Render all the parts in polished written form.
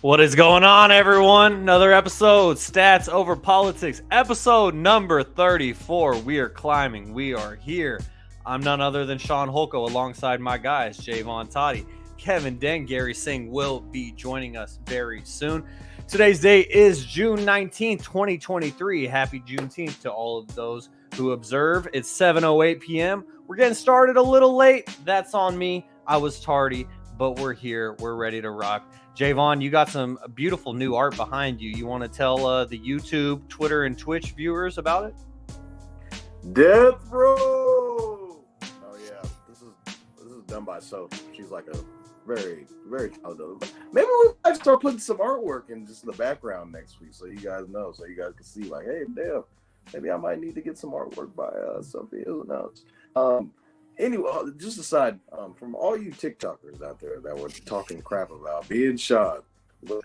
What is going on, everyone? Another episode, Stats Over Politics, episode number 34. We are climbing. We are here. I'm none other than Shaun alongside my guys, Jaevon, Toddy, Kevin Den, Garry Singh will be joining us very soon. Today's date is June 19th, 2023. Happy Juneteenth to all of those who observe. It's 7:08 p.m. We're getting started a little late. That's on me. I was tardy, but we're here. We're ready to rock. Jaevon, you got some beautiful new art behind you. You want to tell the YouTube, Twitter, and Twitch viewers about it? Death Row! Oh yeah, this is done by Sophie. She's like a very talented. Maybe we might start putting some artwork in just the background next week, so you guys know, so you guys can see. Like, hey, damn, maybe I might need to get some artwork by Sophie. Who knows? Anyway, just aside, from all you TikTokers out there that were talking crap about me and Shaun,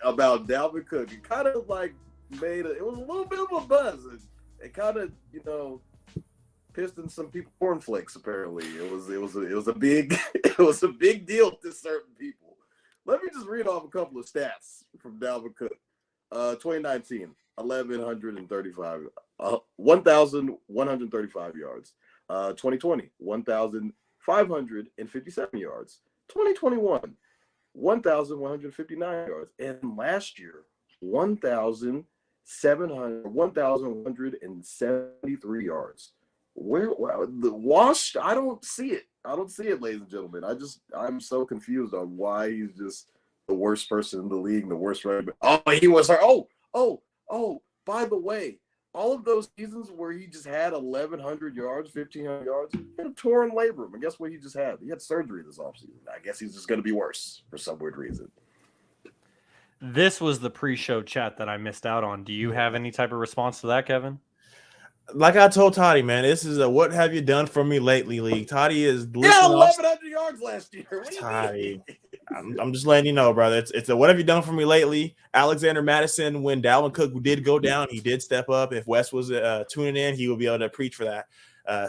about Dalvin Cook, it kind of like it was a little bit of a buzz. It kind of, pissed in some people cornflakes. Apparently, it was a big it was a big deal to certain people. Let me just read off a couple of stats from Dalvin Cook. 2019, 1,135 yards. 2020, 1,557 yards. 2021, 1,159 yards. And last year, 1,173 yards. Where the washed? I don't see it. Ladies and gentlemen. I'm so confused on why he's just the worst person in the league, the worst running back. Oh, he was her. Oh, by the way, all of those seasons where he just had 1,100 yards, 1,500 yards, he had a torn labrum. And guess what he just had? He had surgery this offseason. I guess he's just going to be worse for some weird reason. This was the pre-show chat that I missed out on. Do you have any type of response to that, Kevin? Like I told Toddy, man, this is a what have you done for me lately league. Toddy is 1,100 yards last year. What do you Toddy, I'm just letting you know, brother. It's a what have you done for me lately? Alexander Madison, when Dalvin Cook did go down, he did step up. If Wes was tuning in, he would be able to preach for that.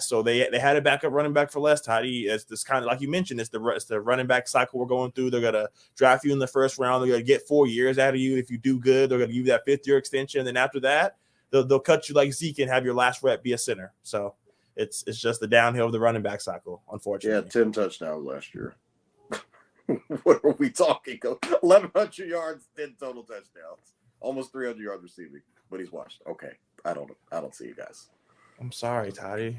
So they had a backup running back for less. Toddy, it's this kind of like you mentioned, it's the running back cycle we're going through. They're gonna draft you in the first round. They're gonna get 4 years out of you if you do good. They're gonna give you that 5th-year extension. Then after that, they'll cut you like Zeke and have your last rep be a center. So it's just the downhill of the running back cycle, unfortunately. Yeah, 10 touchdowns last year. What are we talking? 1,100 yards, 10 total touchdowns, almost 300 yards receiving. But he's washed. Okay, I don't see you guys. I'm sorry, Toddy.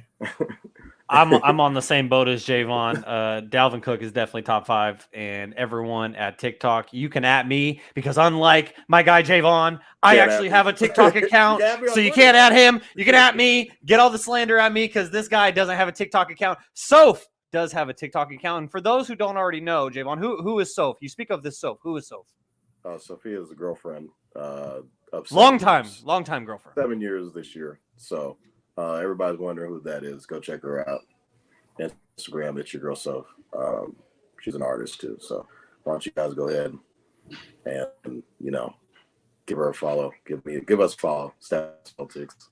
I'm on the same boat as Jaevon. Dalvin Cook is definitely top 5, and everyone at TikTok, you can at me because unlike my guy Jaevon, I actually have a TikTok account, so you can't at him. You can at me, get all the slander at me because this guy doesn't have a TikTok account. Soph does have a TikTok account, and for those who don't already know, Jaevon, who is Soph? You speak of this Soph. Who is Soph? Sophia is a girlfriend of long time girlfriend. 7 years this year. So everybody's wondering who that is. Go check her out. Instagram, it's your girl Soph. She's an artist too. So why don't you guys go ahead and give her a follow. Give us a follow. Stats Politics.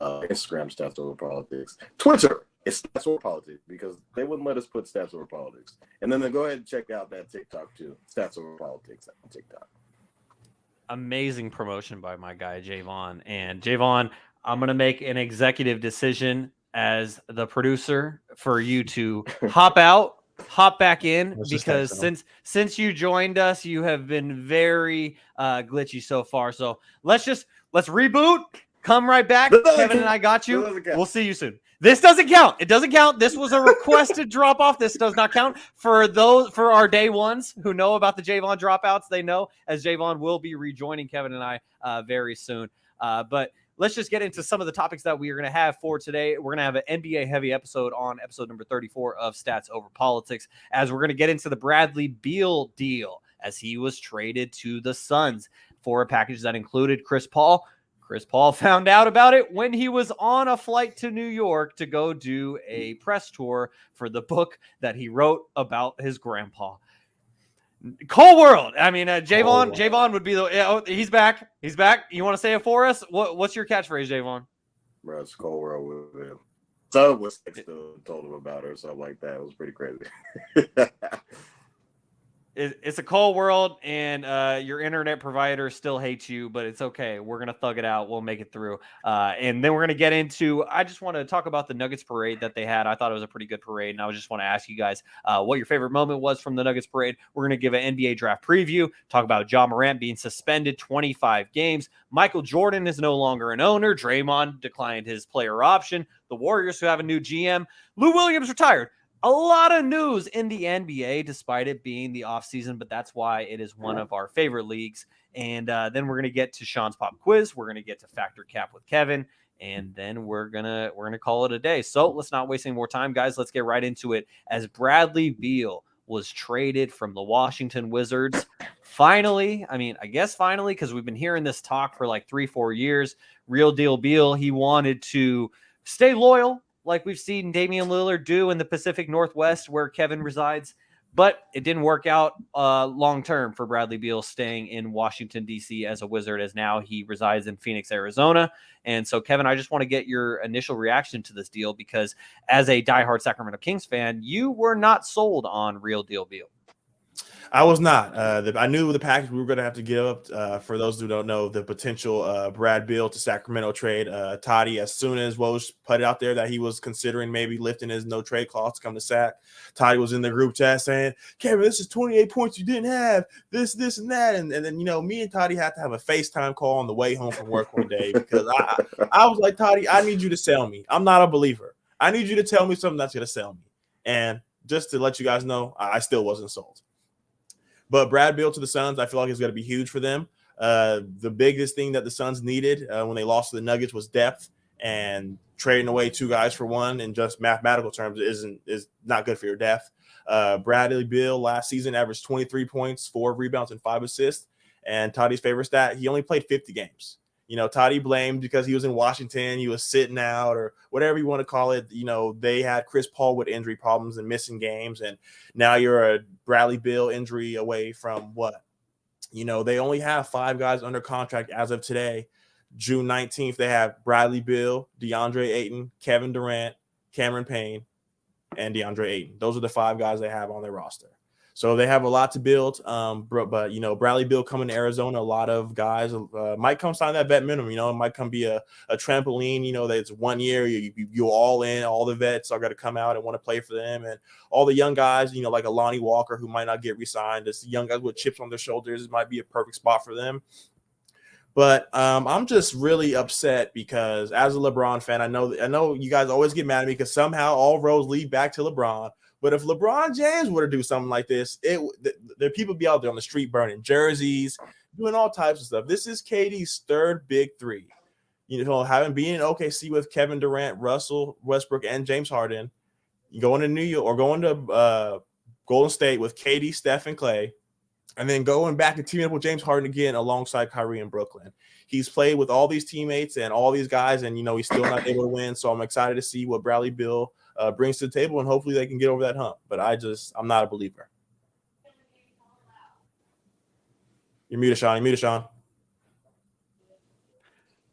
Instagram, Stats Over Politics. Twitter, it's Stats Over Politics because they wouldn't let us put Stats Over Politics. And then go ahead and check out that TikTok too. Stats Over Politics on TikTok. Amazing promotion by my guy Jaevon. And Jaevon, I'm going to make an executive decision as the producer for you to hop back in, because since you joined us, you have been very glitchy so far. So let's reboot, come right back. Kevin and I got you. We'll see you soon. This doesn't count. It doesn't count. This was a requested drop off. This does not count for our day ones who know about the Jaevon dropouts. They know, as Jaevon will be rejoining Kevin and I very soon. But let's just get into some of the topics that we are going to have for today. We're going to have an NBA heavy episode on episode number 34 of Stats Over Politics, as we're going to get into the Bradley Beal deal as he was traded to the Suns for a package that included Chris Paul. Chris Paul found out about it when he was on a flight to New York to go do a press tour for the book that he wrote about his grandpa. Cold world. I mean, Jaevon would be he's back. He's back. You want to say it for us? What's your catchphrase, Jaevon? Bro, it's cold world with him. Son was told him about her or something like that. It was pretty crazy. It's a cold world, and your internet provider still hates you, but it's okay. We're going to thug it out. We'll make it through. And then we're going to get into, I just want to talk about the Nuggets parade that they had. I thought it was a pretty good parade, and I just want to ask you guys what your favorite moment was from the Nuggets parade. We're going to give an NBA draft preview, talk about Ja Morant being suspended 25 games. Michael Jordan is no longer an owner. Draymond declined his player option. The Warriors, who have a new GM. Lou Williams retired. A lot of news in the NBA, despite it being the offseason, but that's why it is one of our favorite leagues. And then we're going to get to Shaun's pop quiz. We're going to get to Factor Cap with Kevin, and then we're gonna call it a day. So let's not waste any more time, guys. Let's get right into it. As Bradley Beal was traded from the Washington Wizards, finally, I guess finally, because we've been hearing this talk for like 3-4 years. Real deal Beal, he wanted to stay loyal, like we've seen Damian Lillard do in the Pacific Northwest where Kevin resides. But it didn't work out long-term for Bradley Beal staying in Washington, D.C. as a Wizard, as now he resides in Phoenix, Arizona. And so, Kevin, I just want to get your initial reaction to this deal, because as a diehard Sacramento Kings fan, you were not sold on Real Deal Beal. I was not. I knew the package we were going to have to give up. For those who don't know, the potential Brad Beal to Sacramento trade. Toddy, as soon as Woj put it out there that he was considering maybe lifting his no trade clause to come to Sac, Toddy was in the group chat saying, "Kevin, this is 28 points you didn't have. This, and that." And then, me and Toddy had to have a FaceTime call on the way home from work one day, because I was like, "Toddy, I need you to sell me. I'm not a believer. I need you to tell me something that's going to sell me." And just to let you guys know, I still wasn't sold. But Brad Beal to the Suns, I feel like it's going to be huge for them. The biggest thing that the Suns needed when they lost to the Nuggets was depth, and trading away 2 guys for 1 in just mathematical terms is not good for your depth. Bradley Beal last season averaged 23 points, 4 rebounds, and 5 assists. And Toddy's favorite stat, he only played 50 games. Toddy blamed because he was in Washington, he was sitting out, or whatever you want to call it. They had Chris Paul with injury problems and missing games, and now you're a Bradley Beal injury away from what? They only have 5 guys under contract as of today. June 19th, they have Bradley Beal, DeAndre Ayton, Kevin Durant, Cameron Payne, and DeAndre Ayton. Those are the 5 guys they have on their roster. So they have a lot to build. But Bradley Beal coming to Arizona, a lot of guys might come sign that vet minimum. It might come be a trampoline. That's 1 year. You all in. All the vets are going to come out and want to play for them. And all the young guys, like a Lonnie Walker, who might not get re-signed. It's young guys with chips on their shoulders. It might be a perfect spot for them. But I'm just really upset because as a LeBron fan, I know you guys always get mad at me because somehow all roads lead back to LeBron. But if LeBron James were to do something like this, there people be out there on the street burning jerseys, doing all types of stuff. This is KD's 3rd big 3. Having been in OKC with Kevin Durant, Russell Westbrook, and James Harden, going to New York or going to Golden State with KD, Steph, and Clay, and then going back and teaming up with James Harden again alongside Kyrie in Brooklyn. He's played with all these teammates and all these guys, and he's still not able to win. So I'm excited to see what Bradley Beal brings to the table, and hopefully they can get over that hump. But I'm not a believer. You're muted, Shaun.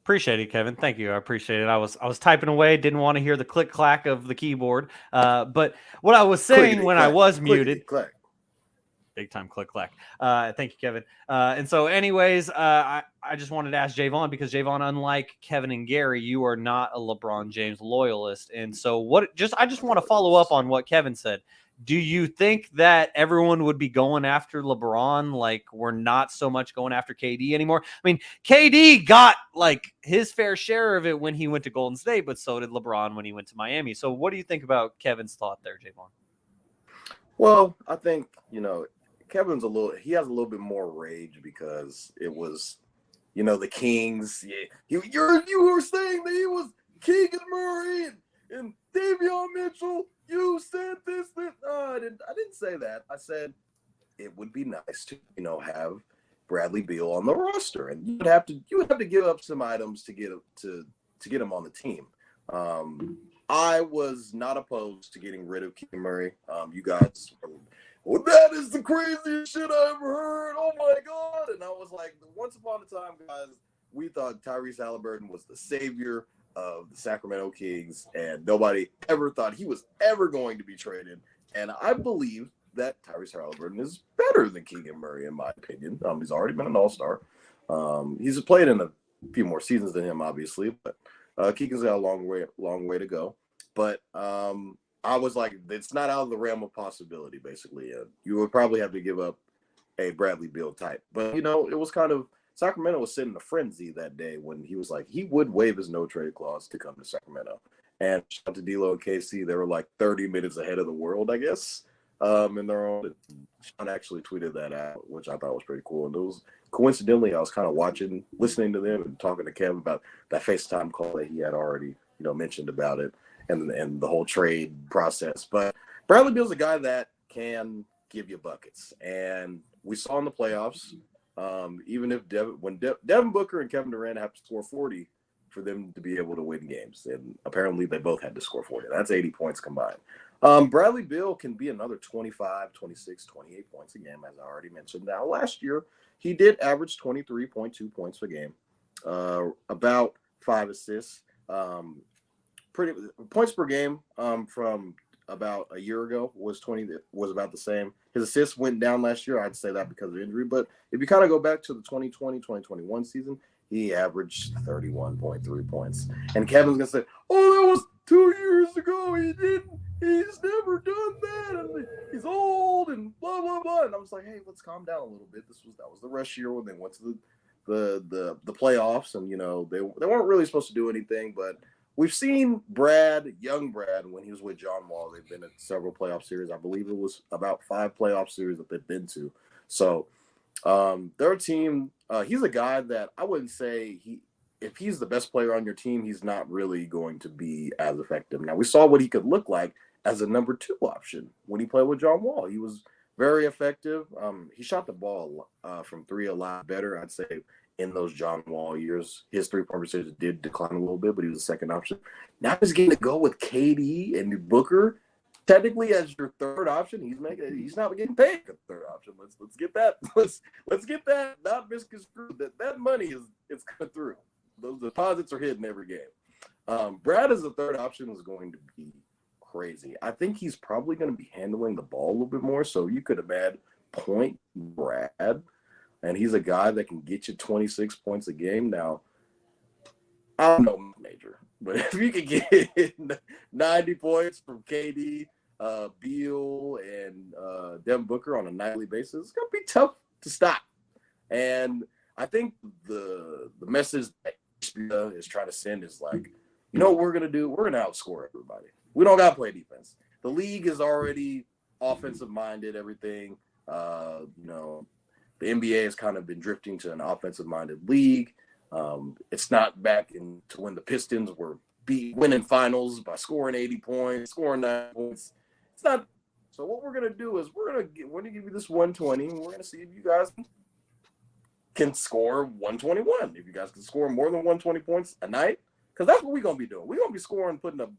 Appreciate it, Kevin. Thank you. I appreciate it. I was typing away, didn't want to hear the click clack of the keyboard. But what I was saying when I was muted, big time click clack. Thank you, Kevin. And so, anyways, I just wanted to ask Jaevon, because Jaevon, unlike Kevin and Garry, you are not a LeBron James loyalist. And so, I just want to follow up on what Kevin said. Do you think that everyone would be going after LeBron like we're not so much going after KD anymore? KD got like his fair share of it when he went to Golden State, but so did LeBron when he went to Miami. So what do you think about Kevin's thought there, Jaevon? Well, I think, Kevin's he has a little bit more rage because it was, the Kings. Yeah, you were saying that he was Keegan Murray and Davion Mitchell. You said this. No, I didn't say that. I said it would be nice to, have Bradley Beal on the roster, and you would have to give up some items to get him on the team. I was not opposed to getting rid of Keegan Murray. You guys, well, that is the craziest shit I ever heard. Oh my God. And I was like, once upon a time, guys, we thought Tyrese Halliburton was the savior of the Sacramento Kings, and nobody ever thought he was ever going to be traded. And I believe that Tyrese Halliburton is better than Keegan Murray, in my opinion. He's already been an all-star. He's played in a few more seasons than him, obviously, but Keegan's got a long way to go. But I was like, it's not out of the realm of possibility, basically. You would probably have to give up a Bradley Beal type. But, it was kind of – Sacramento was sitting in a frenzy that day when he was like, he would waive his no-trade clause to come to Sacramento. And shout out to D'Lo and KC, they were like 30 minutes ahead of the world, I guess. In their own, Shaun actually tweeted that out, which I thought was pretty cool. And it was coincidentally, I was kind of listening to them and talking to Kev about that FaceTime call that he had already, mentioned about it and the whole trade process. But Bradley Beal's a guy that can give you buckets, and we saw in the playoffs, even if Devin Booker and Kevin Durant have to score 40 for them to be able to win games, and apparently they both had to score 40. That's 80 points combined. Bradley Beal can be another 25, 26, 28 points a game, as I already mentioned. Now, last year, he did average 23.2 points per game, about 5 assists. Pretty points per game from about a year ago was about the same. His assists went down last year. I'd say that because of injury. But if you kind of go back to the 2020, 2021 season, he averaged 31.3 points. And Kevin's going to say, oh, that was 2 years ago. He's never done that. And he's old and blah, blah, blah. And I was like, hey, let's calm down a little bit. That was the rush year when they went to the playoffs. And, they weren't really supposed to do anything. But we've seen young Brad, when he was with John Wall. They've been in several playoff series. I believe it was about 5 playoff series that they've been to. So their team, he's a guy that I wouldn't say if he's the best player on your team, he's not really going to be as effective. Now, we saw what he could look like as a number 2 option when he played with John Wall. He was very effective. He shot the ball from 3 a lot better, I'd say. In those John Wall years, his 3-point percentage did decline a little bit, but he was a second option. Now he's getting to go with KD and Booker, technically as your 3rd option. He's not getting paid a 3rd option. Let's get that. Let's get that not misconstrued. That money it's coming through. Those deposits are hitting every game. Brad as a 3rd option is going to be crazy. I think he's probably going to be handling the ball a little bit more. So you could have had point Brad. And he's a guy that can get you 26 points a game. Now, I don't know major, but if you could get 90 points from KD, Beal, and Devin Booker on a nightly basis, it's going to be tough to stop. And I think the message that HBO is trying to send is like, what we're going to do? We're going to outscore everybody. We don't got to play defense. The league is already offensive-minded, everything. The NBA has kind of been drifting to an offensive-minded league. It's not back to when the Pistons were winning finals by scoring 80 points, scoring 9 points. It's not. So what we're going to do is we're going to give you this 120, and we're going to see if you guys can score 121. If you guys can score more than 120 points a night, because that's what we're going to be doing. We're going to be scoring, putting up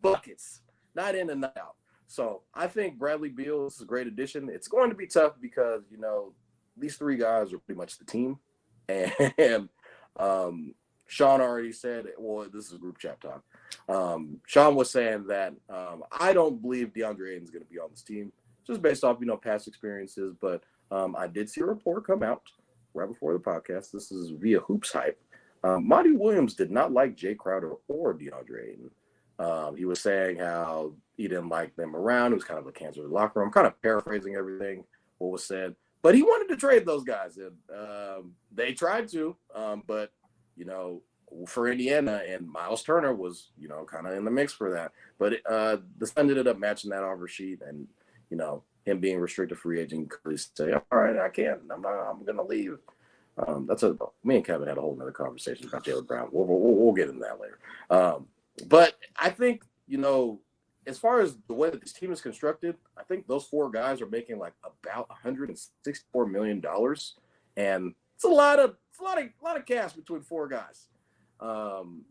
buckets, night in and night out. So I think Bradley Beal is a great addition. It's going to be tough because, these 3 guys are pretty much the team. And Shaun already said, well, this is a group chat talk. Shaun was saying that I don't believe DeAndre Ayton's going to be on this team, just based off, past experiences. But I did see a report come out right before the podcast. This is via Hoops Hype. Monty Williams did not like Jay Crowder or DeAndre Ayton. He was saying how he didn't like them around. It was kind of a cancer in the locker room. I'm kind of paraphrasing everything what was said. But he wanted to trade those guys, and they tried to. But, for Indiana, and Miles Turner was, kind of in the mix for that. But the Suns ended up matching that offer sheet, and, him being restricted free agent, could say, all right, I can't. I'm going to leave. Me and Kevin had a whole other conversation about Jaylen Brown. We'll get into that later. But I think, as far as the way that this team is constructed, I think those 4 guys are making like about $164 million, and it's a lot of cash between 4 guys. And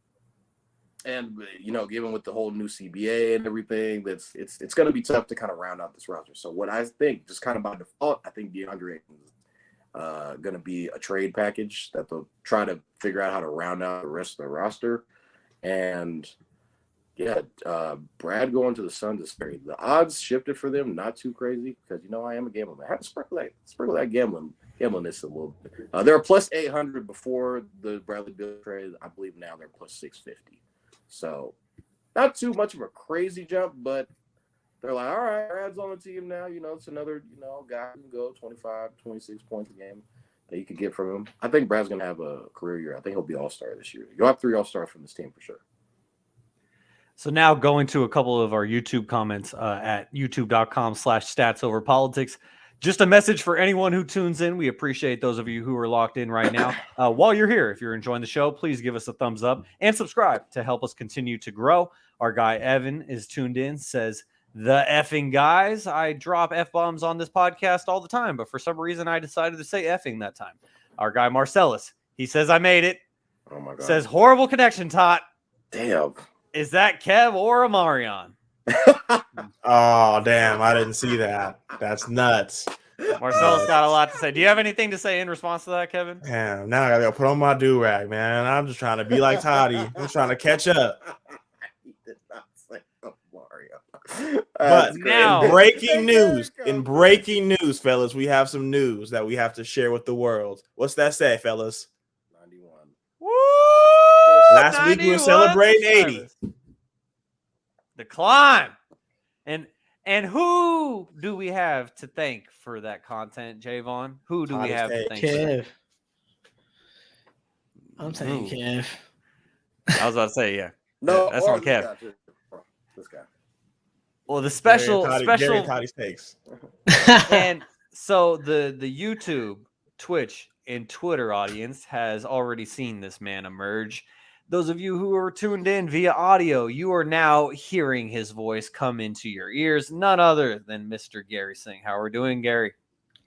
given with the whole new CBA and everything, it's going to be tough to kind of round out this roster. So what I think, just kind of by default, I think DeAndre Ayton is going to be a trade package that they'll try to figure out how to round out the rest of the roster. And Yeah, Brad going to the Suns is scary. The odds shifted for them, not too crazy, because I am a gambler. I have to sprinkle that gamblingness a little bit. They were plus 800 before the Bradley Beal trade. I believe now they're plus 650. So not too much of a crazy jump, but they're like, all right, Brad's on the team now. It's another guy who can go 25, 26 points a game that you could get from him. I think Brad's gonna have a career year. I think he'll be All-Star this year. You'll have 3 All-Stars from this team for sure. So now going to a couple of our YouTube comments at youtube.com/statsoverpolitics. Just a message for anyone who tunes in. We appreciate those of you who are locked in right now. While you're here, if you're enjoying the show, please give us a thumbs up and subscribe to help us continue to grow. Our guy Evan is tuned in, says, the effing guys. I drop F-bombs on this podcast all the time, but for some reason I decided to say effing that time. Our guy Marcellus, he says, I made it. Oh my God. Says, horrible connection, Tot. Damn. Is that Kev or Amarion? Oh, damn. I didn't see that. That's nuts. Marcel's got a lot to say. Do you have anything to say in response to that, Kevin? Damn, now I gotta go put on my do-rag, man. I'm just trying to be like Toddy. I'm trying to catch up. He did not say Mario. But now- in breaking news, fellas, we have some news that we have to share with the world. What's that say, fellas? 91. Woo! Last week we were 91 celebrating 80. subscribers. The climb. And who do we have to thank for that content, Jaevon? Who do we have to thank? Kev. I'm saying Ooh. Kev. I was about to say, yeah. No, That's on Kev. This guy. Well, the special Gary and Toddy's takes. and so the YouTube, Twitch, and Twitter audience has already seen this man emerge. Those of you who are tuned in via audio, you are now hearing his voice come into your ears. None other than Mr. Garry Singh. How are we doing, Gary?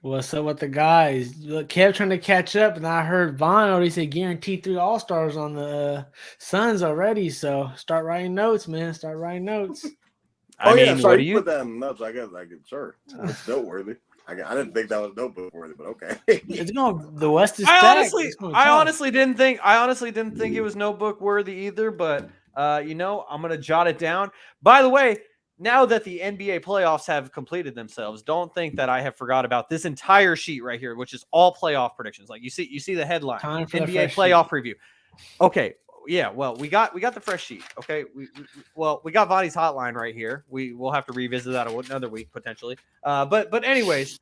What's up with the guys? Look, Kev trying to catch up, and I heard Vaughn already say guaranteed 3 All-Stars on the Suns already. So start writing notes, man. Start writing notes. I mean, sorry, what do you? put that in notes? I guess sure. It's noteworthy. I didn't think that was notebook worthy, but okay. It's going. The West is I stacked. honestly, It's gonna be I tough. honestly didn't think it was notebook worthy either. But I'm gonna jot it down. By the way, now that the NBA playoffs have completed themselves, don't think that I have forgot about this entire sheet right here, which is all playoff predictions. Like you see the headline, Time for the NBA fresh playoff preview. Okay, yeah. Well, we got the fresh sheet. Okay, we got Vadi's hotline right here. We'll have to revisit that another week potentially. But anyways,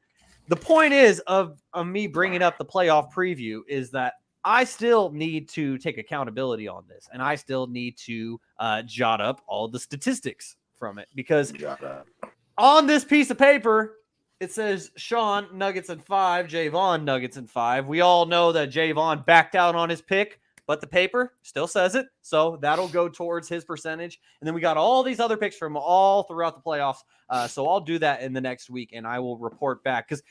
the point is of me bringing up the playoff preview is that I still need to take accountability on this, and I still need to jot up all the statistics from it, because on this piece of paper it says Shaun Nuggets in 5, Jaevon Nuggets in 5. We all know that Jaevon backed out on his pick, but the paper still says it, so that'll go towards his percentage. And then we got all these other picks from all throughout the playoffs, so I'll do that in the next week, and I will report back. Because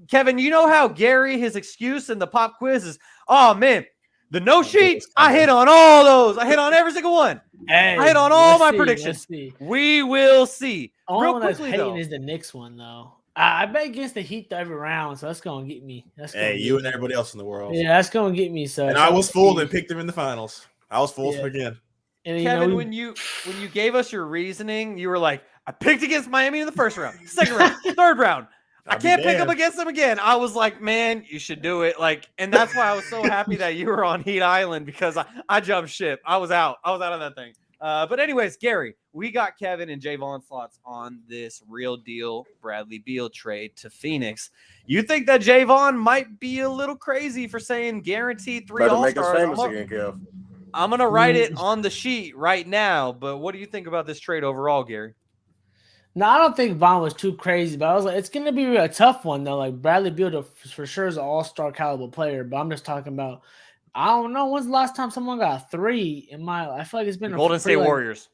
Kevin, you know how Gary, his excuse in the pop quiz is, oh man, the no sheet, I hit on all those. I hit on every single one. Hey, I hit on all my let's see, predictions. let's see. We will see. Only Real one that's quickly, hating though. is the Knicks one, though. I bet against the Heat every round, so that's gonna get me. Hey, you and everybody else in the world. Yeah, that's gonna get me. So And I was fooled and picked them in the finals. I was fooled again. And, Kevin, when you gave us your reasoning, you were like, I picked against Miami in the first round, second round, third round. I can't pick them against them again. I was like, man, you should do it. And that's why I was so happy that you were on Heat Island, because I jumped ship. I was out of that thing. But anyways, Gary, we got Kevin and Jaevon slots on this real deal Bradley Beal trade to Phoenix. You think that Jaevon might be a little crazy for saying guaranteed 3 Better make us All-Stars? famous again, Kev. I'm going to write it on the sheet right now, but what do you think about this trade overall, Gary? No, I don't think Vaughn was too crazy, but I was like, it's going to be a tough one, though. Like, Bradley Beal for sure is an all-star caliber player, but I'm just talking about, I don't know, when's the last time someone got 3 in my, I feel like it's been Golden State Warriors.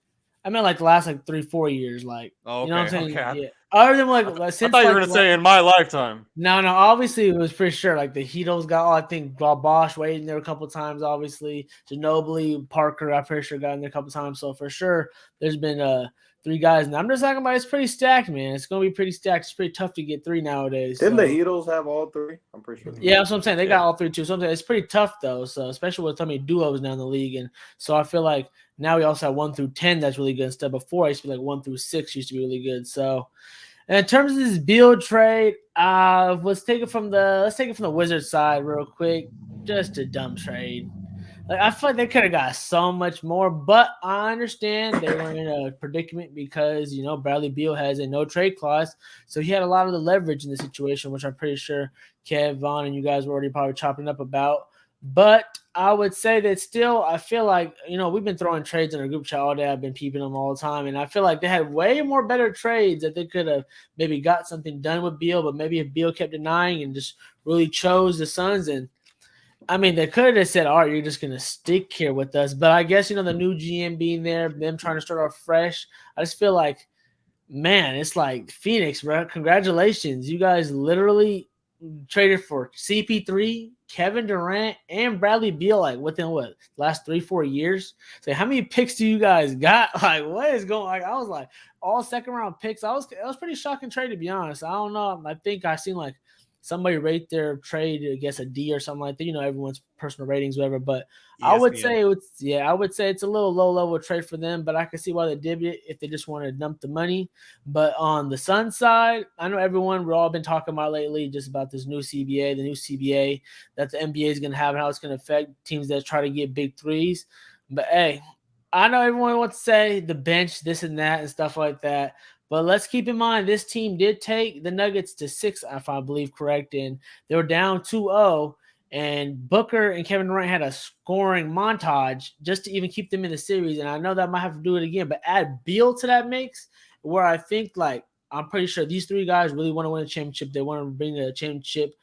I mean, like the last 3-4 years, like, Oh, you know what I'm okay, saying? okay. Yeah. Other than like, I since thought you were like, going to say in my lifetime. No, obviously it was for sure. Like the Heatles got, I think Bosch waiting there a couple times. Obviously, Ginobili, Parker, I'm pretty sure got in there a couple times. So for sure, there's three guys. And I'm just talking about it's pretty stacked, man. It's going to be pretty stacked. It's pretty tough to get three nowadays. Didn't the Eagles have all three? I'm pretty sure. Yeah, that's what I'm saying. They got all three too. So I'm saying it's pretty tough though. So especially with so many duos now in the league, and so I feel like now we also have 1 through 10 that's really good. Instead before I used to be like 1 through 6 used to be really good. So and in terms of this Beal trade, let's take it from the Wizards side real quick. Just a dumb trade. Like I feel like they could have got so much more, but I understand they were in a predicament because Bradley Beal has a no trade clause, so he had a lot of the leverage in the situation, which I'm pretty sure Kev, Vaughn, and you guys were already probably chopping up about. But I would say that still, I feel like we've been throwing trades in our group chat all day. I've been peeping them all the time, and I feel like they had way more better trades that they could have maybe got something done with Beal. But maybe if Beal kept denying and just really chose the Suns and. I mean, they could have said, all right, you're just going to stick here with us. But I guess, the new GM being there, them trying to start off fresh, I just feel like, man, it's like Phoenix, bro. Congratulations. You guys literally traded for CP3, Kevin Durant, and Bradley Beal, like, within, last 3-4 years? So how many picks do you guys got? Like, what is going on? Like, I was like, all second-round picks. It was pretty shocking trade, to be honest. I don't know. I think I seen, like, somebody rate their trade, I guess, a D or something like that. Everyone's personal ratings, whatever. But I would say it's a little low level trade for them. But I can see why they did it if they just wanted to dump the money. But on the Suns side, I know we've all been talking about lately just about this new CBA, the new CBA that the NBA is going to have and how it's going to affect teams that try to get big threes. But hey, I know everyone wants to say the bench, this and that and stuff like that. But let's keep in mind, this team did take the Nuggets to 6, if I believe correct, and they were down 2-0, and Booker and Kevin Durant had a scoring montage just to even keep them in the series, and I know that might have to do it again, but add Beal to that mix, where I think, I'm pretty sure these three guys really want to win a championship. They want to bring a championship,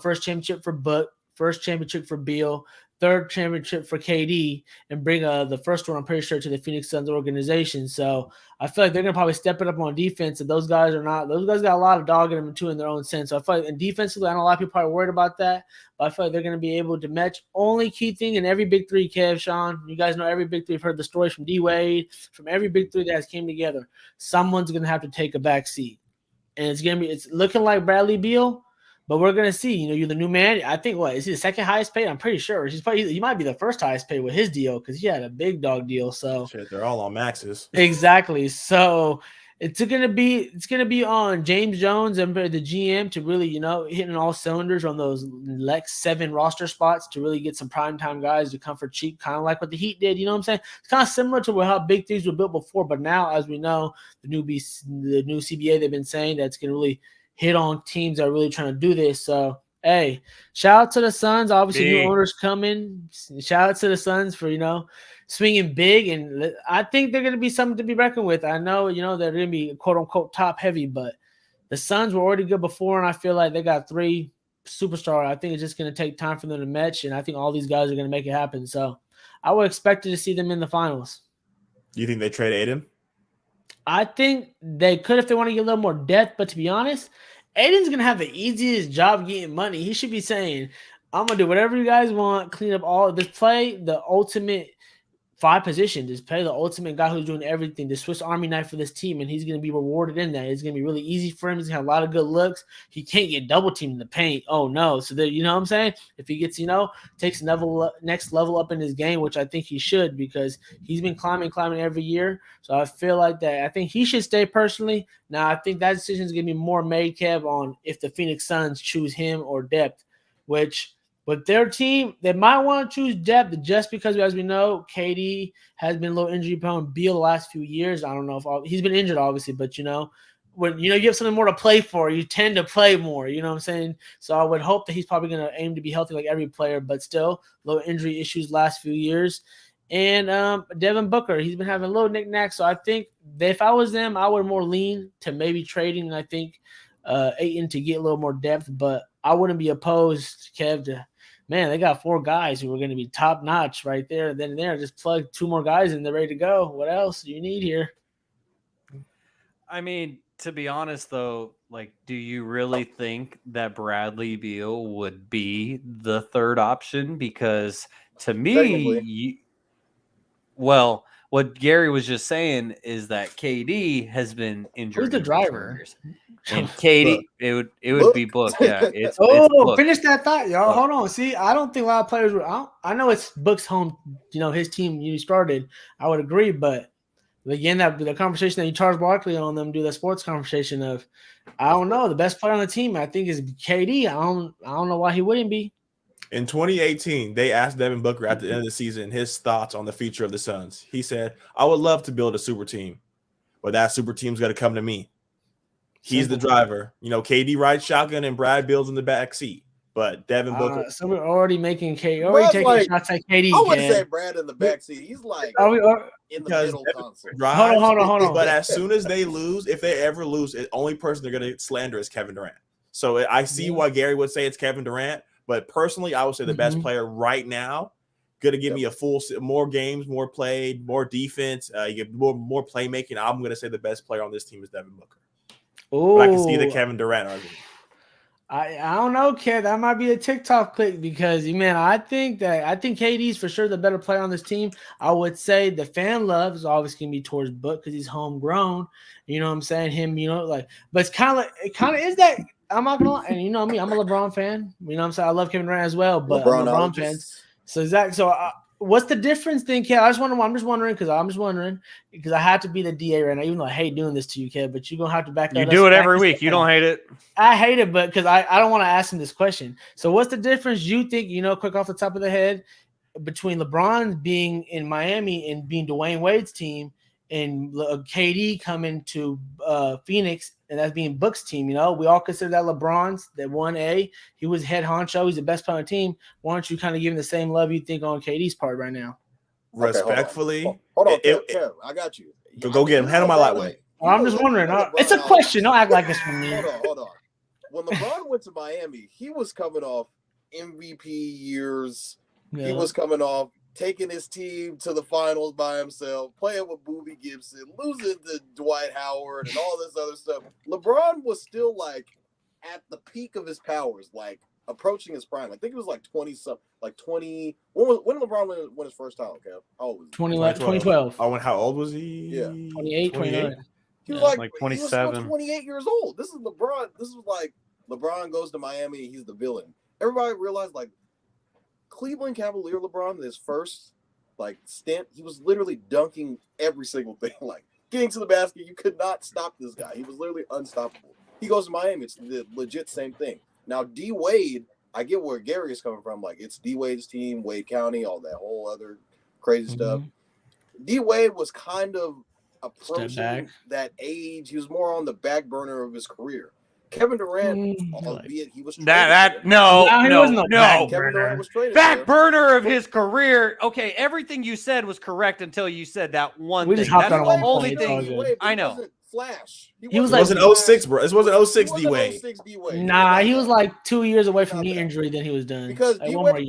first championship for Book, first championship for Beal, third championship for KD, and bring the first one, I'm pretty sure, to the Phoenix Suns organization. So I feel like they're going to probably step it up on defense, and those guys got a lot of dog in them too in their own sense. So I feel like, and defensively, I know a lot of people are probably worried about that, but I feel like they're going to be able to match. Only key thing in every big three, Kev, Shaun, you guys know every big three. You've heard the stories from D-Wade, from every big three that has came together. Someone's going to have to take a back seat. And it's looking like Bradley Beal, but we're gonna see. You're the new man. I think is he the second highest paid? I'm pretty sure he might be the first highest paid with his deal because he had a big dog deal. So shit, they're all on maxes. Exactly. So it's gonna be on James Jones and the GM to really hitting all cylinders on those next 7 roster spots to really get some primetime guys to come for cheap, kind of like what the Heat did. You know what I'm saying? It's kind of similar to how big things were built before, but now, as we know, the new CBA, they've been saying that's gonna really hit on teams that are really trying to do this. So, hey, shout out to the Suns. Obviously, new owners coming. Shout out to the Suns for, swinging big. And I think they're going to be something to be reckoned with. I know, they're going to be, quote-unquote, top-heavy, but the Suns were already good before, and I feel like they got 3 superstars. I think it's just going to take time for them to match, and I think all these guys are going to make it happen. So, I would expect to see them in the finals. Do you think they trade Aiden? I think they could if they want to get a little more depth, but to be honest, Aiden's going to have the easiest job getting money. He should be saying, I'm going to do whatever you guys want, clean up all of this, play the ultimate 5 positions, just play the ultimate guy who's doing everything, the Swiss Army knife for this team, and he's going to be rewarded in that. It's going to be really easy for him. He's going to have a lot of good looks. He can't get double teamed in the paint. Oh, no. So, you know what I'm saying? If he gets, takes next level up in his game, which I think he should because he's been climbing every year. So, I feel like that. I think he should stay personally. Now, I think that decision is going to be more made, Kev, on if the Phoenix Suns choose him or depth, which – with their team, they might want to choose depth just because, as we know, KD has been a little injury prone. Beal the last few years, I don't know if he's been injured, obviously, but when you have something more to play for, you tend to play more. You know what I'm saying? So I would hope that he's probably going to aim to be healthy like every player, but still, little injury issues last few years. And Devin Booker, he's been having a little knick-knack. So I think that if I was them, I would more lean to maybe trading. I think Ayton to get a little more depth, but I wouldn't be opposed, Kev, to. Man, they got 4 guys who are going to be top notch right there. Then and there, just plug 2 more guys in, they're ready to go. What else do you need here? I mean, to be honest, though, do you really think that Bradley Beal would be the third option? Because to me, well, what Gary was just saying is that KD has been injured. Who's the numerous driver? years. And KD, it would be Book. Yeah, it's Book. Finish that thought, y'all. Book. Hold on. See, I don't think a lot of players would. I know it's Book's home. His team you started. I would agree, but again, that the conversation that you charge Barkley on them, do the sports conversation of, I don't know, the best player on the team, I think is KD. I don't know why he wouldn't be. In 2018, they asked Devin Booker at the end of the season his thoughts on the future of the Suns. He said, "I would love to build a super team, but that super team's got to come to me." He's the driver. KD rides shotgun and Brad Beal's in the back seat. But Devin Booker. So we're already making KD. Taking shots at KD. I wouldn't say Brad in the back seat. He's like in the middle console. Hold on. But as soon as they lose, if they ever lose, the only person they're going to slander is Kevin Durant. So I see why Gary would say it's Kevin Durant. But personally, I would say the best player right now, going to give me a more games, more played, more defense, you get more playmaking. I'm going to say the best player on this team is Devin Booker. Oh, I can see the Kevin Durant argument. I don't know, Kev. That might be a TikTok click because, man, I think KD's for sure the better player on this team. I would say the fan love is always going to be towards Book because he's homegrown. You know what I'm saying? Him, but it's kind of is that. I'm not gonna lie, and you know me, I'm a LeBron fan. You know what I'm saying? I love Kevin Durant as well, but LeBron fans. So what's the difference then, Kev? I'm just wondering because I have to be the DA right now, even though I hate doing this to you, Kev. But you're gonna have to back that up. You do it every week. You don't hate it. I hate it, but because I don't want to ask him this question. So what's the difference you think? Quick off the top of the head, between LeBron being in Miami and being Dwayne Wade's team, and KD coming to Phoenix, and that's being Book's team. We all consider that LeBron's, that 1A. He was head honcho. He's the best player on the team. Why don't you kind of give him the same love you think on KD's part right now? Respectfully. Hold on, Kev, I got you. Go get him. Handle my light way. I'm just wondering. It's a question. Don't act like it's for me. Hold on. When LeBron went to Miami, he was coming off MVP years. Yeah. He was coming off taking his team to the finals by himself, playing with Boobie Gibson, losing to Dwight Howard and all this other stuff. LeBron was still at the peak of his powers, approaching his prime. I think it was 20-something, 20. When LeBron won his first title, Kev? How old was he? 2012. Oh, how old was he? Yeah. 28, 29. He was 27. He was 28 years old. This is LeBron. This was LeBron goes to Miami. He's the villain. Everybody realized Cleveland Cavalier LeBron, his first stint, he was literally dunking every single thing. Getting to the basket, you could not stop this guy. He was literally unstoppable. He goes to Miami, it's the legit same thing. Now D Wade, I get where Gary is coming from. It's D Wade's team, Wade County, all that whole other crazy stuff. D Wade was kind of approaching that age. He was more on the back burner of his career. Kevin Durant, albeit he was traded. No. Kevin Durant was traded. Back burner of his career. Okay, everything you said was correct until you said that one thing. That's the only thing I know. Flash. He was it wasn't 06, bro. This wasn't 06 D Wade. Nah, he was 2 years away from knee injury. Then he was done. Because D Wade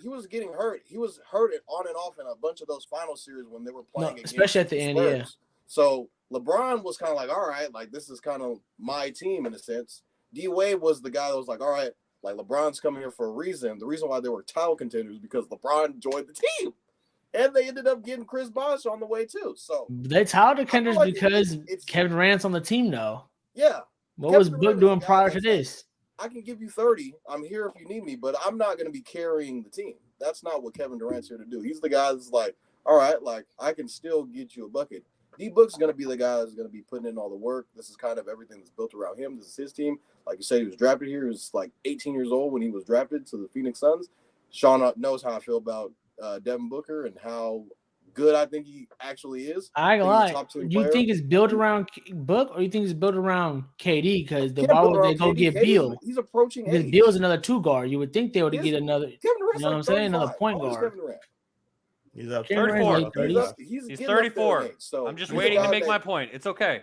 was getting hurt. He was hurt on and off in a bunch of those final series when they were playing, especially at the end. Yeah. So LeBron was kind of all right, this is kind of my team in a sense. D Wade was the guy that was all right, LeBron's coming here for a reason. The reason why they were title contenders because LeBron joined the team. And they ended up getting Chris Bosh on the way too. So they title contenders because Kevin Durant's on the team though. Yeah. What was Book doing prior to this? I can give you 30. I'm here if you need me, but I'm not going to be carrying the team. That's not what Kevin Durant's here to do. He's the guy that's all right, I can still get you a bucket. D-Book's going to be the guy that's going to be putting in all the work. This is kind of everything that's built around him. This is his team. Like you said, he was drafted here. He was 18 years old when he was drafted to the Phoenix Suns. Shaun knows how I feel about Devin Booker and how good I think he actually is. I ain't gonna lie. You think it's built around Book or you think it's built around KD? Because why would they go get Beal? He's approaching because Beal's another 2 guard. You would think they would get another. You know what I'm saying? Another point guard. He's up 34. He's 34. So I'm just waiting to make my point. It's okay.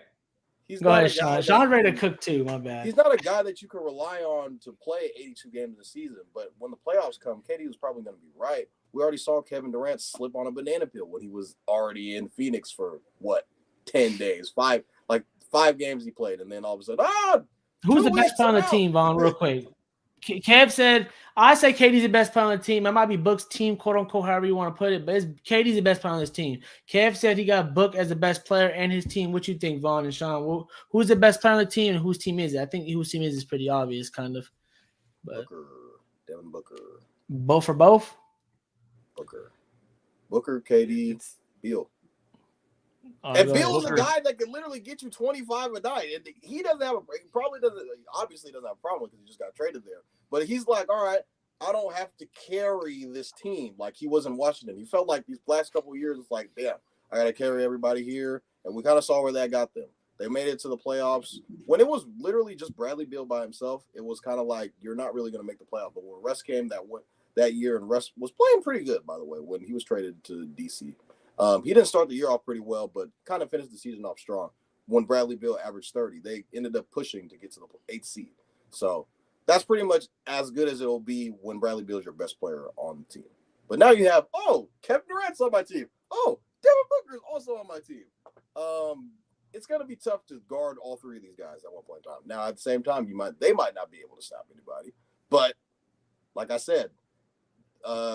Go ahead, Shaun. Shaun's ready to cook too. My bad. He's not a guy that you can rely on to play 82 games in a season. But when the playoffs come, KD was probably going to be right. We already saw Kevin Durant slip on a banana peel when he was already in Phoenix for 10 days, 5 games he played, and then all of a sudden, who's the best player on the team, Vaughn? Real quick, Kev said, I say KD's the best player on the team. It might be Book's team, quote unquote, however you want to put it, but KD's the best player on this team. Kev said he got Book as the best player and his team. What you think, Vaughn and Shaun? Who's the best player on the team and whose team is it? I think whose team is pretty obvious, kind of. But Devin Booker. Both for both? Booker, KD, Beal. And Beal is a guy that can literally get you 25 a night. And he doesn't have obviously doesn't have a problem because he just got traded there. But he's like, all right, I don't have to carry this team like he was in Washington. He felt like these last couple of years, it's like, damn, I got to carry everybody here. And we kind of saw where that got them. They made it to the playoffs. When it was literally just Bradley Beal by himself, it was kind of like, you're not really going to make the playoff. But when Russ came that year, and Russ was playing pretty good, by the way, when he was traded to DC. He didn't start the year off pretty well, but kind of finished the season off strong. When Bradley Beal averaged 30, they ended up pushing to get to the 8th seed. So that's pretty much as good as it'll be when Bradley Beal is your best player on the team. But now you have, Kevin Durant's on my team. Devin Booker's also on my team. It's going to be tough to guard all three of these guys at one point in time. Now, at the same time, they might not be able to stop anybody. But like I said,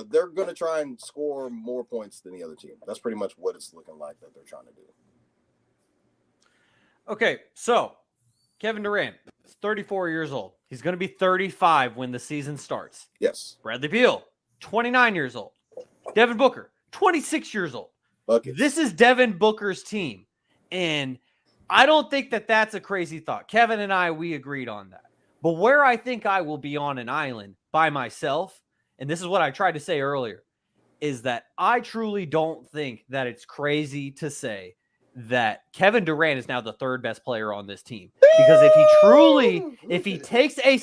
they're going to try and score more points than the other team. That's pretty much what it's looking like that they're trying to do. Okay, so Kevin Durant is 34 years old. He's going to be 35 when the season starts. Yes. Bradley Beal, 29 years old. Devin Booker, 26 years old. Buckets. This is Devin Booker's team. And I don't think that that's a crazy thought. Kevin and I, we agreed on that. But where I think I will be on an island by myself, and this is what I tried to say earlier, is that I truly don't think that it's crazy to say that Kevin Durant is now the third best player on this team. Because if he takes a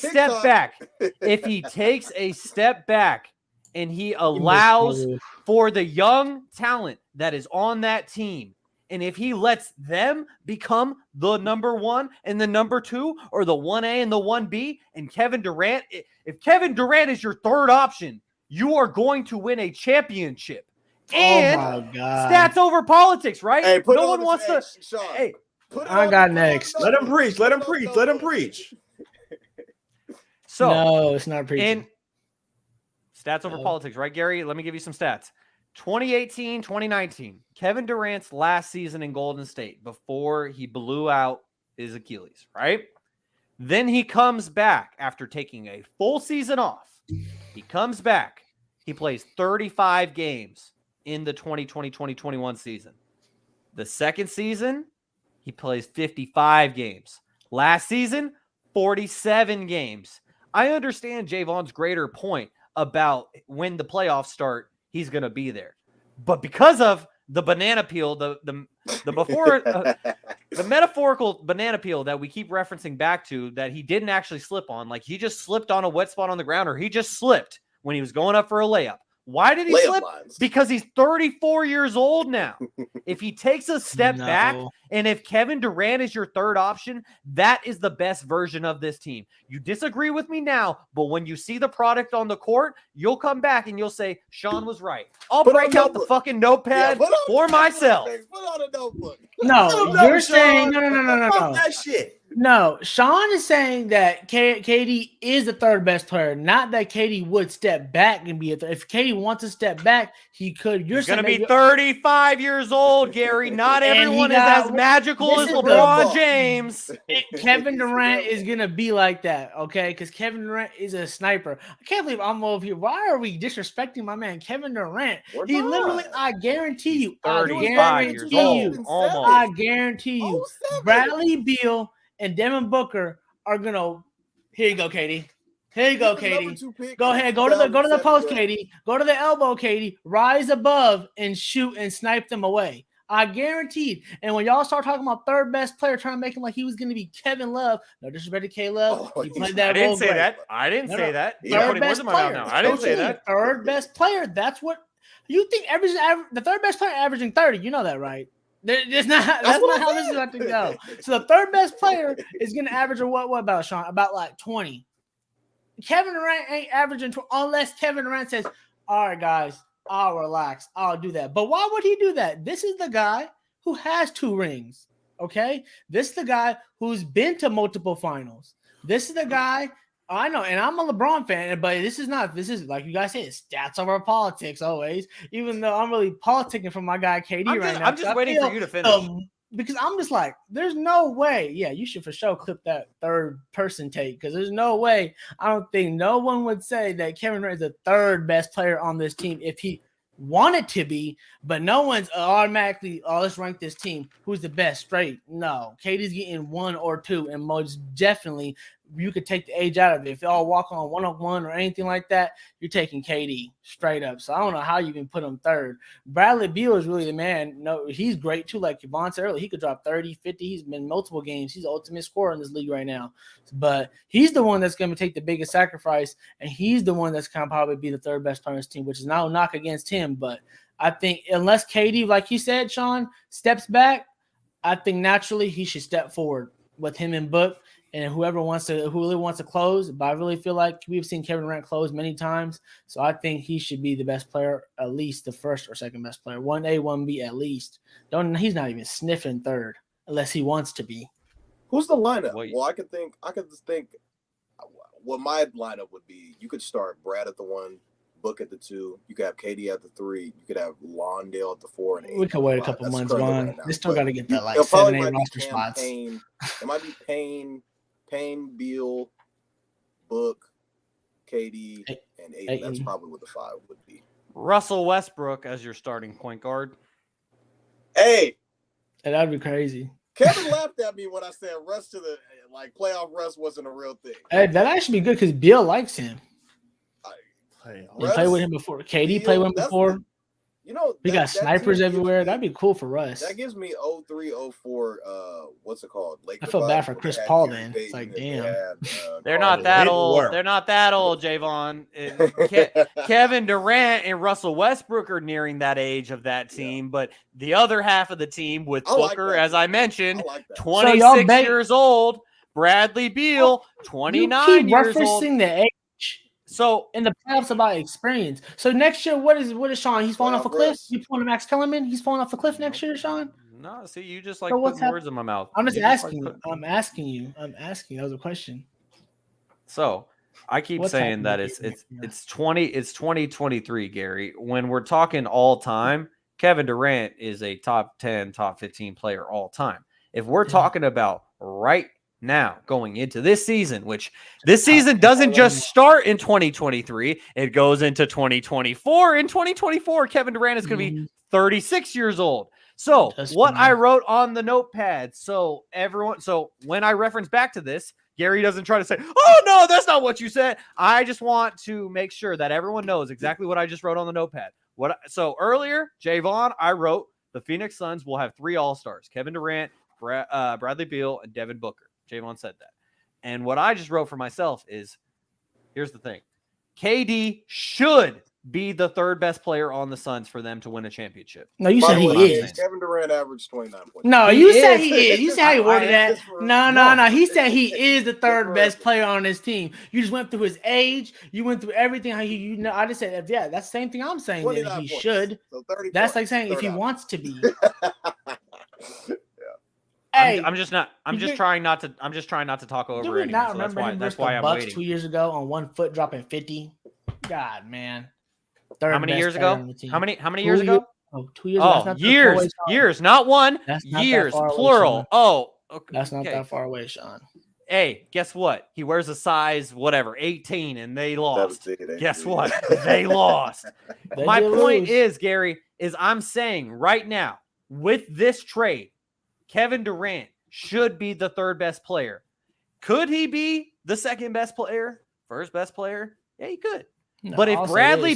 step back and he allows for the young talent that is on that team, and if he lets them become the number one and the number two, or the 1A and the 1B, and Kevin Durant, if Kevin Durant is your third option, you are going to win a championship. And oh my God. Stats over politics, right? Hey, no one wants to. Shaun, hey, I got next. Let him preach. Let him preach. Let him preach. So no, it's not preaching. And stats over politics, right, Gary? Let me give you some stats. 2018, 2019, Kevin Durant's last season in Golden State before he blew out his Achilles, right? Then he comes back after taking a full season off. He comes back. He plays 35 games in the 2020-2021 season. The second season, he plays 55 games. Last season, 47 games. I understand Jaevon's greater point about when the playoffs start, he's going to be there. But because of the banana peel, the metaphorical banana peel that we keep referencing back to, that he didn't actually slip on, like he just slipped on a wet spot on the ground, or he just slipped when he was going up for a layup. Why did he slip? Lines. Because he's 34 years old now. If he takes a step back, and if Kevin Durant is your third option, that is the best version of this team. You disagree with me now, but when you see the product on the court, you'll come back and you'll say, Shaun was right. I'll break out the fucking notepad for myself. Put on a notebook. No, you're saying no. Fuck that shit. No, Shaun is saying that KD is the third best player, not that KD would step back and be a third. If KD wants to step back, he could. You're He's going to be 35 years old, Gary. Not everyone is as magical as LeBron James. Kevin Durant is going to be like that, okay? Because Kevin Durant is a sniper. I can't believe I'm over here. Why are we disrespecting my man, Kevin Durant? Literally, I guarantee you, 35 years old, almost. I guarantee you, Bradley Beal and Devin Booker are gonna. Here you go, Katie. Here you go, Katie. Go ahead. Go to the post, Katie. Go to the elbow, Katie. Rise above and shoot and snipe them away. I guaranteed. And when y'all start talking about third best player, trying to make him like he was gonna be Kevin Love. No disrespect to K Love. He played that role. I didn't say that. Third best player. Now. I didn't say that. Third best player. That's what you think. The third best player averaging 30. You know that, right? That's not how this is about to go. So the third best player is going to average what about, Shaun? About like 20. Kevin Durant ain't averaging unless Kevin Durant says, all right, guys, I'll relax. I'll do that. But why would he do that? This is the guy who has 2 rings, okay? This is the guy who's been to multiple finals. This is the guy I know, and I'm a LeBron fan, but this is like you guys say, it's stats over politics always. Even though I'm really politicking for my guy KD right now. I'm just waiting for you to finish. Because I'm just like, there's no way. Yeah, you should for sure clip that third person take because there's no way. I don't think no one would say that Kevin Durant is the third best player on this team if he wanted to be, but no one's automatically, let's rank this team. Who's the best? Straight. No. KD's getting 1 or 2, and most definitely you could take the age out of it. If y'all walk on 1-on-1 or anything like that, you're taking KD straight up. So I don't know how you can put him third. Bradley Beal is really the man. No, he's great too. Like Jaevon said earlier, he could drop 30, 50. He's been in multiple games. He's the ultimate scorer in this league right now. But he's the one that's going to take the biggest sacrifice, and he's the one that's going to probably be the third best player on this team, which is no knock against him. But I think unless KD, like you said, Shaun, steps back, I think naturally he should step forward with him and Book. And who really wants to close, but I really feel like we've seen Kevin Durant close many times. So I think he should be the best player, at least the first or second best player. 1A, 1B at least. He's not even sniffing third unless he wants to be. Who's the lineup? Well, I could just think what my lineup would be. You could start Brad at the 1, Book at the 2. You could have KD at the 3. You could have Londale at the 4 and 8. We could wait a couple months, Ron. They still got to get that 7-8 roster spots. It might be Payne, Beal, Book, KD, and Ayton. That's probably what the 5 would be. Russell Westbrook as your starting point guard. Hey, that'd be crazy. Kevin laughed at me when I said rest to the playoff rest wasn't a real thing. Hey, that'd actually be good because Beal likes him. Play with him before. KD played with him before. We got snipers everywhere. That'd be cool for Russ. That gives me 03, 04, what's it called? I feel bad for Chris Paul then. It's like, damn. They're not that old. They're not that old, Jaevon. Kevin Durant and Russell Westbrook are nearing that age of that team, but the other half of the team with Booker, as I mentioned, 26 years old. Bradley Beal, 29 years old. Referencing the age. So in the playoffs about experience. So next year, what is Shaun? He's falling off a cliff. You pulling Max Kellerman? He's falling off a cliff next year, Shaun? No, see, you just putting words in my mouth. I'm just asking you. I'm asking you. That was a question. So I keep saying that it's 2023, Gary. When we're talking all time, Kevin Durant is a top 10, top 15 player all time. If we're talking about right now going into this season, which this season doesn't just start in 2023, it goes into 2024. In 2024, Kevin Durant is going to be 36 years old. So what I wrote on the notepad, so when I reference back to this, Gary doesn't try to say, oh no, that's not what you said. I just want to make sure that everyone knows exactly what I just wrote on the notepad. So earlier, Jaevon, I wrote the Phoenix Suns will have 3 All-Stars: Kevin Durant, Bradley Beal, and Devin Booker. Jaevon said that. And what I just wrote for myself is, here's the thing. KD should be the third best player on the Suns for them to win a championship. No, you said he is. Kevin Durant averaged 29 points. No, you said he is. You said how you worded that. No. He said he is the third best player on his team. You just went through his age. You went through everything. I just said, yeah, that's the same thing I'm saying. That he should. So that's like saying if he wants to be. Hey, I'm just trying not to talk over anyone. Not remember that's why I'm waiting. 2 years ago on 1 foot dropping 50. God, man. How many years ago? How many years ago? 2 years. Oh, years, not one. Years, plural. Okay. That's not that far away, Shaun. Hey, guess what? He wears a size 18, and they lost. Guess what? They lost. My point is, Gary, I'm saying right now with this trade, Kevin Durant should be the third best player. Could he be the second best player? First best player? Yeah, he could. No, but if Bradley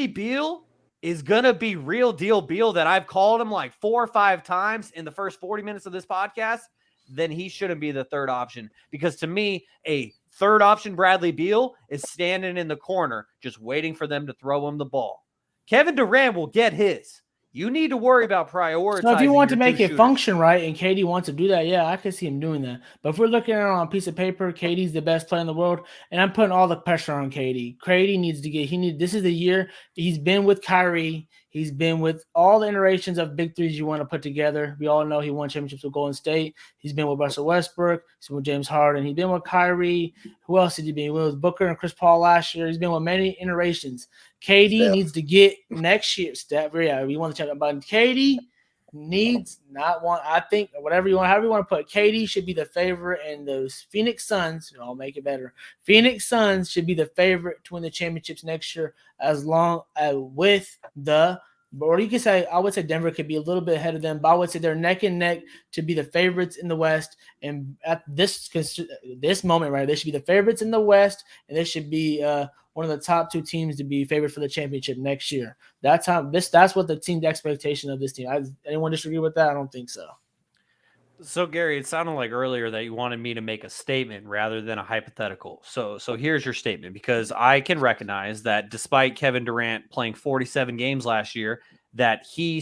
Beal is going to be real deal Beal that I've called him 4 or 5 times in the first 40 minutes of this podcast, then he shouldn't be the third option. Because to me, a third option Bradley Beal is standing in the corner just waiting for them to throw him the ball. Kevin Durant will get his. You need to worry about prioritizing. So if you want to your make two it shooters. function right, and KD wants to do that, yeah, I can see him doing that. But if we're looking at it on a piece of paper, KD's the best player in the world, and I'm putting all the pressure on KD. KD needs to get. This is the year he's been with Kyrie. He's been with all the iterations of big threes you want to put together. We all know he won championships with Golden State. He's been with Russell Westbrook. He's been with James Harden. He's been with Kyrie. Who else did he be? He was with Booker and Chris Paul last year. He's been with many iterations. KD needs to get next year. We want to check about KD needs not want. I think whatever you want, however you want to put it, KD should be the favorite, and those Phoenix Suns. I'll make it better. Phoenix Suns should be the favorite to win the championships next year, as long as with the. Or you could say, I would say Denver could be a little bit ahead of them, but I would say they're neck and neck to be the favorites in the West. And at this moment, right, they should be the favorites in the West, and they should be one of the top two teams to be favored for the championship next year. That's what the team's expectation of this team. Anyone disagree with that? I don't think so. So Gary, it sounded like earlier that you wanted me to make a statement rather than a hypothetical. So here's your statement, because I can recognize that despite Kevin Durant playing 47 games last year, that he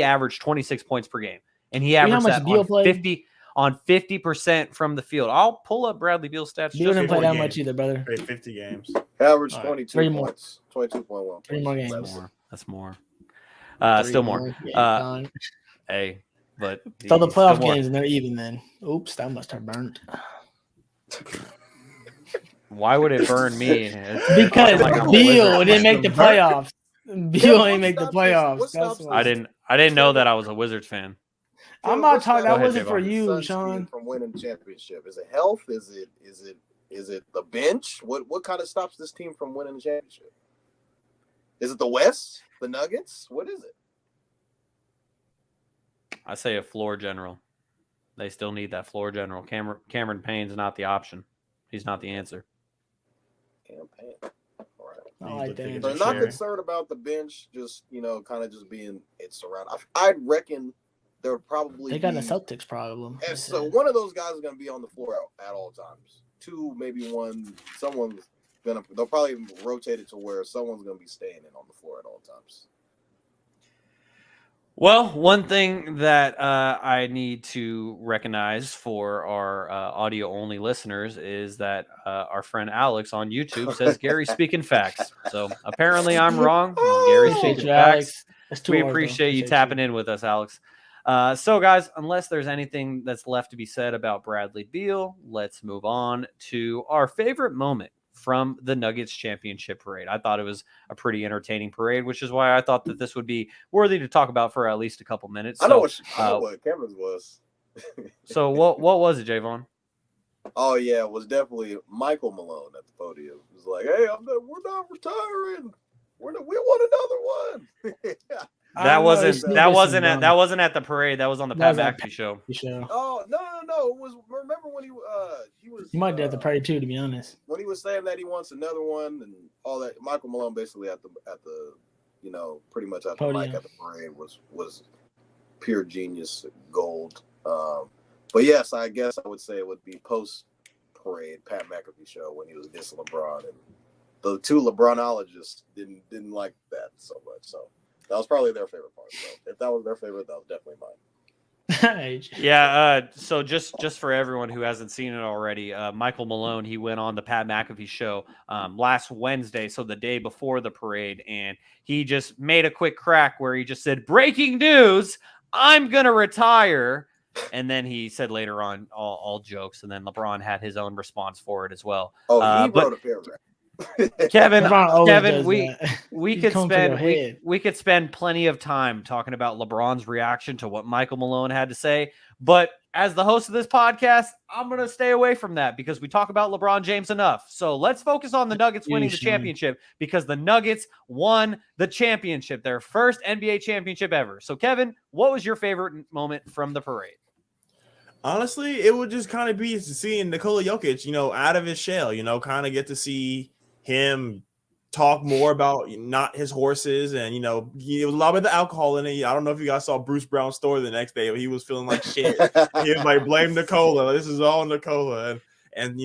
averaged 26 points per game, and he averaged that on 50% from the field. I'll pull up Bradley Beal's stats. Beal didn't play that much either, brother. Played 50 games. Average 22 points. 22.1. 3 more games. That's more. Still more. Hey. But so the playoff games, and they're even then. Oops, that must have burned. Why would it burn me? Because Beal didn't make the playoffs. Beal didn't make the playoffs. I didn't know that I was a Wizards fan. I'm not talking. That wasn't for you, Shaun. From winning championship, is it health? Is it the bench? What kind of stops this team from winning the championship? Is it the West? The Nuggets? What is it? I say a floor general. They still need that floor general. Cameron Payne's not the option. He's not the answer. Cameron Payne. All right. I like that. They're not concerned about the bench, just kind of just being it's around. I'd reckon there would probably they got a Celtics problem. And so one of those guys is going to be on the floor at all times. Two, maybe one. They'll probably rotate it to where someone's going to be staying in on the floor at all times. Well, one thing that I need to recognize for our audio-only listeners is that our friend Alex on YouTube says Gary's speaking facts. So apparently I'm wrong. Gary's speaking facts. We appreciate you tapping in with us, Alex. So, guys, unless there's anything that's left to be said about Bradley Beal, let's move on to our favorite moment from the Nuggets championship parade. I thought it was a pretty entertaining parade, which is why I thought that this would be worthy to talk about for at least a couple minutes. I know what Kevin's was. So what was it, Jaevon? Oh yeah, it was definitely Michael Malone at the podium. It was like, "Hey, we're not retiring. We won another one." That wasn't at the parade. That was on the Pat McAfee show. Oh no! It was. Remember when he was? He might do at the parade too, to be honest. When he was saying that he wants another one and all that, Michael Malone basically at the pretty much at the mic at the parade was pure genius gold. But yes, I guess I would say it would be post parade Pat McAfee show when he was against LeBron, and the two LeBronologists didn't like that so much. So that was probably their favorite part. So if that was their favorite, that was definitely mine. Yeah. So just for everyone who hasn't seen it already, Michael Malone, he went on the Pat McAfee show last Wednesday, so the day before the parade, and he just made a quick crack where he just said, "Breaking news, I'm gonna retire." And then he said later on, all jokes, and then LeBron had his own response for it as well. Oh, he wrote a paragraph. Kevin, we could spend plenty of time talking about LeBron's reaction to what Michael Malone had to say, but as the host of this podcast, I'm going to stay away from that because we talk about LeBron James enough. So let's focus on the Nuggets winning the championship, because the Nuggets won the championship, their first NBA championship ever. So Kevin, what was your favorite moment from the parade? Honestly, it would just kind of be seeing Nikola Jokic, out of his shell, kind of get to see him talk more about not his horses. And, it was a lot of the alcohol in it. I don't know if you guys saw Bruce Brown's story the next day. He was feeling like shit. He was like, blame Nikola. This is all Nikola. And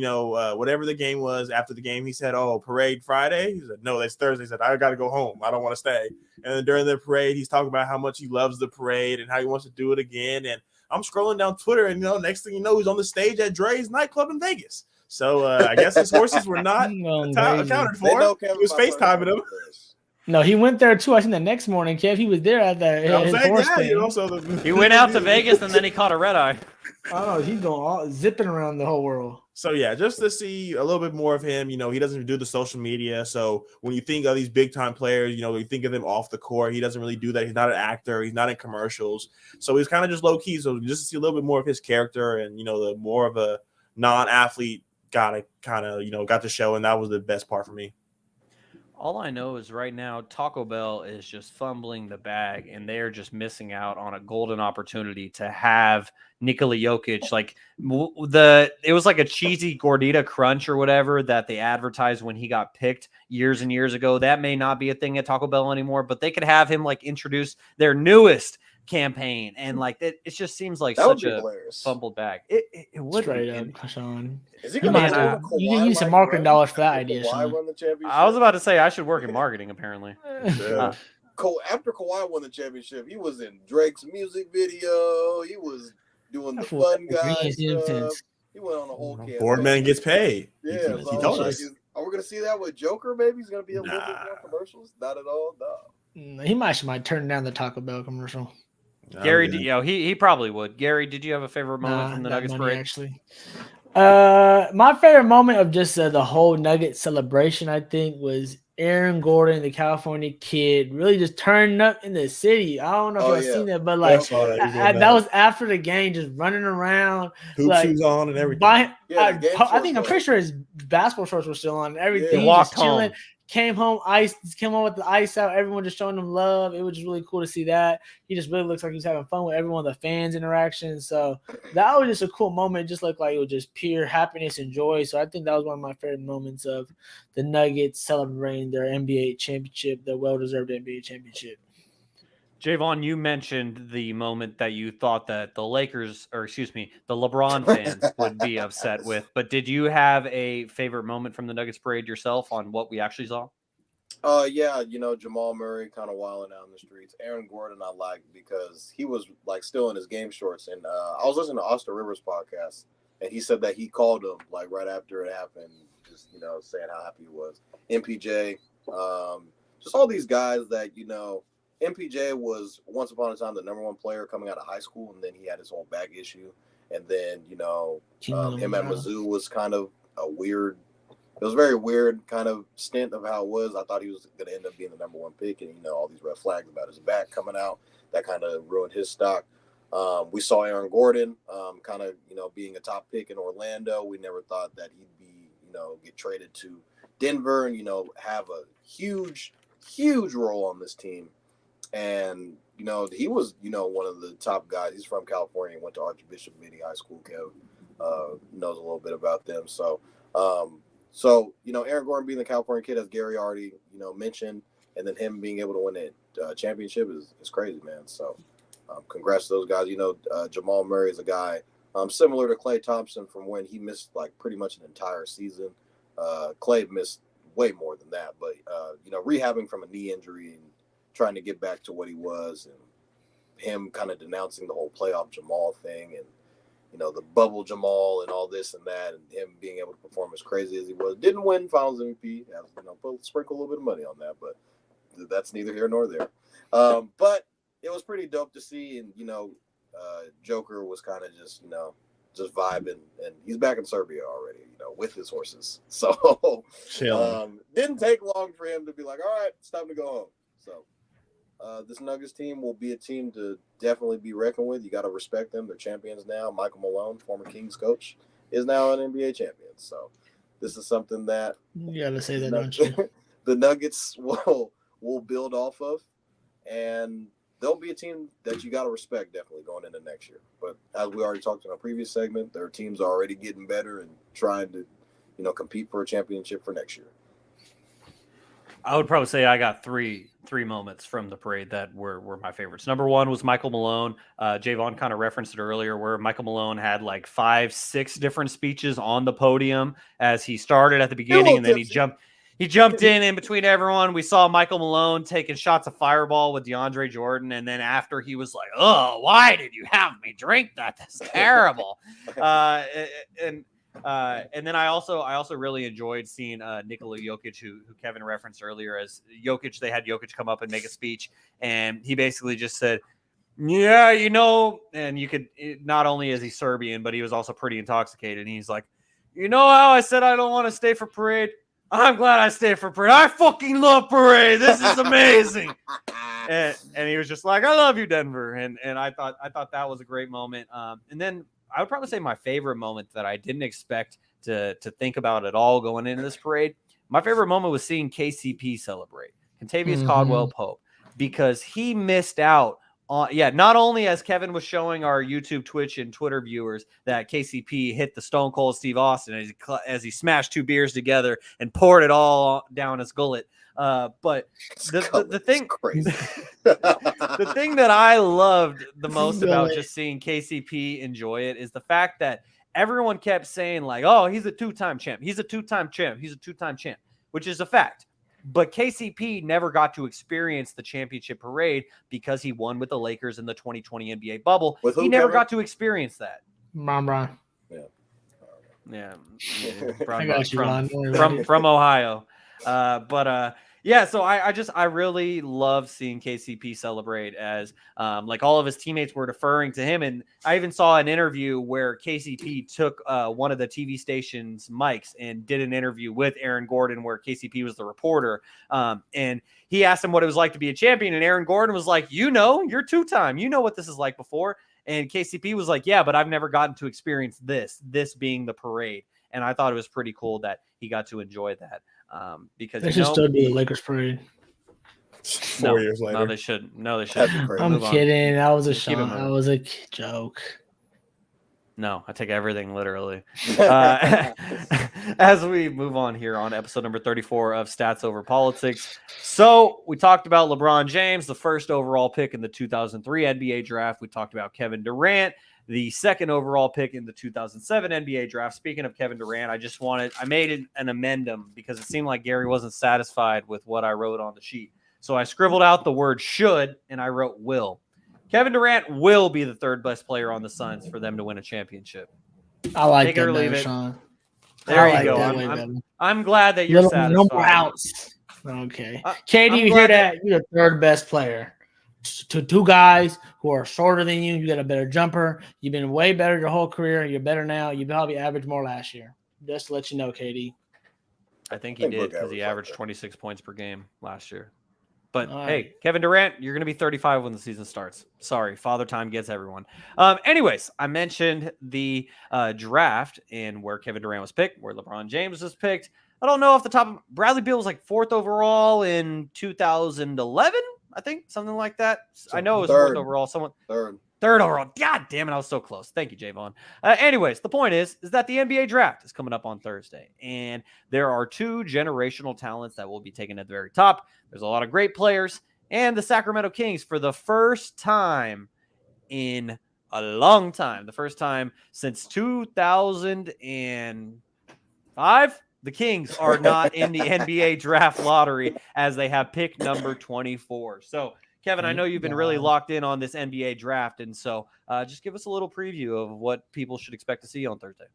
whatever the game was, after the game, he said, "Oh, parade Friday." He said, "No, that's Thursday." He said, "I got to go home. I don't want to stay." And then during the parade, he's talking about how much he loves the parade and how he wants to do it again. And I'm scrolling down Twitter, and next thing you know, he's on the stage at Dre's nightclub in Vegas. So I guess his horses were not accounted for. He was FaceTiming them. No, he went there too. I seen the next morning, Kev. He was there at his horse thing. He went out to Vegas and then he caught a red eye. Oh, he's going zipping around the whole world. So yeah, just to see a little bit more of him. He doesn't do the social media. So when you think of these big time players, you think of them off the court. He doesn't really do that. He's not an actor. He's not in commercials. So he's kind of just low key. So just to see a little bit more of his character and the more of a non-athlete got to show, and that was the best part for me. All I know is right now Taco Bell is just fumbling the bag, and they're just missing out on a golden opportunity to have Nikola Jokic. Like it was like a cheesy gordita crunch or whatever that they advertised when he got picked years and years ago. That may not be a thing at Taco Bell anymore, but they could have him like introduce their newest campaign, and like it just seems like such a fumbled bag. It would straight up, Shaun. Is he gonna you need some marketing dollars for that idea, Shaun. I was about to say I should work in marketing. Apparently, after Kawhi won the championship, he was in Drake's music video. He was doing the fun guy stuff. He went on a whole campaign. Boardman gets paid. Yeah, he told us. Are we gonna see that with Joker? Maybe he's gonna be a little bit more commercials. Not at all. No. He might turn down the Taco Bell commercial. Gary, he probably would. Gary, did you have a favorite moment from the Nuggets parade? Actually, my favorite moment of just the whole Nugget celebration, I think, was Aaron Gordon, the California kid, really just turning up in the city. I don't know if you've seen that, but like that was after the game, just running around, hoop shoes on and everything. I'm pretty sure his basketball shorts were still on and everything. He walked home. Came home with the ice out, everyone just showing him love. It was just really cool to see that. He just really looks like he's having fun with everyone, the fans interaction. So that was just a cool moment. It just looked like it was just pure happiness and joy. So I think that was one of my favorite moments of the Nuggets celebrating their NBA championship, their well-deserved NBA championship. Jaevon, you mentioned the moment that you thought that the LeBron fans would be upset with, but did you have a favorite moment from the Nuggets parade yourself on what we actually saw? Yeah, Jamal Murray kind of wilding out in the streets. Aaron Gordon I liked because he was like still in his game shorts, and I was listening to Austin Rivers' podcast, and he said that he called him like right after it happened, just saying how happy he was. MPJ, just all these guys that MPJ was once upon a time the number one player coming out of high school, and then he had his whole back issue. And then, him at Mizzou was kind of it was a very weird kind of stint of how it was. I thought he was going to end up being the number one pick, and, all these red flags about his back coming out, that kind of ruined his stock. We saw Aaron Gordon kind of, being a top pick in Orlando. We never thought that he'd be, get traded to Denver and, have a huge role on this team. And, he was, one of the top guys. He's from California, went to Archbishop Mini High School. Kev knows a little bit about them. So, Aaron Gordon being the California kid, as Gary already, mentioned, and then him being able to win a championship is crazy, man. So, congrats to those guys. Jamal Murray is a guy similar to Klay Thompson from when he missed, like, pretty much an entire season. Klay missed way more than that. But, rehabbing from a knee injury and trying to get back to what he was, and him kind of denouncing the whole playoff Jamal thing, and the bubble Jamal and all this and that, and him being able to perform as crazy as he was. Didn't win Finals MVP. Sprinkle a little bit of money on that, but that's neither here nor there. But it was pretty dope to see, and Joker was kind of just vibing, and he's back in Serbia already, with his horses. So didn't take long for him to be like, all right, it's time to go home. So this Nuggets team will be a team to definitely be reckoned with. You got to respect them. They're champions now. Michael Malone, former Kings coach, is now an NBA champion. So this is something that you got to say that, don't you? The Nuggets will build off of, and they'll be a team that you got to respect definitely going into next year. But as we already talked in our previous segment, their teams are already getting better and trying to, compete for a championship for next year. I would probably say I got three moments from the parade that were my favorites. Number one was Michael Malone. Jaevon kind of referenced it earlier, where Michael Malone had like 5-6 different speeches on the podium as he started at the beginning, and then he jumped in between everyone. We saw Michael Malone taking shots of Fireball with DeAndre Jordan, and then after he was like, "Oh, why did you have me drink that? That's terrible." And then I also really enjoyed seeing Nikola Jokic, who Kevin referenced earlier as Jokic. They had Jokic come up and make a speech, and he basically just said, "Yeah, and you could, not only is he Serbian, but he was also pretty intoxicated. And he's like, how I said I don't want to stay for parade? I'm glad I stayed for parade. I fucking love parade. This is amazing." and he was just like, "I love you, Denver." And I thought that was a great moment. And then I would probably say my favorite moment that I didn't expect to think about at all going into this parade. My favorite moment was seeing KCP celebrate, Kentavious Caldwell-Pope, because he missed out on, not only as Kevin was showing our YouTube, Twitch, and Twitter viewers that KCP hit the Stone Cold Steve Austin as he smashed 2 beers together and poured it all down his gullet. But the thing, the thing that I loved the most about just seeing KCP enjoy it is the fact that everyone kept saying like, "Oh, he's a 2-time champ. He's a 2-time champ. He's a 2-time champ," which is a fact. But KCP never got to experience the championship parade because he won with the Lakers in the 2020 NBA bubble. He never got to experience that. Bron. Yeah. I got you, From Ohio. So I really love seeing KCP celebrate as like all of his teammates were deferring to him. And I even saw an interview where KCP took one of the TV station's mics and did an interview with Aaron Gordon where KCP was the reporter. And he asked him what it was like to be a champion. And Aaron Gordon was like, you're 2-time. You know what this is like before. And KCP was like, yeah, but I've never gotten to experience this being the parade. And I thought it was pretty cool that he got to enjoy that. Because they should still do the Lakers parade 4 years later. No, they shouldn't. I'm kidding. That was a Shaun. That was a joke. No, I take everything literally. As we move on here on episode number 34 of Stats Over Politics. So we talked about LeBron James, the first overall pick in the 2003 NBA draft. We talked about Kevin Durant, the second overall pick in the 2007 NBA draft. Speaking of Kevin Durant, I made an amendum because it seemed like Garry wasn't satisfied with what I wrote on the sheet. So I scribbled out the word should and I wrote will. Kevin Durant will be the third best player on the Suns for them to win a championship. I like Take that it or leave better, it. Shaun. There you go. I'm glad that you're satisfied. No more outs. Okay. Katie, you hear that? You're the third best player. To 2 guys who are shorter than you. You got a better jumper. You've been way better your whole career. You're better now. You probably averaged more last year. Just to let you know, Katie. I think he did because he averaged 26 points per game last year. But hey, Kevin Durant, you're going to be 35 when the season starts. Sorry, father time gets everyone. Anyways, I mentioned the draft and where Kevin Durant was picked, where LeBron James was picked. I don't know off the top of Bradley Beal was like 4th overall in 2011. I think something like that. I know it was 4th overall. Third overall. God damn it, I was so close. Thank you, Jaevon. Anyways, the point is that the NBA draft is coming up on Thursday, and there are 2 generational talents that will be taken at the very top. There's a lot of great players, and the Sacramento Kings, for the first time in a long time, the first time since 2005, the Kings are not in the NBA draft lottery as they have pick number 24. So, Kevin, I know you've been really locked in on this NBA draft, and so just give us a little preview of what people should expect to see on Thursday.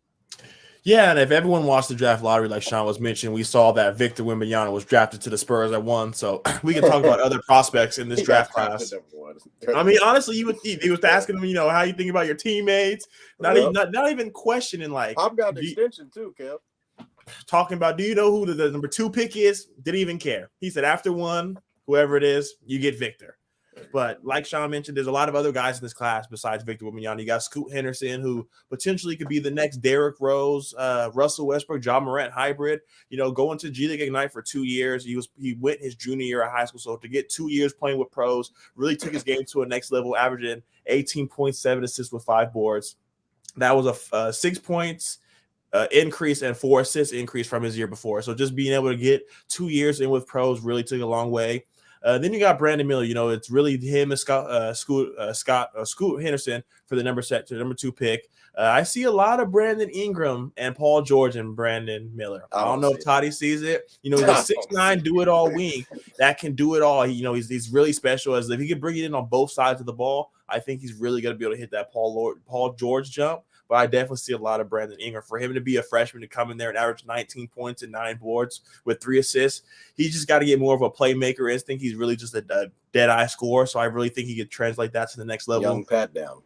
Yeah, and if everyone watched the draft lottery, like Shaun was mentioning, we saw that Victor Wembanyama was drafted to the Spurs at 1. So we can talk about other prospects in this draft class. I mean, honestly, he was asking him, how you think about your teammates, not even questioning like. I've got an extension too, Kev. Talking about, do you know who the number 2 pick is? Didn't even care. He said after 1, whoever it is, you get Victor. But like Shaun mentioned, there's a lot of other guys in this class besides Victor Wembanyama. You got Scoot Henderson, who potentially could be the next Derrick Rose, Russell Westbrook, Ja Morant hybrid. Going to G League Ignite for 2 years. He went his junior year of high school, so to get 2 years playing with pros, really took his game to a next level, averaging 18.7 assists with 5 boards. That was a 6 points increase and 4 assists increase from his year before. So just being able to get 2 years in with pros really took a long way. Then you got Brandon Miller. It's really him and Scoot Henderson for the number 2 pick. I see a lot of Brandon Ingram and Paul George and Brandon Miller. I don't know if Toddy sees it. He's a 6'9", do-it-all wing that can do it all. He's really special. As if he can bring it in on both sides of the ball, I think he's really going to be able to hit that Paul George jump. But I definitely see a lot of Brandon Ingram. For him to be a freshman to come in there and average 19 points and 9 boards with 3 assists, he's just got to get more of a playmaker instinct. He's really just a dead-eye scorer, so I really think he could translate that to the next level. Young Pat down.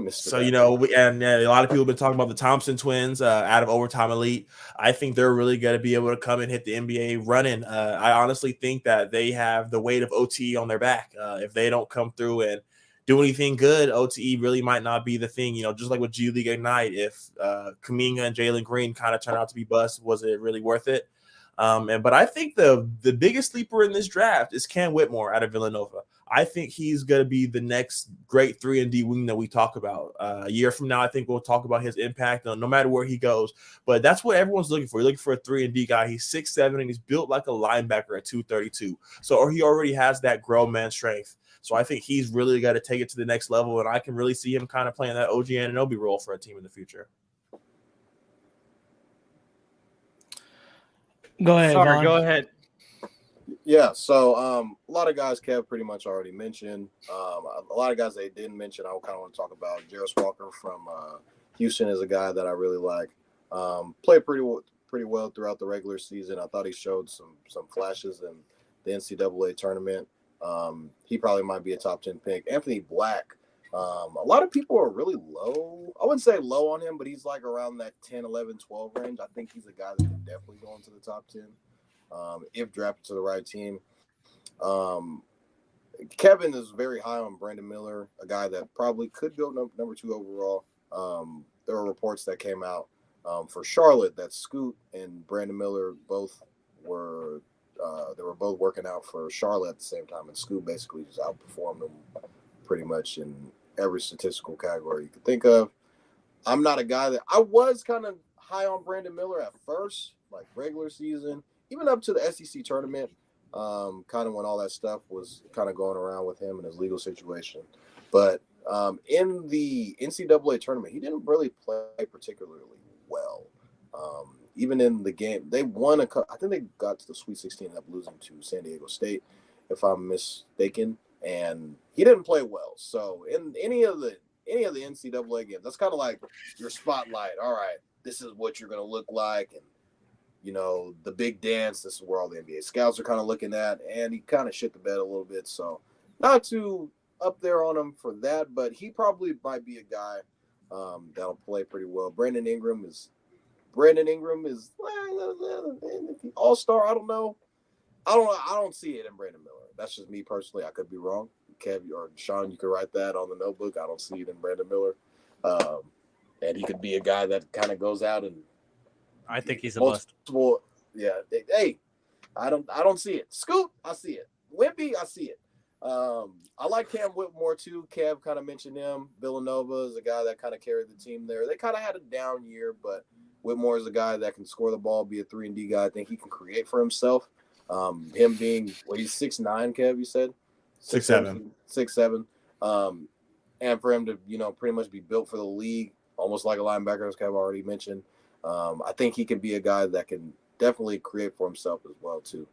So, a lot of people have been talking about the Thompson twins out of Overtime Elite. I think they're really going to be able to come and hit the NBA running. I honestly think that they have the weight of OTE on their back. If they don't come through and do anything good, OTE really might not be the thing. Just like with G League Ignite, if Kuminga and Jalen Green kind of turn out to be busts, was it really worth it? But I think the biggest sleeper in this draft is Cam Whitmore out of Villanova. I think he's going to be the next great 3-and-D wing that we talk about. A year from now, I think we'll talk about his impact no matter where he goes. But that's what everyone's looking for. You're looking for a 3-and-D guy. He's 6'7", and he's built like a linebacker at 232. So he already has that grown man strength. So I think he's really got to take it to the next level, and I can really see him kind of playing that OG Anunoby role for a team in the future. Go ahead. Sorry, Vaughn. go ahead. Yeah, so a lot of guys Kev pretty much already mentioned. A lot of guys they didn't mention, I kind of want to talk about. Jarris Walker from Houston is a guy that I really like. Played pretty well throughout the regular season. I thought he showed some flashes in the NCAA tournament. He probably might be a top 10 pick. Anthony Black, a lot of people are really low. I wouldn't say low on him, but he's like around that 10, 11, 12 range. I think he's a guy that can definitely go into the top 10 if drafted to the right team. Kevin is very high on Brandon Miller, a guy that probably could go number 2 overall. There were reports that came out for Charlotte that Scoot and Brandon Miller both were they were both working out for Charlotte at the same time, and Scoot basically just outperformed them pretty much in every statistical category you could think of. I'm not a guy that I was kind of high on Brandon Miller at first, like regular season, even up to the SEC tournament, kind of when all that stuff was kind of going around with him and his legal situation. But in the NCAA tournament, he didn't really play particularly well. Even in the game, they won I think they got to the Sweet 16 and ended up losing to San Diego State, if I'm mistaken. And he didn't play well. So in any of the NCAA games, that's kind of like your spotlight. All right, this is what you're going to look like. And, the big dance, this is where all the NBA scouts are kind of looking at. And he kind of shit the bed a little bit. So not too up there on him for that, but he probably might be a guy that'll play pretty well. Brandon Ingram is all-star. I don't know. I don't see it in Brandon Miller. That's just me personally. I could be wrong. Kev or Shaun, you could write that on the notebook. I don't see it in Brandon Miller. And he could be a guy that kind of goes out and I think he's a bust. Yeah. Hey, I don't see it. Scoot, I see it. Wimpy, I see it. I like Cam Whitmore too. Kev kind of mentioned him. Villanova is a guy that kind of carried the team there. They kind of had a down year, but Whitmore is a guy that can score the ball, be a 3-and-D guy. I think he can create for himself. Him being, he's 6'9", Kev, you said? 6'7". 6'7". And for him to, pretty much be built for the league, almost like a linebacker, as Kev already mentioned. I think he can be a guy that can definitely create for himself as well, too.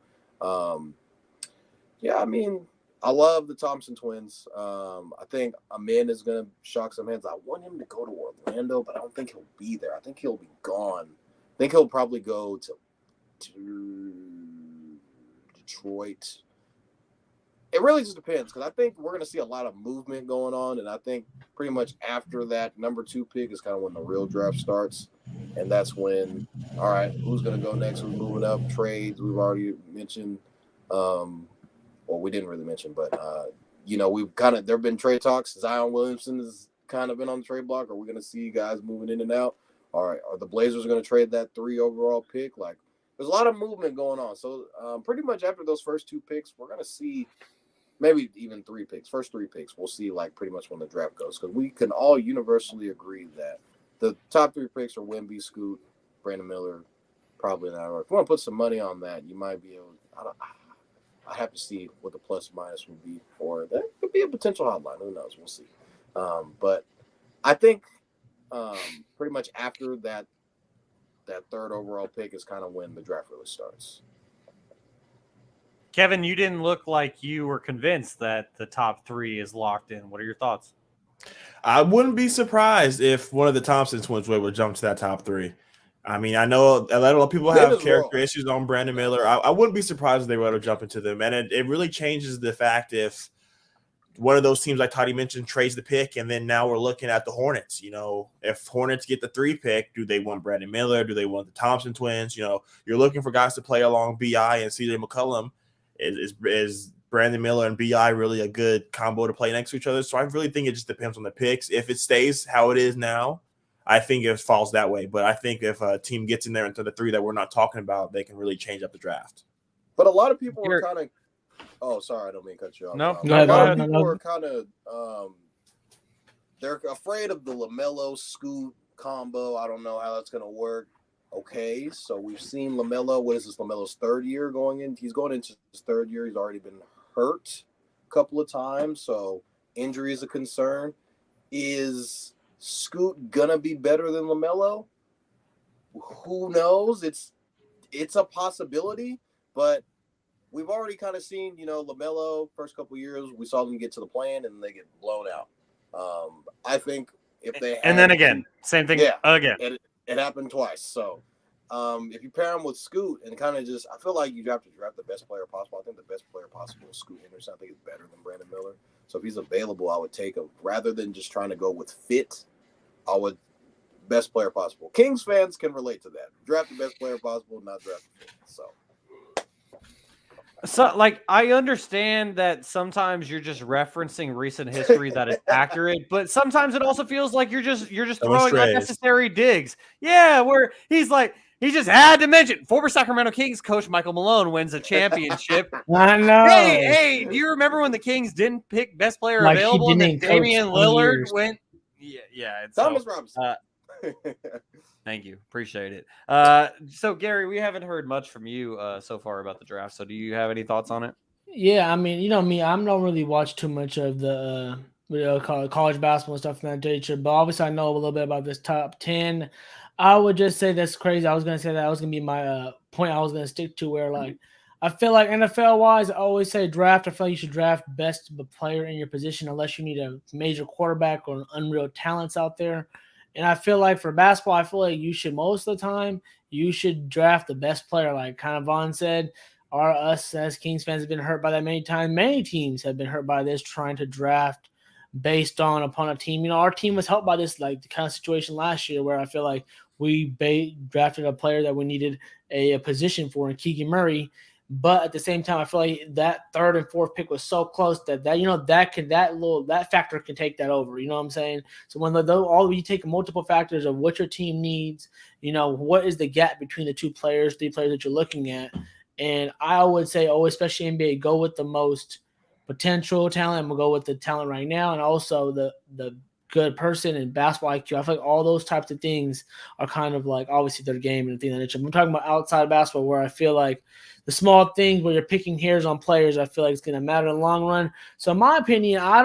I love the Thompson twins. I think Amin is going to shock some heads. I want him to go to Orlando, but I don't think he'll be there. I think he'll be gone. I think he'll probably go to Detroit. It really just depends, because I think we're going to see a lot of movement going on, and I think pretty much after that number 2 pick is kind of when the real draft starts, and that's when, all right, who's going to go next? Who's moving up? Trades, we've already mentioned. Well, we didn't really mention, but, we've there have been trade talks. Zion Williamson has kind of been on the trade block. Are we going to see guys moving in and out? All right, are the Blazers going to trade that 3 overall pick? Like, there's a lot of movement going on. So, pretty much after those first 2 picks, we're going to see maybe even 3 picks. First 3 picks, we'll see, like, pretty much when the draft goes. Because we can all universally agree that the top 3 picks are Wemby, Scoot, Brandon Miller, probably not. If you want to put some money on that, you might be able – I have to see what the plus minus would be for that. Could be a potential hotline. Who knows? We'll see. But I think pretty much after that third overall pick is kind of when the draft really starts. Kevin, you didn't look like you were convinced that the top 3 is locked in. What are your thoughts? I wouldn't be surprised if one of the Thompson twins would jump to that top 3. I mean, I know a lot of people have character issues on Brandon Miller. I wouldn't be surprised if they were to jump into them. And it really changes the fact if one of those teams, like Toddy mentioned, trades the pick, and then now we're looking at the Hornets. You know, if Hornets get the 3 pick, do they want Brandon Miller? Do they want the Thompson twins? You know, you're looking for guys to play along B.I. and C.J. McCollum. Is Brandon Miller and B.I. really a good combo to play next to each other? So I really think it just depends on the picks. If it stays how it is now, I think it falls that way. But I think if a team gets in there into the 3 that we're not talking about, they can really change up the draft. But a lot of people are kind of – oh, sorry, I don't mean to cut you off. No, a lot of people are kind of they're afraid of the LaMelo Scoot combo. I don't know how that's going to work. Okay, so we've seen LaMelo. What is this? LaMelo's 3rd year going in. He's going into his 3rd year. He's already been hurt a couple of times, so injury is a concern. Is Scoot gonna be better than LaMelo? Who knows? It's a possibility, but we've already kind of seen, LaMelo first couple of years. We saw them get to the play-in and they get blown out. I think if they and then again, same thing. Yeah, again. It happened twice. So if you pair him with Scoot and kind of just – I feel like you have to draft the best player possible. I think the best player possible is Scoot Henderson. I think it's better than Brandon Miller. So if he's available, I would take him. Rather than just trying to go with fit, I would – best player possible. Kings fans can relate to that. Draft the best player possible, not draft the fit. So, I understand that sometimes you're just referencing recent history that is accurate, but sometimes it also feels like you're just throwing unnecessary digs. Yeah, where he just had to mention former Sacramento Kings coach Michael Malone wins a championship. I know. Hey, do you remember when the Kings didn't pick best player available and then Damian Lillard went? Yeah. Thomas Robinson. Thank you. Appreciate it. So, Gary, we haven't heard much from you so far about the draft. So do you have any thoughts on it? Yeah, I mean, you know me, I don't really watch too much of the college basketball and stuff in that nature, but obviously I know a little bit about this top 10. I would just say that's crazy. I was going to say that was going to be my point I was going to stick to where, I feel like NFL-wise, I always say draft. I feel like you should draft best player in your position unless you need a major quarterback or unreal talents out there. And I feel like for basketball, I feel like you should most of the time, you should draft the best player. Like kind of Vaughn said, us as Kings fans have been hurt by that many times. Many teams have been hurt by this trying to draft based upon a team. Our team was helped by this, the kind of situation last year where I feel like we drafted a player that we needed a position for in Keegan Murray. But at the same time, I feel like that 3rd and 4th pick was so close that factor can take that over. You know what I'm saying? So when you take multiple factors of what your team needs, what is the gap between the 3 players that you're looking at, and I would say, especially NBA, go with the most potential talent. I'm gonna go with the talent right now, and also the good person and basketball IQ. I feel like all those types of things are kind of obviously their game and things like that. I'm talking about outside basketball where I feel like the small things where you're picking hairs on players, I feel like it's going to matter in the long run. So in my opinion, I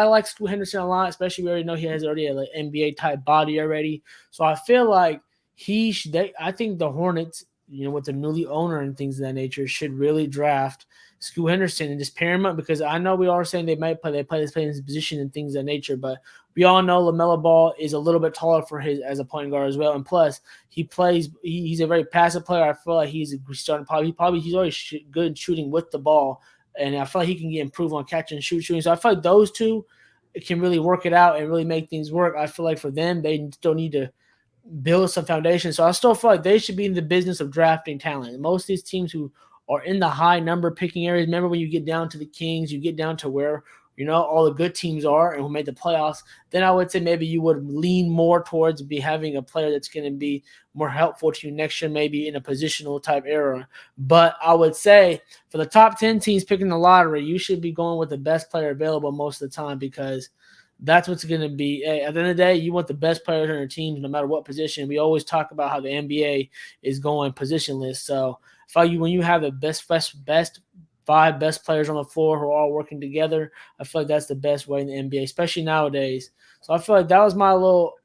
like Scoot Henderson a lot, especially we already know he has already an NBA type body already. So I feel like I think the Hornets, with the newly owner and things of that nature, should really draft Scoot Henderson and just pair him up, because I know we are saying they play in his position and things of that nature, but we all know LaMelo Ball is a little bit taller for as a point guard as well, and plus he's a very passive player. I feel like he's always good in shooting with the ball, and I feel like he can improve on catch and shooting. So I feel like those two can really work it out and really make things work. I feel like for them, they still need to build some foundation. So I still feel like they should be in the business of drafting talent. Most of these teams who are in the high number picking areas, remember when you get down to the Kings, you get down to where all the good teams are and who made the playoffs, then I would say maybe you would lean more towards having a player that's going to be more helpful to you next year, maybe in a positional type era. But I would say for the top 10 teams picking the lottery, you should be going with the best player available most of the time, because that's what's going to be. At the end of the day, you want the best players on your teams no matter what position. We always talk about how the NBA is going positionless. So when you have the best 5 best players on the floor who are all working together. I feel like that's the best way in the NBA, especially nowadays. So I feel like that was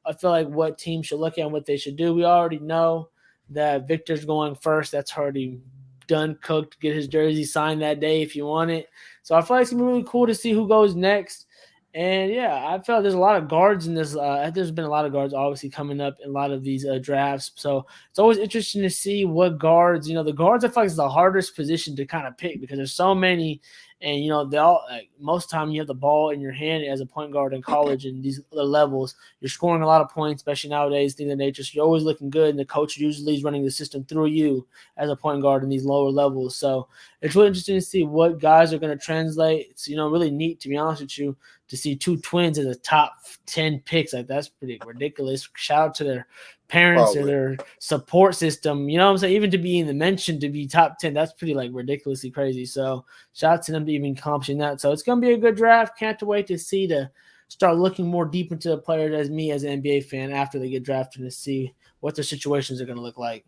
I feel like what teams should look at and what they should do. We already know that Victor's going first. That's already done, cooked. Get his jersey signed that day if you want it. So I feel like it's going to be really cool to see who goes next. And, yeah, I feel like there's a lot of guards in this. There's been a lot of guards obviously coming up in a lot of these drafts. So it's always interesting to see what guards, the guards I feel like is the hardest position to kind of pick because there's so many. And, they all most time you have the ball in your hand as a point guard in college and these other levels. You're scoring a lot of points, especially nowadays, things of that nature. So you're always looking good, and the coach usually is running the system through you as a point guard in these lower levels. So it's really interesting to see what guys are going to translate. It's, really neat, to be honest with you, to see 2 twins as a top 10 picks. Like, that's pretty ridiculous. Shout out to their parents and their support system. You know what I'm saying? Even to be in the mention to be top 10, that's pretty ridiculously crazy. So shout out to them to even accomplishing that. So it's going to be a good draft. Can't wait to see to start looking more deep into the players as me as an NBA fan after they get drafted to see what their situations are going to look like.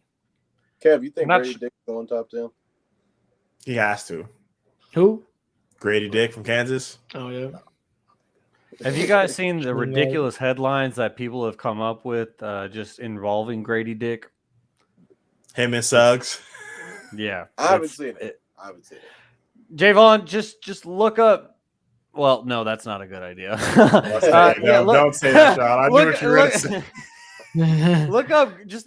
Kev, you think Grady Dick going top 10? He has to. Who? Grady Dick from Kansas. Oh, yeah. Have you guys seen the ridiculous headlines that people have come up with just involving Grady Dick? Him and Suggs. Yeah. I haven't seen it. Jaevon, just look up. Well, no, that's not a good idea. Don't say that, Shaun. I knew what you were going to say.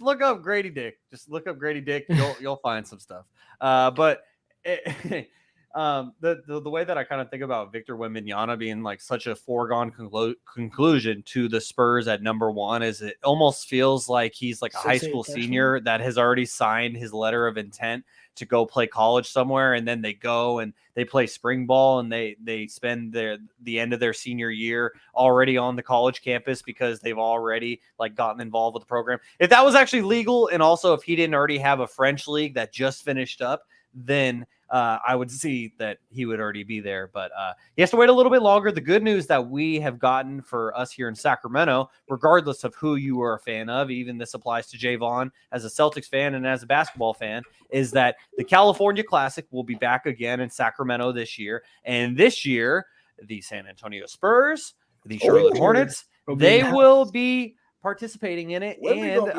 Look up Grady Dick. Just look up Grady Dick. You'll find some stuff. But the way that I kind of think about Victor Wembanyama being such a foregone conclusion to the Spurs at number 1 is it almost feels like he's a high school senior that has already signed his letter of intent to go play college somewhere, and then they go and they play spring ball and they spend the end of their senior year already on the college campus because they've already gotten involved with the program. If that was actually legal, and also if he didn't already have a French league that just finished up, then I would see that he would already be there, but he has to wait a little bit longer. The good news that we have gotten for us here in Sacramento, regardless of who you are a fan of, even this applies to Jaevon as a Celtics fan and as a basketball fan, is that the California Classic will be back again in Sacramento this year. And this year, the San Antonio Spurs, the Charlotte Hornets, they will be participating in it. And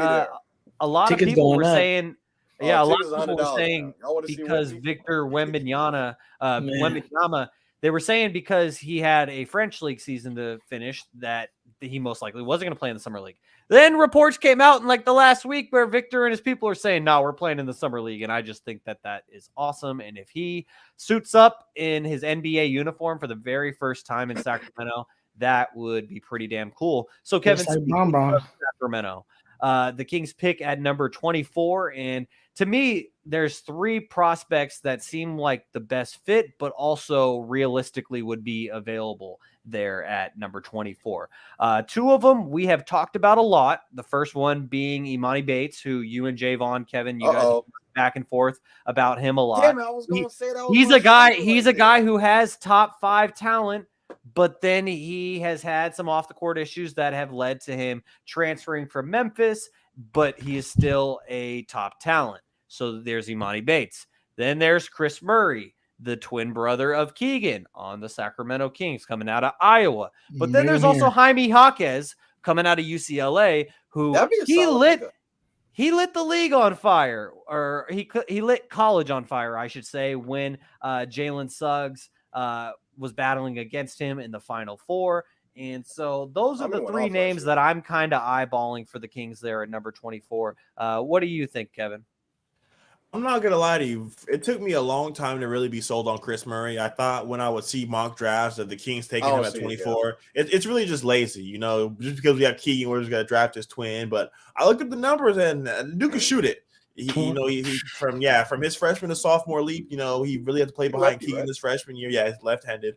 a lot of people were saying... Yeah, a lot of people were saying because Victor Wembanyama, they were saying because he had a French league season to finish that he most likely wasn't going to play in the summer league. Then reports came out in the last week where Victor and his people are saying, no, we're playing in the summer league. And I just think that is awesome. And if he suits up in his NBA uniform for the very first time in Sacramento, that would be pretty damn cool. So Kevin, Sacramento, the Kings pick at number 24. And to me, there's 3 prospects that seem like the best fit, but also realistically would be available there at number 24. 2 of them we have talked about a lot. The first one being Imani Bates, who you and Jaevon, Kevin, you guys back and forth about him a lot. Damn, I was gonna say that he's a guy who has top 5 talent, but then he has had some off the court issues that have led to him transferring from Memphis, but he is still a top talent. So there's Imani Bates. Then there's Chris Murray, the twin brother of Keegan on the Sacramento Kings, coming out of Iowa. But then there's also Jaime Jaquez coming out of UCLA, who he lit the league on fire, or he lit college on fire, I should say, when Jalen Suggs was battling against him in the Final Four. And so those are the 3 names that I'm kind of eyeballing for the Kings there at number 24. What do you think, Kevin? I'm not going to lie to you. It took me a long time to really be sold on Chris Murray. I thought when I would see mock drafts of the Kings taking him at 24, it's really just lazy, just because we have Keegan, we're just going to draft his twin. But I looked at the numbers and Duke can shoot it. He from his freshman to sophomore leap, he really had to play behind Keegan this freshman year. Yeah, he's left-handed.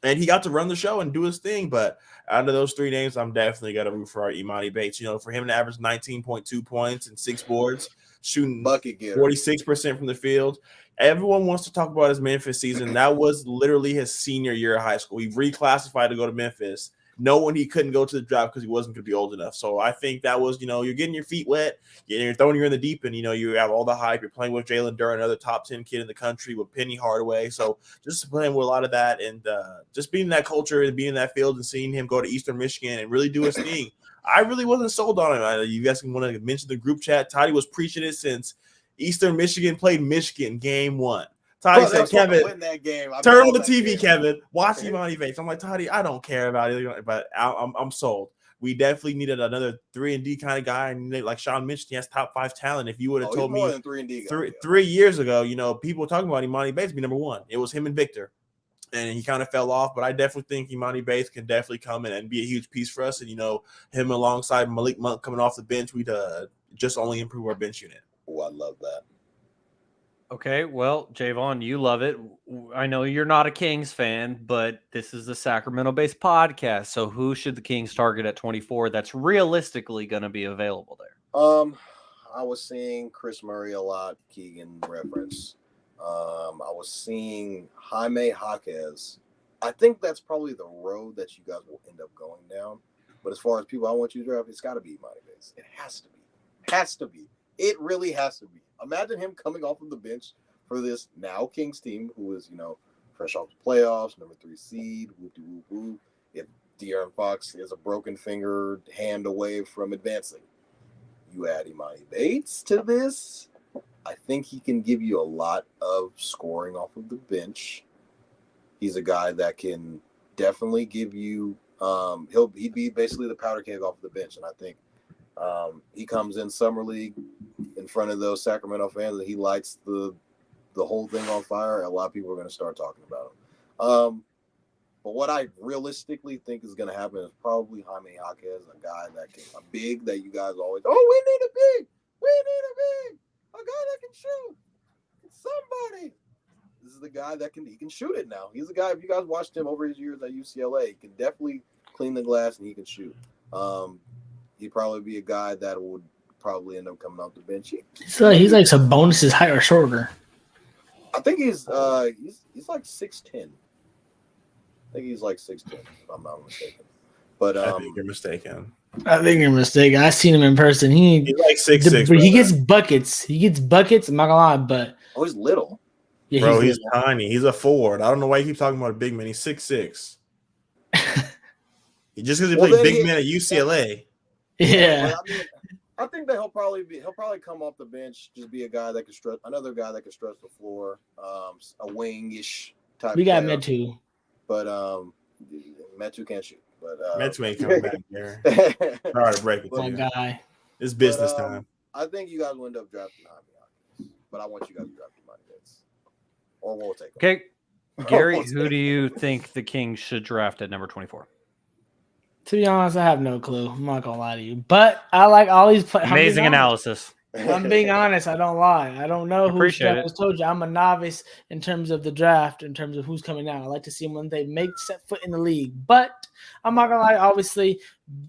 And he got to run the show and do his thing. But out of those 3 names, I'm definitely going to root for our Imani Bates. For him to average 19.2 points and 6 boards, shooting 46% from the field. Everyone wants to talk about his Memphis season. That was literally his senior year of high school. He reclassified to go to Memphis. knowing he couldn't go to the draft because he wasn't going to be old enough. So I think that was, you're getting your feet wet, you're throwing you in the deep end. You have all the hype. You're playing with Jalen Duren, another top 10 kid in the country, with Penny Hardaway. So just playing with a lot of that, and just being in that culture and being in that field and seeing him go to Eastern Michigan and really do his thing. I really wasn't sold on him. You guys can want to mention the group chat. Toddy was preaching it since Eastern Michigan played Michigan game 1. Toddy said, Kevin, win that game. turn on the TV, Kevin. Watch Imani Bates. I'm like, Toddy, I don't care about it, but I'm sold. We definitely needed another 3-and-D kind of guy. And like Shaun mentioned, he has top 5 talent. If you would have told me more than 3-and-D three years ago, people were talking about Imani Bates be number 1. It was him and Victor. And he kind of fell off, but I definitely think Imani Bates can definitely come in and be a huge piece for us. And, him alongside Malik Monk coming off the bench, we'd just only improve our bench unit. Oh, I love that. Okay, well, Jaevon, you love it. I know you're not a Kings fan, but this is the Sacramento-based podcast. So who should the Kings target at 24 that's realistically going to be available there? I was seeing Chris Murray a lot, Keegan reference. I was seeing Jaime Jaquez. I think that's probably the road that you guys will end up going down. But as far as people I want you to draft, it's got to be Imani Bates. It has to be. Has to be. It really has to be. Imagine him coming off of the bench for this now Kings team, who is, fresh off the playoffs, number 3 seed, whoop-de-whoop-whoop. If De'Aaron Fox is a broken finger hand away from advancing, you add Imani Bates to this, I think he can give you a lot of scoring off of the bench. He's a guy that can definitely give you he'd be basically the powder keg off the bench. And I think he comes in summer league in front of those Sacramento fans and he lights the whole thing on fire. A lot of people are going to start talking about him. But what I realistically think is going to happen is probably Jaime Jaquez, a guy a big that you guys always, we need a big, a guy that can shoot. Somebody. This is the guy that he can shoot it now. He's the guy, if you guys watched him over his years at UCLA, he can definitely clean the glass and he can shoot. He'd probably be a guy that would probably end up coming off the bench. So he's like some bonuses higher or shorter. I think he's like 6'10". I think he's like 6'10", if I'm not mistaken. But I think you're mistaken. I seen him in person. He's like 6'6". He gets buckets. I'm not gonna lie, but he's little. Yeah, bro, he's tiny. He's a forward. I don't know why you keep talking about a big man. He's 6'6". Just because he played big man at UCLA. Yeah. I think that he'll probably come off the bench, just be a guy that can stretch, another guy that can stretch the floor, a wing-ish type. We got player. Metu, but Metu can't shoot. But Metu ain't coming back here. Sorry to break it to you. Guy. It's business time. I think you guys will end up drafting Jaime, but I want you guys to draft Imani Bates, or we'll take him. Okay, Garry, who do you think the Kings should draft at number 24? To be honest, I have no clue. I'm not gonna lie to you, but I like all these players. Amazing analysis. I'm being honest. I don't lie. I don't know who. Appreciate it. I told you I'm a novice in terms of the draft, in terms of who's coming out. I like to see them when they set foot in the league. But I'm not gonna lie. Obviously,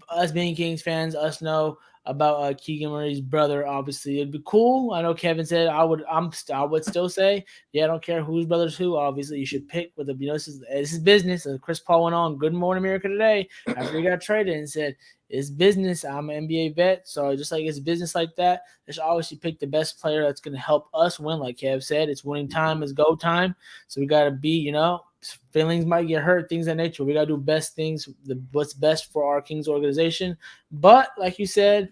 us being Kings fans, us know about Keegan Murray's brother. Obviously, it'd be cool. I know Kevin said I would still say, yeah, I don't care whose brother's who. Obviously, you should pick with this is business. Chris Paul went on Good Morning America today after he got traded and said, it's business. I'm an NBA vet, so just like it's business like that, they should obviously pick the best player that's going to help us win. Like Kev said, it's winning time, it's go time. So we got to be, feelings might get hurt, things of that nature. We got to do best things, what's best for our Kings organization. But like you said,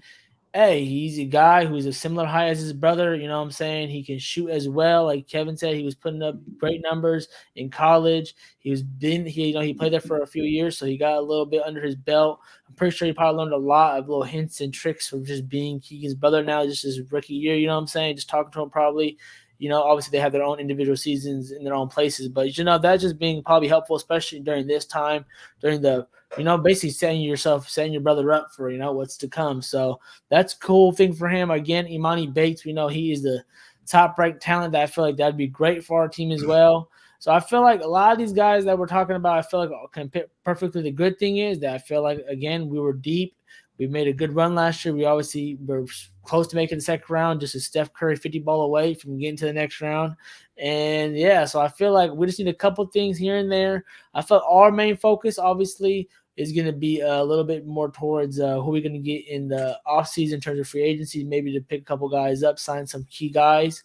hey, he's a guy who's a similar height as his brother. You know what I'm saying? He can shoot as well. Like Kevin said, he was putting up great numbers in college. He played there for a few years, so he got a little bit under his belt. I'm pretty sure he probably learned a lot of little hints and tricks from just being Keegan's brother now, just his rookie year. You know what I'm saying? Just talking to him probably. Obviously they have their own individual seasons in their own places, but that's just being probably helpful, especially during this time, during the, basically setting your brother up for, what's to come. So that's a cool thing for him. Again, Imani Bates, we know he is the top ranked talent that I feel like that'd be great for our team as well. So I feel like a lot of these guys that we're talking about, I feel like can fit perfectly. The good thing is that I feel like, again, we were deep. We made a good run last year. We obviously were close to making the second round, just a Steph Curry 50 ball away from getting to the next round. And, yeah, so I feel like we just need a couple things here and there. I felt our main focus, obviously, is going to be a little bit more towards who we're going to get in the offseason in terms of free agency, maybe to pick a couple guys up, sign some key guys.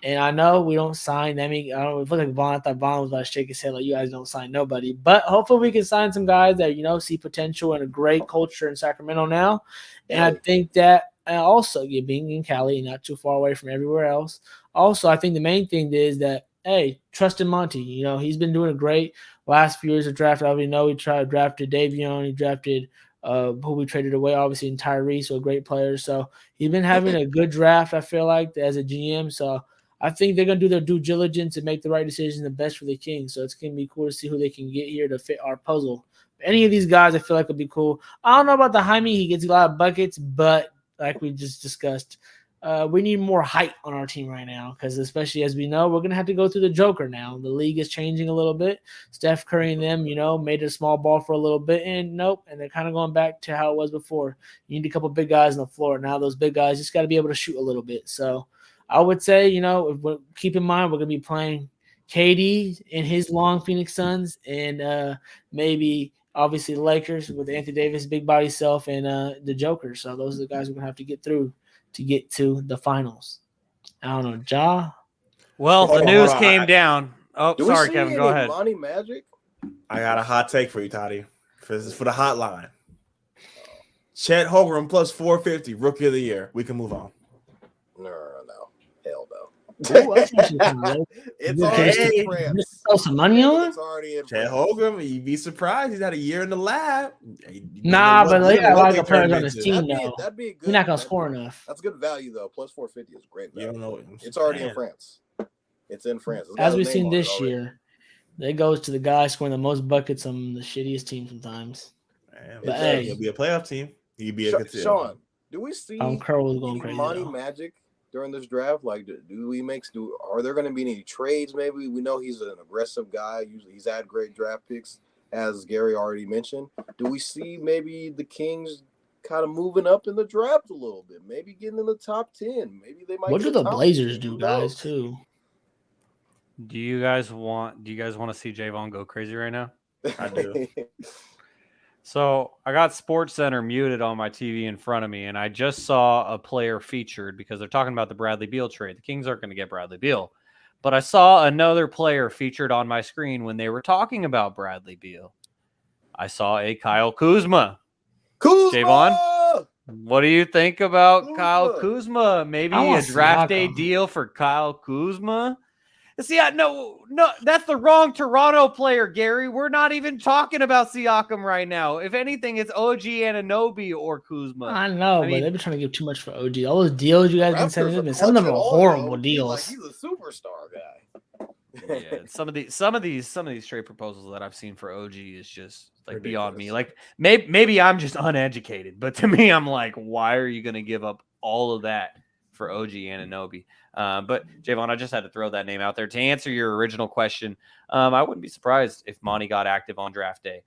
And I know we don't sign. I mean, I don't feel like Vaughn. I thought Vaughn was about to shake his head like, you guys don't sign nobody. But hopefully we can sign some guys that, see potential and a great culture in Sacramento now. And I think that also, being in Cali, not too far away from everywhere else. Also, I think the main thing is that, hey, trust in Monty. He's been doing a great last few years of draft. I already know he drafted Davion. He drafted who we traded away, obviously, and Tyrese, so a great player. So he's been having a good draft, I feel like, as a GM. So I think they're going to do their due diligence and make the right decision, the best for the Kings. So it's going to be cool to see who they can get here to fit our puzzle. Any of these guys, I feel like, would be cool. I don't know about the Jaime. He gets a lot of buckets, but like we just discussed, we need more height on our team right now because especially as we know, we're going to have to go through the Joker now. The league is changing a little bit. Steph Curry and them, made a small ball for a little bit, and nope, and they're kind of going back to how it was before. You need a couple big guys on the floor. Now those big guys just got to be able to shoot a little bit. So I would say, keep in mind we're going to be playing KD and his long Phoenix Suns and maybe obviously the Lakers with Anthony Davis, big body self, and the Joker. So those are the guys we're going to have to get through to get to the finals. I don't know, Ja? Well, the news came down. Oh, Do sorry, we see Kevin. Go any ahead. Monty Magic? I got a hot take for you, Toddy. This is for the hotline. Chet Holmgren plus 450, rookie of the year. We can move on. No. Hell no. Ooh, that's actually kind of low. It's already in Just France. throw some money on? It's already in Chet France. Holmgren, you'd be surprised. He's had a year in the lab. Nah, but they got a lot of players on his this team, That'd though. be, that'd be a good. You're not going to that'd score be- enough. That's good value though. Plus 450 is great You value. don't know. It's already in France. It's in France. It's got As his we've name seen on it this already. year, it goes to the guy scoring the most buckets on the shittiest team sometimes. Man, But hey, hey. he'll be a playoff team. He'd be a good team. Sean, do we see Curl was going any crazy. Monty though. Magic during this draft? Like, are there going to be any trades? Maybe we know he's an aggressive guy. Usually, he's had great draft picks, as Garry already mentioned. Do we see maybe the Kings kind of moving up in the draft a little bit? Maybe getting in the top 10. Maybe they might. What do get a the top Blazers 10. do, Who guys, knows? too? Do you guys want to see Jaevon go crazy right now? I do. So I got Sports Center muted on my TV in front of me, and I just saw a player featured because they're talking about the Bradley Beal trade. The Kings aren't going to get Bradley Beal. But I saw another player featured on my screen when they were talking about Bradley Beal. I saw a Kyle Kuzma. Kuzma! Javon? What do you think about Kuzma. Kyle Kuzma? Maybe I a want draft day Siakam. deal for Kyle Kuzma? See, no, that's the wrong Toronto player, Garry. We're not even talking about Siakam right now. If anything, it's OG Anunoby or Kuzma. I know, but mean- they've been trying to give too much for OG. All those deals you guys been Raptors sending are them, some of them are clutching all, horrible though. deals. He's a superstar guy. Yeah, some of these trade proposals that I've seen for OG is just like beyond me. Ridiculous. Like maybe I'm just uneducated, but to me, I'm like, why are you going to give up all of that for OG Anunoby? But Jaevon, I just had to throw that name out there to answer your original question. I wouldn't be surprised if Monty got active on draft day.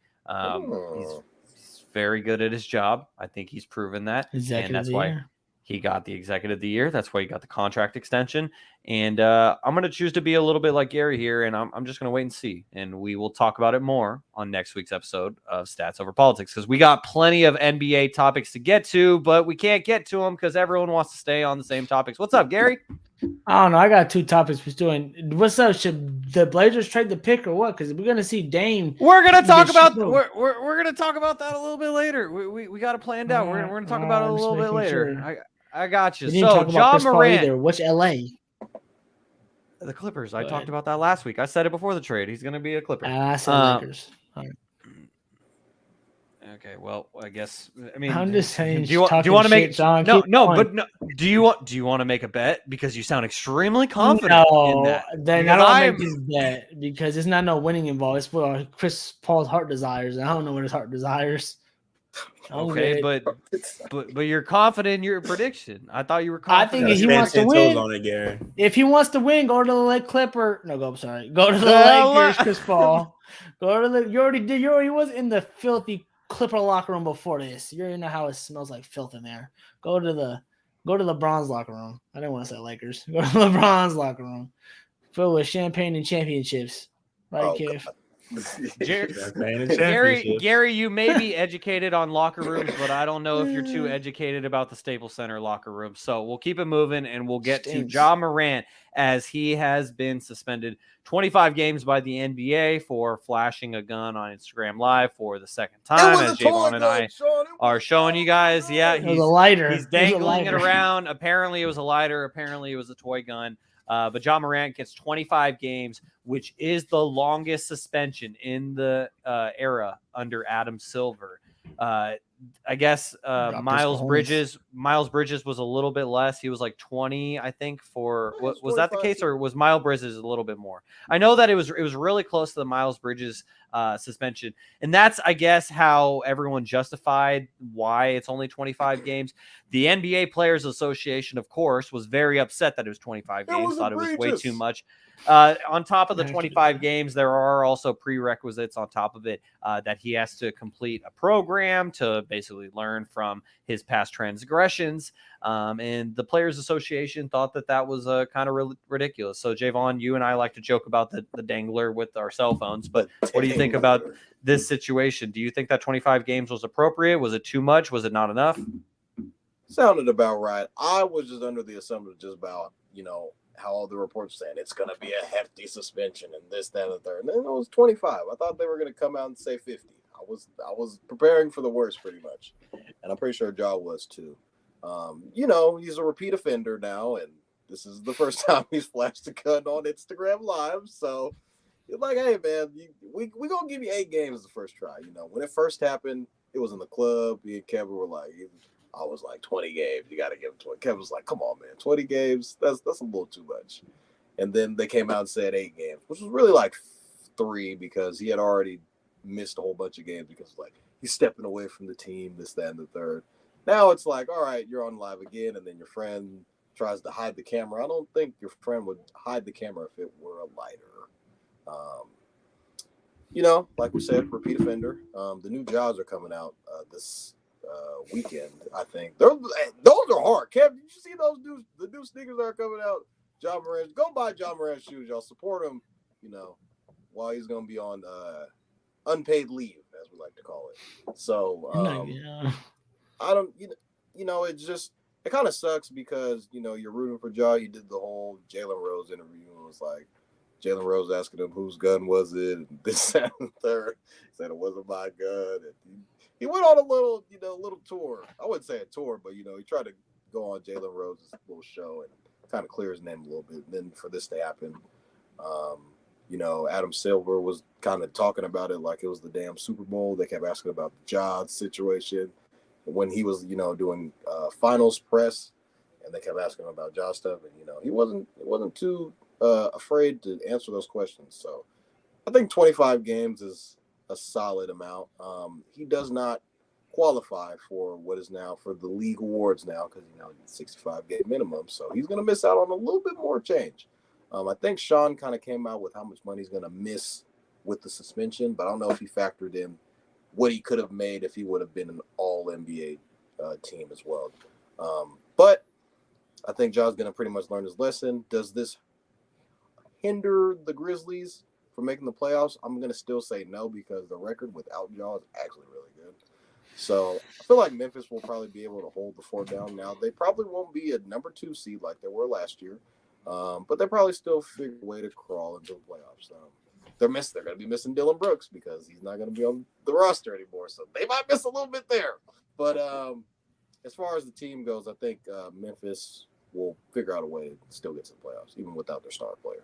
He's very good at his job. I think he's proven that, and that's why he got the executive of the year. That's why he got the contract extension. And I'm going to choose to be a little bit like Garry here, and I'm just going to wait and see. And we will talk about it more on next week's episode of Stats Over Politics because we got plenty of NBA topics to get to, but we can't get to them because everyone wants to stay on the same topics. What's up, Garry? I don't know. I got two topics we're doing. What's up? Should the Blazers trade the pick or what? Because we're going to see Dame. We're gonna talk Yes, about you will. we're gonna talk about that a little bit later. We got it planned out. We're gonna talk about it a just little bit making later. sure. I got you. We didn't So talk about Ja Chris Paul Morant, either. Which LA? the Clippers. I Go talked ahead. about that last week. I said it before the trade. He's gonna be a Clipper. I said Lakers. All right. Okay, well, I guess I mean I'm just saying. Do you want talking to make shit, John, no keep no going. but no? Do you want to make a bet because you sound extremely confident in No, that? then Because I don't make this bet because it's not no winning involved. It's what Chris Paul's heart desires. I don't know what his heart desires. I don't Okay, get it. but you're confident in your prediction. I thought you were I confident. think Gotta if he stand wants to 10 toes win, on it, Garry. if he wants to win, go to the Lake Clipper. No, go. I'm sorry. Go to the Well, Lakers, Chris Paul. Go to the. You already did. You already was in the filthy Clipper locker room before this. You already know how it smells like filth in there. Go to LeBron's locker room. I didn't want to say Lakers. Go to LeBron's locker room, filled with champagne and championships. Right, Oh, Kev? Gary, you may be educated on locker rooms, but I don't know if you're too educated about the Staples Center locker room. So we'll keep it moving, and we'll get to Ja Morant, as he has been suspended 25 games by the NBA for flashing a gun on Instagram Live for the second time, as Jaevon and I are showing you guys. Yeah, it was a lighter. He's dangling it around. Apparently, it was a lighter. Apparently, it was a toy gun. But Ja Morant gets 25 games, which is the longest suspension in the era under Adam Silver. I guess Miles Bridges was a little bit less. He was like 20, I think. Was that the case, or was Miles Bridges a little bit more? I know that it was really close to the Miles Bridges suspension, and that's, I guess, how everyone justified why it's only 25 games. The NBA Players Association, of course, was very upset that it was 25 games. Thought it was way too much. On top of the 25 games, there are also prerequisites on top of it that he has to complete a program to basically learn from his past transgressions. And the Players Association thought that was kind of ridiculous. So, Jaevon, you and I like to joke about the dangler with our cell phones, but what do you think about this situation? Do you think that 25 games was appropriate? Was it too much? Was it not enough? Sounded about right. I was just under the assumption just about, how all the reports saying it's going to be a hefty suspension and this, that, and the third. And then it was 25. I thought they were going to come out and say 50. I was preparing for the worst pretty much. And I'm pretty sure Ja was too. He's a repeat offender now, and this is the first time he's flashed a gun on Instagram Live. So you're like, hey, man, we going to give you 8 games the first try. When it first happened, it was in the club. Me and Kevin were like, I was like, 20 games. You got to give him 20. Kevin was like, come on, man. 20 games? That's a little too much. And then they came out and said 8 games, which was really like 3 because he had already missed a whole bunch of games because, like, he's stepping away from the team, this, that, and the third. Now it's like, all right, you're on live again, and then your friend tries to hide the camera. I don't think your friend would hide the camera if it were a lighter. Like we said, repeat offender. The new jobs are coming out this weekend, I think. Those are hard. Kev, did you see those the new sneakers that are coming out? Ja Morant, go buy Ja Morant shoes, y'all. Support him, while he's gonna be on unpaid leave, as we like to call it. So I don't, it's just, it kind of sucks because you're rooting for Ja. You did the whole Jalen Rose interview, and it was like Jalen Rose asking him whose gun was it, and this, that, and the third. He said it wasn't my gun. And he went on a little tour. I wouldn't say a tour, but he tried to go on Jalen Rose's little show and kind of clear his name a little bit. And then for this to happen, Adam Silver was kind of talking about it like it was the damn Super Bowl. They kept asking about the Ja situation when he was, doing finals press, and they kept asking him about Ja stuff, and he wasn't too afraid to answer those questions. So I think 25 games is a solid amount. He does not qualify for what is now for the league awards now because 65 game minimum, so he's going to miss out on a little bit more change. I think Shaun kind of came out with how much money he's going to miss with the suspension, but I don't know if he factored in what he could have made if he would have been an all NBA team as well. But I think Ja's going to pretty much learn his lesson. Does this hinder the Grizzlies from making the playoffs? I'm going to still say no because the record without Ja is actually really good. So I feel like Memphis will probably be able to hold the fort down now. They probably won't be a number 2 seed like they were last year, but they probably still figure a way to crawl into the playoffs. They're going to be missing Dylan Brooks because he's not going to be on the roster anymore, so they might miss a little bit there. But as far as the team goes, I think Memphis will figure out a way to still get to the playoffs, even without their star player.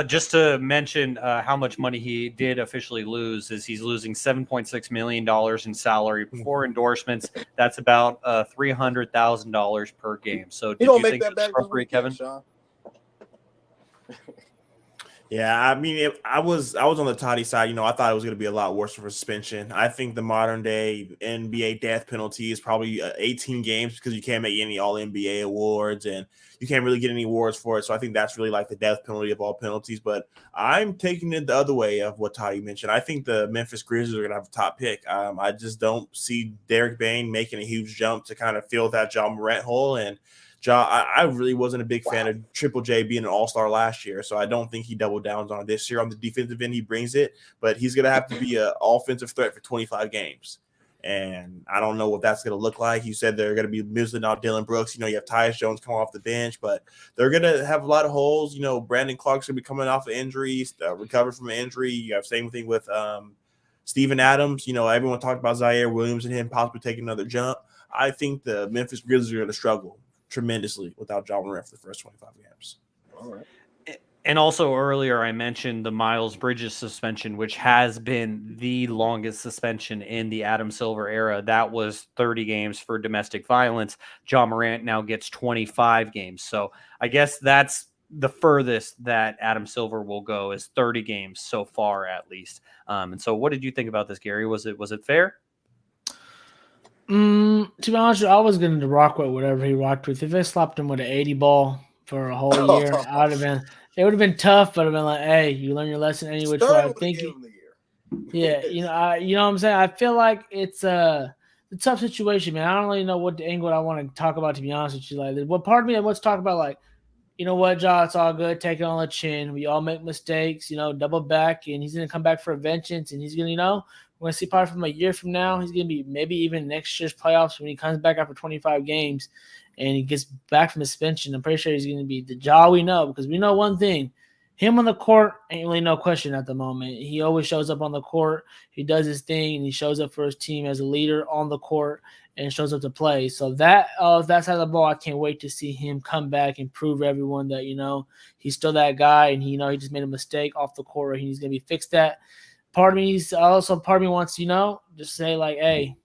Just to mention how much money he did officially lose is he's losing $7.6 million in salary before endorsements. That's about $300,000 per game. So did you think that's appropriate, Kevin? Shaun? Yeah, I mean, I was on the Toddy side. I thought it was going to be a lot worse for suspension. I think the modern day NBA death penalty is probably 18 games because you can't make any All NBA awards and you can't really get any awards for it. So I think that's really like the death penalty of all penalties. But I'm taking it the other way of what Toddy mentioned. I think the Memphis Grizzlies are going to have a top pick. I just don't see Derek Bain making a huge jump to kind of fill that Ja Morant hole. And Ja, I really wasn't a big fan of Triple J being an all-star last year, so I don't think he double downs on it this year. On the defensive end, he brings it, but he's going to have to be an offensive threat for 25 games. And I don't know what that's going to look like. You said they're going to be mizzling out Dylan Brooks. You have Tyus Jones coming off the bench, but they're going to have a lot of holes. Brandon Clark's going to be coming off of injuries, recovered from an injury. You have same thing with Steven Adams. Everyone talked about Zaire Williams and him possibly taking another jump. I think the Memphis Grizzlies are going to struggle tremendously without Ja Morant for the first 25 games. All right. And also earlier I mentioned the Miles Bridges suspension, which has been the longest suspension in the Adam Silver era. That was 30 games for domestic violence. Ja Morant now gets 25 games. So I guess that's the furthest that Adam Silver will go, is 30 games so far, at least. And so what did you think about this, Gary? Was it fair? To be honest, I was going to rock with whatever he rocked with. If they slapped him with an 80 ball for a whole year, I would have been. It would have been tough, but I've been like, hey, you learn your lesson any which way. I think. Yeah, you know what I'm saying. I feel like it's a tough situation, man. I don't really know what angle I want to talk about, to be honest with you. Like, what part of me wants to talk about, like, you know what, Ja, it's all good. Take it on the chin. We all make mistakes. Double back, and he's gonna come back for a vengeance, and he's gonna, we're going to see probably from a year from now, he's going to be maybe even next year's playoffs when he comes back after 25 games and he gets back from suspension. I'm pretty sure he's going to be the Ja we know, because we know one thing. Him on the court ain't really no question at the moment. He always shows up on the court. He does his thing, and he shows up for his team as a leader on the court and shows up to play. So that side of the ball, I can't wait to see him come back and prove everyone that, he's still that guy, and he just made a mistake off the court, and he's going to be fixed that. Part of me wants, just say, like, hey,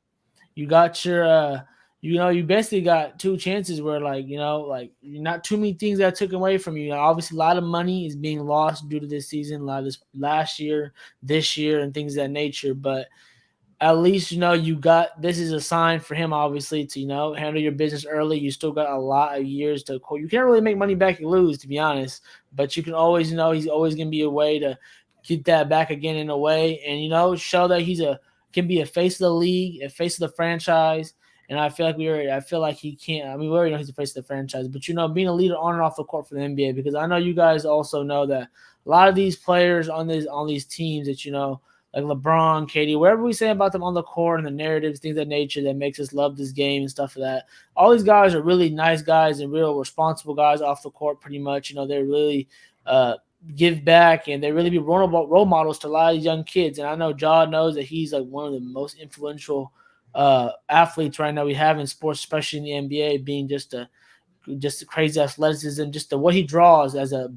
you got your, you basically got two chances where, not too many things that took away from you. Obviously, a lot of money is being lost due to this season, a lot of this last year, this year, and things of that nature. But at least, this is a sign for him, obviously, to, handle your business early. You still got a lot of years to – you can't really make money back and lose, to be honest. But you can always, he's always going to be a way to – get that back again in a way, and show that can be a face of the league, a face of the franchise. And I feel like he can't. I mean, we already know he's the face of the franchise, but being a leader on and off the court for the NBA, because I know you guys also know that a lot of these players on these teams that like LeBron, KD, whatever we say about them on the court and the narratives, things of that nature that makes us love this game and stuff like that. All these guys are really nice guys and real responsible guys off the court. Pretty much, they're really give back, and they really be role models to a lot of these young kids. And I know Ja knows that he's like one of the most influential athletes right now we have in sports, especially in the NBA, being just a crazy athleticism, just what he draws as a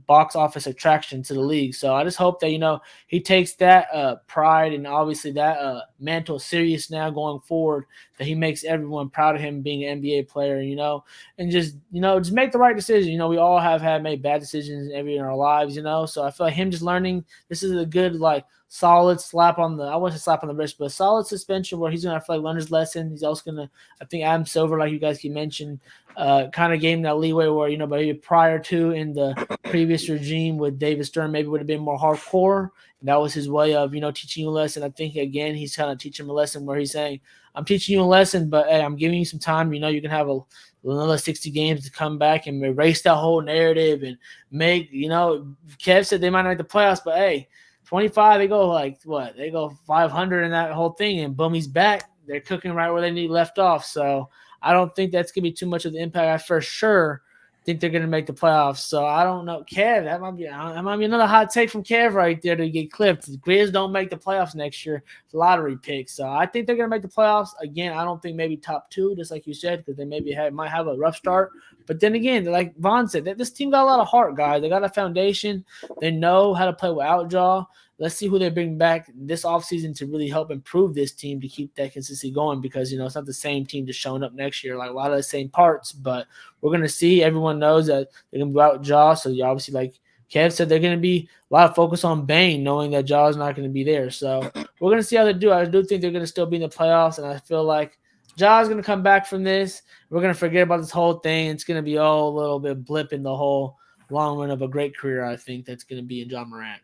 box office attraction to the league. So I just hope that, he takes that pride and obviously that mantle serious now going forward, that he makes everyone proud of him being an NBA player, and just make the right decision. We all have made bad decisions in our lives, so I feel like him just learning, this is a good, solid slap on the, I wouldn't say slap on the wrist, but a solid suspension where he's going to have to learn his lesson. He's also going to, I think Adam Silver, like you guys keep mentioned, kind of gave him that leeway where, but prior to in the previous regime with David Stern, maybe would have been more hardcore. And that was his way of, teaching you a lesson. I think, again, he's kind of teaching him a lesson where he's saying, I'm teaching you a lesson, but hey, I'm giving you some time. You can have another 60 games to come back and erase that whole narrative and make, Kev said they might not make the playoffs, but hey, 25, they go they go 500 in that whole thing, and boom, he's back. They're cooking right where they need left off. So I don't think that's going to be too much of the impact. I for sure think they're going to make the playoffs. So I don't know. Kev, that might be another hot take from Kev right there to get clipped. The Grizz don't make the playoffs next year. It's a lottery pick. So I think they're going to make the playoffs. Again, I don't think maybe top two, just like you said, because they might have a rough start. But then again, like Vaughn said, this team got a lot of heart, guys. They got a foundation. They know how to play without Ja. Let's see who they bring back this offseason to really help improve this team to keep that consistency going, because, it's not the same team just showing up next year, like a lot of the same parts. But we're going to see. Everyone knows that they're going to be out Ja. So you obviously, like Kev said, they're going to be a lot of focus on Bane, knowing that Ja is not going to be there. So we're going to see how they do. I do think they're going to still be in the playoffs, and I feel like Ja is going to come back from this. We're going to forget about this whole thing. It's going to be a little bit blip in the whole long run of a great career, I think, that's going to be in Ja Morant.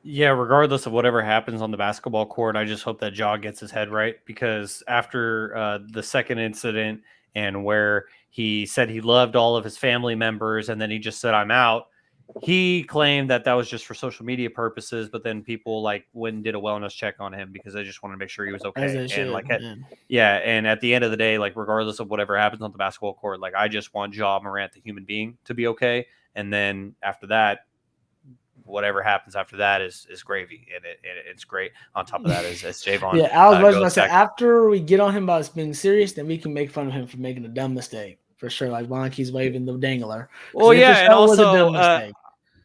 Yeah, regardless of whatever happens on the basketball court, I just hope that Ja gets his head right, because after the second incident and where He said he loved all of his family members, and then he just said, "I'm out." He claimed that was just for social media purposes, but then people like went and did a wellness check on him because they just wanted to make sure he was As okay. they And should, like, man. and at the end of the day, like regardless of whatever happens on the basketball court, like I just want Ja Morant, the human being, to be okay. And then after that, whatever happens after that is gravy, and it's great. On top of that is Jaevon. Yeah, I was about goes to say back. after we get on him about being serious, then we can make fun of him for making a dumb mistake for sure. Like Monke's waving the dangler. 'Cause Well, it for yeah, and sure was a dumb also mistake.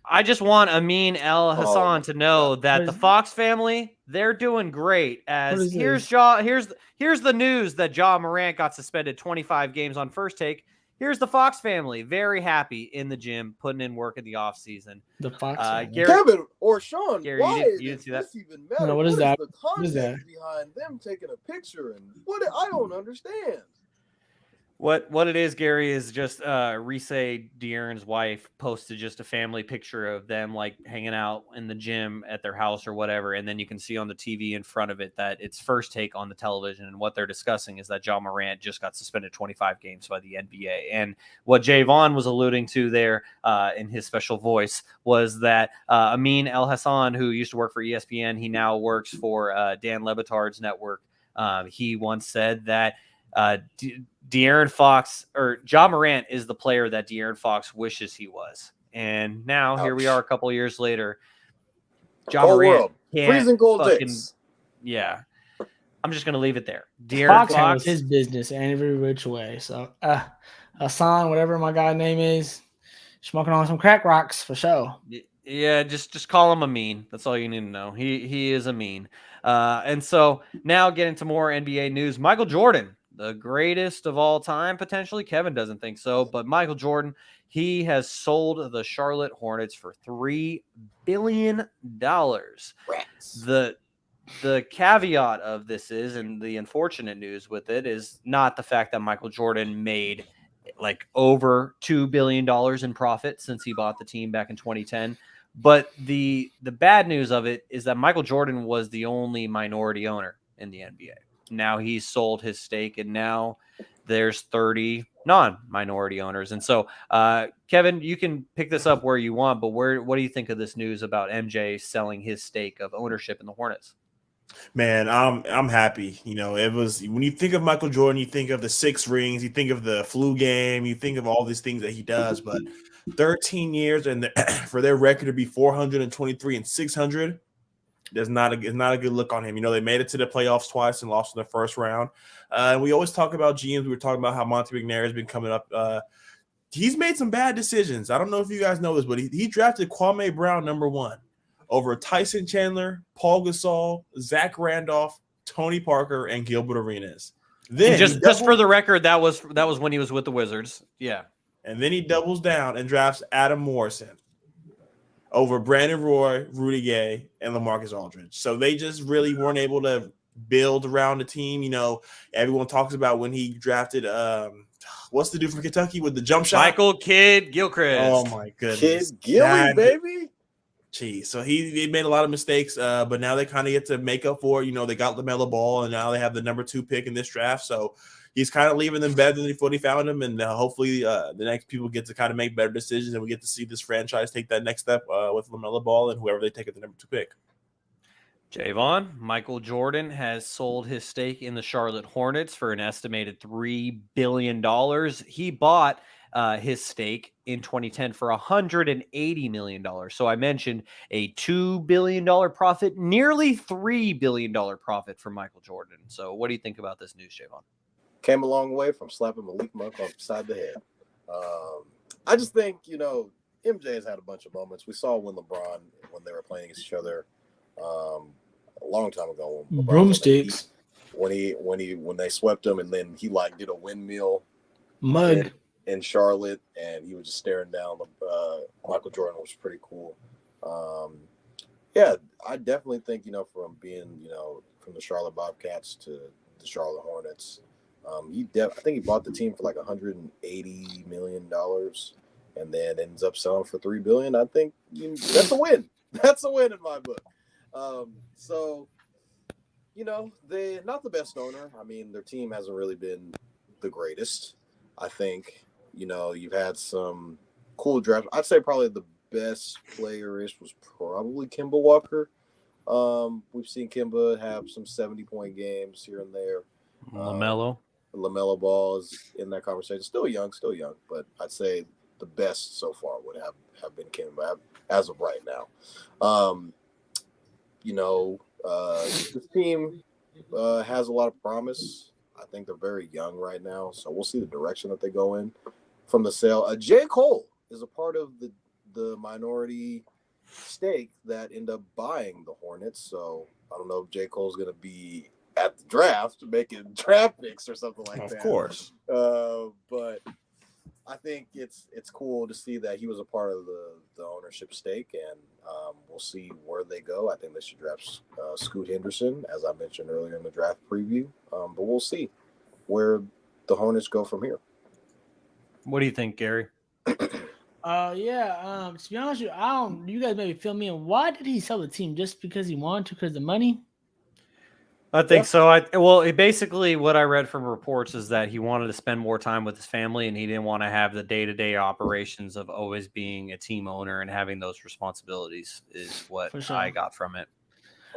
I just want Amin El Hassan my to know God. that What the is- Fox family, they're doing great. As is here's this? here's the news that Ja Morant got suspended 25 games on First Take. Here's the Fox family, very happy in the gym, putting in work in the off season. The Fox. family. Gary, Kevin or Sean, Gary, why you didn't does see that? this even matter? No, what is that? The What is context that? behind them taking a picture and what? I don't understand. What it is, Gary, is just Reese De'Aaron's wife posted just a family picture of them like hanging out in the gym at their house or whatever, and then you can see on the TV in front of it that it's First Take on the television, and what they're discussing is that Ja Morant just got suspended 25 games by the NBA. And what Jaevon was alluding to there in his special voice was that Amin El Hassan, who used to work for ESPN, he now works for Dan Le Batard's network. He once said that De'Aaron Fox or Ja Morant is the player that De'Aaron Fox wishes he was. And now here we Ouch. are a couple of years later. Ja Cold Morant world. can't Freezing cold fucking, takes. yeah. I'm just gonna leave it there. De'Aaron Fox Fox, handles his business every which way. So Hassan, whatever my guy's name is, smoking on some crack rocks for sure. yeah, just call him Amin. That's all you need to know. He is Amin. And so now get into more NBA news. Michael Jordan, the greatest of all time, potentially. Kevin doesn't think so, but Michael Jordan, he has sold the Charlotte Hornets for $3 billion. Rats. The caveat of this is, and the unfortunate news with it is not the fact that Michael Jordan made like over $2 billion in profit since he bought the team back in 2010. But the bad news of it is that Michael Jordan was the only minority owner in the NBA. Now he's sold his stake, and now there's 30 non-minority owners. And so, Kevin, you can pick this up where you want, but what do you think of this news about MJ selling his stake of ownership in the Hornets? Man, I'm happy. You know, it was when you think of Michael Jordan, you think of the 6 rings, you think of the flu game, you think of all these things that he does. But 13 years and for their record to be 423 and 600, it's not a good look on him. You know, they made it to the playoffs twice and lost in the first round. And we always talk about GMs. We were talking about how Monte McNair has been coming up. He's made some bad decisions. I don't know if you guys know this, but he drafted Kwame Brown #1 over Tyson Chandler, Paul Gasol, Zach Randolph, Tony Parker, and Gilbert Arenas. Then just for the record, that was when he was with the Wizards. Yeah. And then he doubles down and drafts Adam Morrison over Brandon Roy, Rudy Gay, and LaMarcus Aldridge. So they just really weren't able to build around the team. You know, everyone talks about when he drafted what's the dude from Kentucky with the jump shot? Michael Kidd Gilchrist. Oh my goodness. Kid Gilly, baby. Geez, so he made a lot of mistakes, but now they kind of get to make up for it. You know, they got LaMelo Ball, and now they have the #2 pick in this draft. So he's kind of leaving them better than he found him, and hopefully the next people get to kind of make better decisions, and we get to see this franchise take that next step with LaMelo Ball and whoever they take at the #2 pick. Jaevon, Michael Jordan has sold his stake in the Charlotte Hornets for an estimated $3 billion. He bought his stake in 2010 for $180 million. So I mentioned a $2 billion profit, nearly $3 billion profit for Michael Jordan. So what do you think about this news, Jaevon? Came a long way from slapping Malik Monk upside the head. I just think, you know, MJ has had a bunch of moments. We saw when they were playing against each other a long time ago. When Broomsticks. When they swept him, and then he like did a windmill Mug. in Charlotte, and he was just staring down Michael Jordan, which was pretty cool. Yeah, I definitely think, you know, from being, you know, from the Charlotte Bobcats to the Charlotte Hornets, I think he bought the team for like $180 million, and then ends up selling for $3 billion. I think that's a win. That's a win in my book. So, you know, they're not the best owner. I mean, their team hasn't really been the greatest. I think, you've had some cool drafts. I'd say probably the best player-ish was probably Kemba Walker. We've seen Kemba have some 70-point games here and there. LaMelo Ball is in that conversation. Still young, but I'd say the best so far would have been Kemba as of right now. This team has a lot of promise. I think they're very young right now, so we'll see the direction that they go in from the sale. J. Cole is a part of the minority stake that end up buying the Hornets, so I don't know if J. Cole's going to be at the draft making draft picks or something like that. Of course. But I think it's cool to see that he was a part of the ownership stake, and we'll see where they go. I think they should draft Scoot Henderson, as I mentioned earlier in the draft preview. But we'll see where the Hornets go from here. What do you think, Gary? To be honest with you, you guys maybe fill me in. Why did he sell the team? Just because he wanted to, because of the money? I think so. Basically what I read from reports is that he wanted to spend more time with his family, and he didn't want to have the day-to-day operations of always being a team owner and having those responsibilities is what I got from it.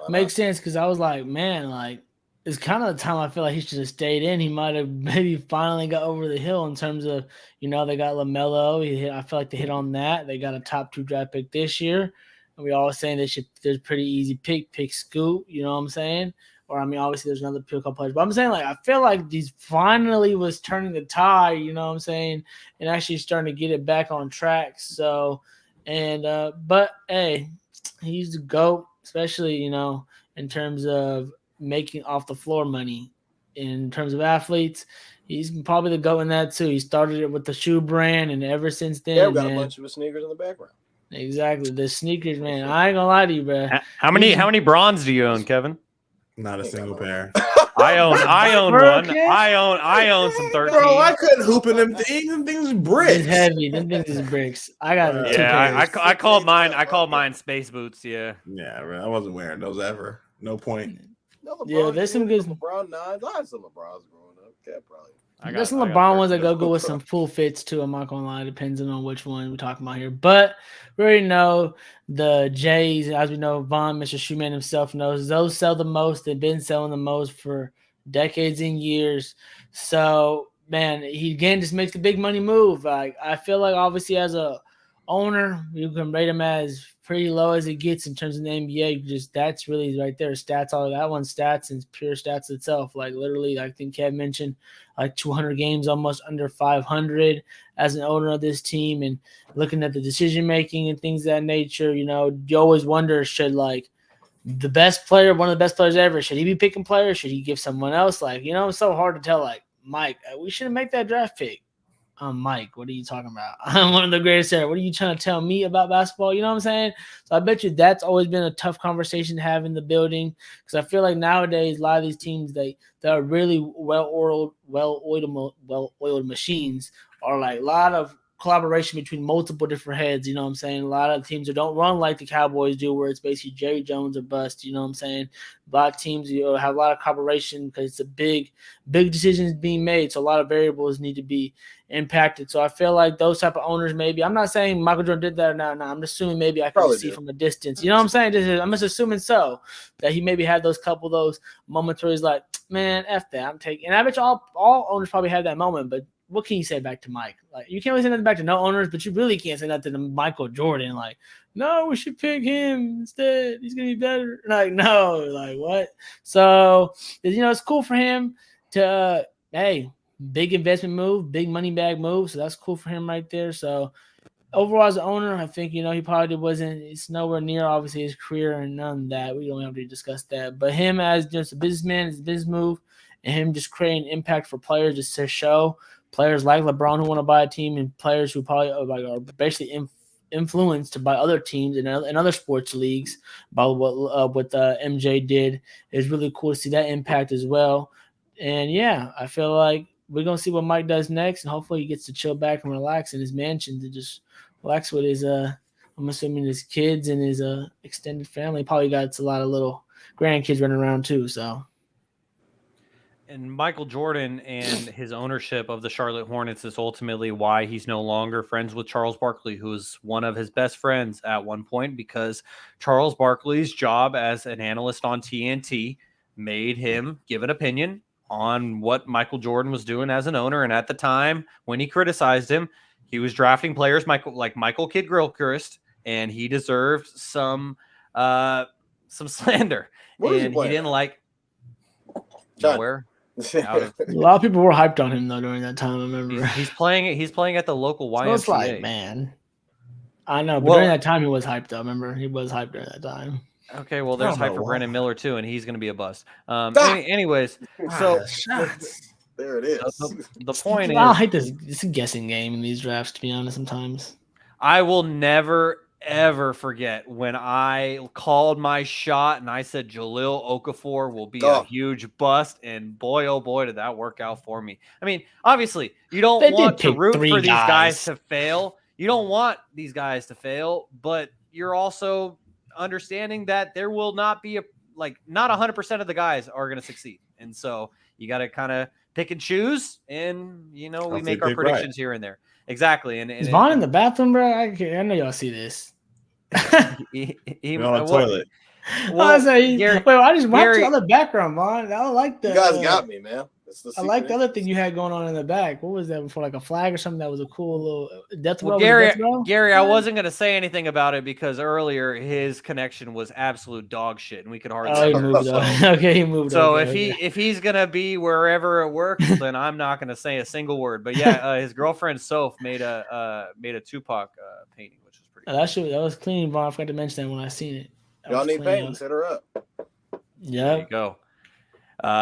Makes sense, because I was like, man, like, it's kind of the time I feel like he should have stayed in. He might have maybe finally got over the hill in terms of, they got LaMelo. I feel like they hit on that. They got a top 2 draft pick this year. And we all saying there's a pretty easy pick Scoot, you know what I'm saying? Or, obviously there's another couple players. But I'm saying, like, I feel like he's finally was turning the tide, you know what I'm saying, and actually starting to get it back on track. So, but, hey, he's the GOAT, especially, in terms of making off the floor money. In terms of athletes, he's probably the GOAT in that, too. He started it with the shoe brand, and ever since then, yeah, we got a bunch of his sneakers in the background. Exactly. The sneakers, man. I ain't gonna lie to you, bro. How many bronze do you own, Kevin? Not a single pair. I own one. I own some 13. Bro, I couldn't hoop in them things. Them things bricks. It's heavy. Them things is bricks. I got 2 pairs. I called mine space boots. Yeah. Yeah, bro. I wasn't wearing those ever. No point. Yeah, there's some good LeBron 9s. I had some LeBrons growing up. Yeah, probably. There's some LeBron ones that go with some full fits too. I'm not gonna lie, depends on which one we're talking about here. But we already know the Jays, as we know, Von, Mr. Shoeman himself knows, those sell the most. They've been selling the most for decades and years. So man, he again just makes the big money move. Like, I feel like obviously as a owner, you can rate him as pretty low as it gets in terms of the NBA. That's really right there. Stats, all of that one, stats and pure stats itself. Like literally, I think Kev mentioned like 200 games, almost under 500 as an owner of this team, and looking at the decision making and things of that nature. You always wonder, should like the best player, one of the best players ever, should he be picking players? Should he give someone else? Like, it's so hard to tell. Like, Mike, we shouldn't make that draft pick. Mike, what are you talking about? I'm one of the greatest ever. What are you trying to tell me about basketball? You know what I'm saying? So I bet you that's always been a tough conversation to have in the building, because I feel like nowadays a lot of these teams that are really well-oiled machines are like a lot of collaboration between multiple different heads. You know what I'm saying? A lot of teams that don't run like the Cowboys do, where it's basically Jerry Jones or bust. You know what I'm saying? A lot of teams have a lot of collaboration because it's a big decisions being made. So a lot of variables need to be impacted. So I feel like those type of owners, maybe, I'm not saying Michael Jordan did that or not. No, I'm assuming maybe I can see from a distance. You know what I'm saying? I'm just assuming so, that he maybe had those moments where he's like, man, F that, I'm taking. And I bet you all owners probably had that moment, but what can you say back to Mike? Like, you can't really say nothing back to no owners, but you really can't say nothing to Michael Jordan. Like, no, we should pick him instead. He's going to be better. Like, no, like what? So, it's cool for him to, big investment move, big money bag move. So that's cool for him right there. So overall as an owner, I think, he probably it's nowhere near obviously his career and none of that. We don't have to discuss that. But him as just a businessman, his business move, and him just creating impact for players just to show players like LeBron who want to buy a team, and players who probably are basically influenced by other teams and other sports leagues by what MJ did. It's really cool to see that impact as well. And yeah, I feel like we're going to see what Mike does next, and hopefully he gets to chill back and relax in his mansion to just relax with his, I'm assuming his kids and his extended family. Probably got a lot of little grandkids running around too. So, And Michael Jordan and his ownership of the Charlotte Hornets is ultimately why he's no longer friends with Charles Barkley, who was one of his best friends at one point, because Charles Barkley's job as an analyst on TNT made him give an opinion on what Michael Jordan was doing as an owner. And at the time when he criticized him, he was drafting players like Michael Kidd-Gilchrist, and he deserved some slander. Where is he And he playing didn't at? like China. nowhere. Out of, A lot of people were hyped on him though during that time. I remember. he's playing at the local YMCA. So it's like, man, I know, but Well- during that time he was hyped though. I remember he was hyped during that time. Okay, well, I there's don't hype know for why. Brandon Miller too, and he's going to be a bust. Stop! Anyways, so Shots. There it is. the point I is, hate this. It's a guessing game in these drafts, to be honest. Sometimes. I will never ever forget when I called my shot and I said Jahlil Okafor will be a Oh. huge bust, and boy, oh boy, did that work out for me. I mean, obviously, you don't They want did to pick root 3 for these guys guys. to fail. You don't want these guys to fail, but you're also understanding that there will not be not 100% of the guys are going to succeed, and so you got to kind of pick and choose, and we Hopefully make our pick right. predictions here and there. Exactly, and Is Vaughn in the bathroom, bro? I know y'all see this. he We're on the toilet. Well, I was like, Gary- wait, I just watched Gary- the other background, Vaughn. I don't like the. You guys got me, man. It's the I like the secret other thing you had going on in the back. What was that before? Like a flag or something? That was a cool little death row. Well, Was it death row? Gary, I Flag? wasn't going to say anything about it because earlier his connection was absolute dog shit, and we could hardly. Oh, he hear him. moved on. Okay, he moved. So okay, if he's gonna be wherever it works, then I'm not gonna say a single word. But yeah, his girlfriend Soph made a Tupac painting, which was pretty. that was clean, Vaughn. I forgot to mention that when I seen it. That Y'all was need clean. paintings. Hit her up. There Yeah. you go.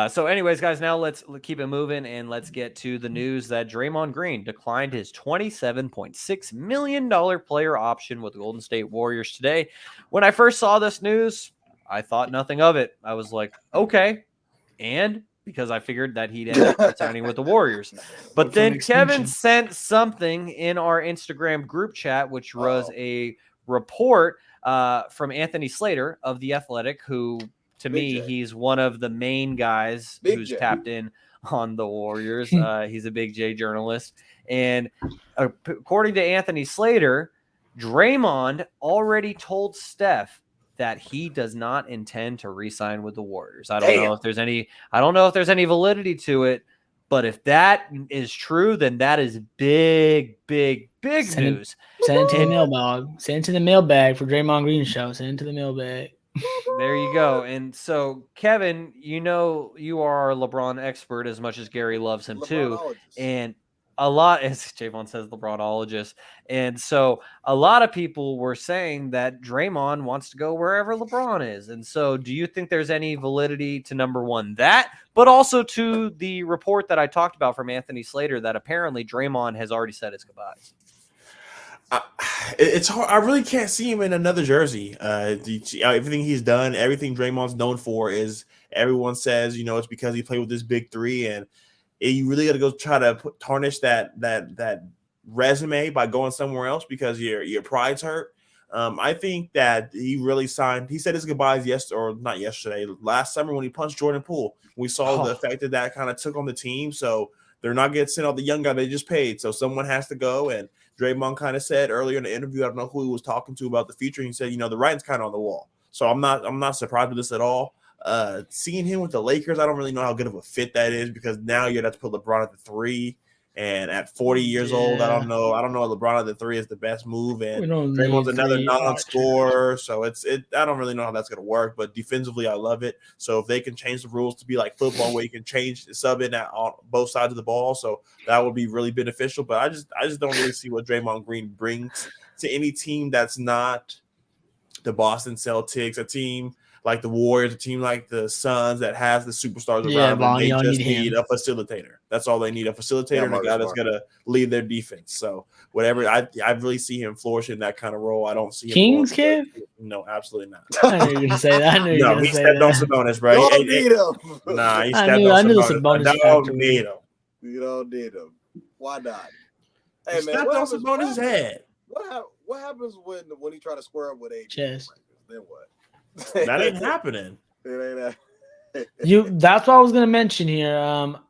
So anyways, guys, now let's keep it moving and let's get to the news that Draymond Green declined his $27.6 million player option with the Golden State Warriors today. When I first saw this news, I thought nothing of it. I was like, okay. And because I figured that he'd end up signing with the Warriors. But With then an Kevin extension. sent something in our Instagram group chat, which was a report from Anthony Slater of The Athletic, who, to Big me, J. he's one of the main guys Big who's J. tapped in on the Warriors. He's a Big J journalist. And according to Anthony Slater, Draymond already told Steph that he does not intend to re-sign with the Warriors. I don't know if there's any validity to it, but if that is true, then that is big news. Send it to the mailbag. Send it to the mailbag for Draymond Green show. Send it to the mailbag. There you go. And so, Kevin, you are a LeBron expert as much as Gary loves him too. LeBronologist. And a lot, as Jaevon says, LeBronologist. And so a lot of people were saying that Draymond wants to go wherever LeBron is. And so do you think there's any validity to, number one, that, but also to the report that I talked about from Anthony Slater that apparently Draymond has already said his goodbyes? It's hard. I really can't see him in another jersey. Everything he's done, everything Draymond's known for is everyone says, it's because he played with this big three, and you really got to go try to tarnish that resume by going somewhere else because your pride's hurt. I think that he really signed. He said his goodbyes last summer when he punched Jordan Poole. We saw the effect that kind of took on the team. So they're not getting sent out the young guy they just paid. So someone has to go. And Draymond kind of said earlier in the interview, I don't know who he was talking to about the future. He said, the writing's kind of on the wall. So I'm not surprised with this at all. Seeing him with the Lakers, I don't really know how good of a fit that is because now you'd have to put LeBron at the 3. And at 40 years old, I don't know. LeBron at the 3 is the best move, and Draymond's another non-scorer. So I don't really know how that's going to work. But defensively, I love it. So if they can change the rules to be like football, where you can change sub in on both sides of the ball, so that would be really beneficial. But I just don't really see what Draymond Green brings to any team that's not the Boston Celtics, a team like the Warriors, a team like the Suns that has the superstars around them. They just need a facilitator. That's all they need, a facilitator and a guy that's going to lead their defense. So whatever, I really see him flourishing in that kind of role. I don't see him Kings, kid? No, absolutely not. I knew you were going to say that. No, he stepped on Sabonis, bro. You don't need him. Nah, he stepped on Sabonis. You don't need him. Why not? Hey, man, stepped on Sabonis' head. What happens when he try to square up with AD? Chest. Then what? That ain't happening. It ain't That's what I was gonna mention here.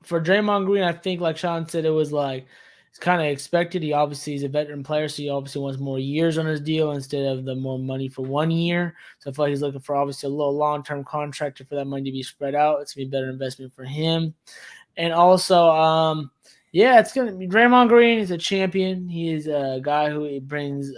For Draymond Green, I think like Shaun said, it was like it's kind of expected. He obviously is a veteran player, so he obviously wants more years on his deal instead of the more money for 1 year. So I feel like he's looking for obviously a little long-term contract for that money to be spread out. It's gonna be a better investment for him. And also, yeah, it's gonna be Draymond Green is a champion. He is a guy who brings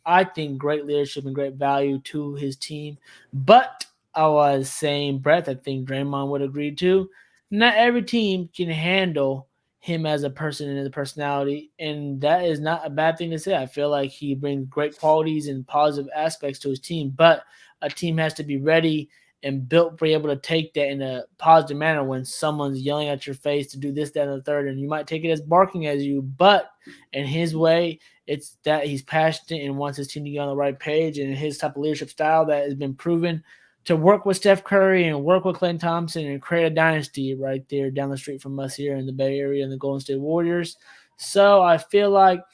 I think great leadership and great value to his team. But I was saying, Brett, I think Draymond would agree too. Not every team can handle him as a person and as a personality, and that is not a bad thing to say. I feel like he brings great qualities and positive aspects to his team, but a team has to be ready and built for able to take that in a positive manner when someone's yelling at your face to do this, that, and the third, and you might take it as barking at you, but in his way, it's that he's passionate and wants his team to get on the right page, and his type of leadership style that has been proven to work with Steph Curry and work with Klay Thompson and create a dynasty right there down the street from us here in the Bay Area and the Golden State Warriors. So I feel like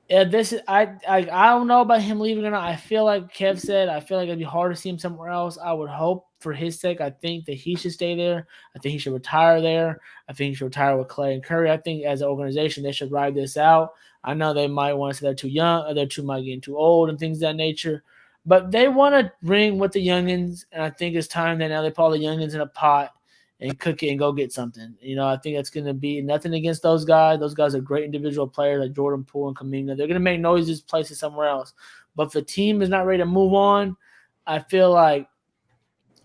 this is I don't know about him leaving or not. I feel like Kev said, I feel like it'd be hard to see him somewhere else. I would hope for his sake. I think that he should stay there. I think he should retire there. I think he should retire with Klay and Curry. I think as an organization they should ride this out. I know they might want to say they're too young, or they're too might getting too old and things of that nature. But they want to ring with the youngins, and I think it's time that now they put all the youngins in a pot and cook it and go get something. I think that's going to be nothing against those guys. Those guys are great individual players like Jordan Poole and Kuminga. They're going to make noises places somewhere else. But if the team is not ready to move on, I feel like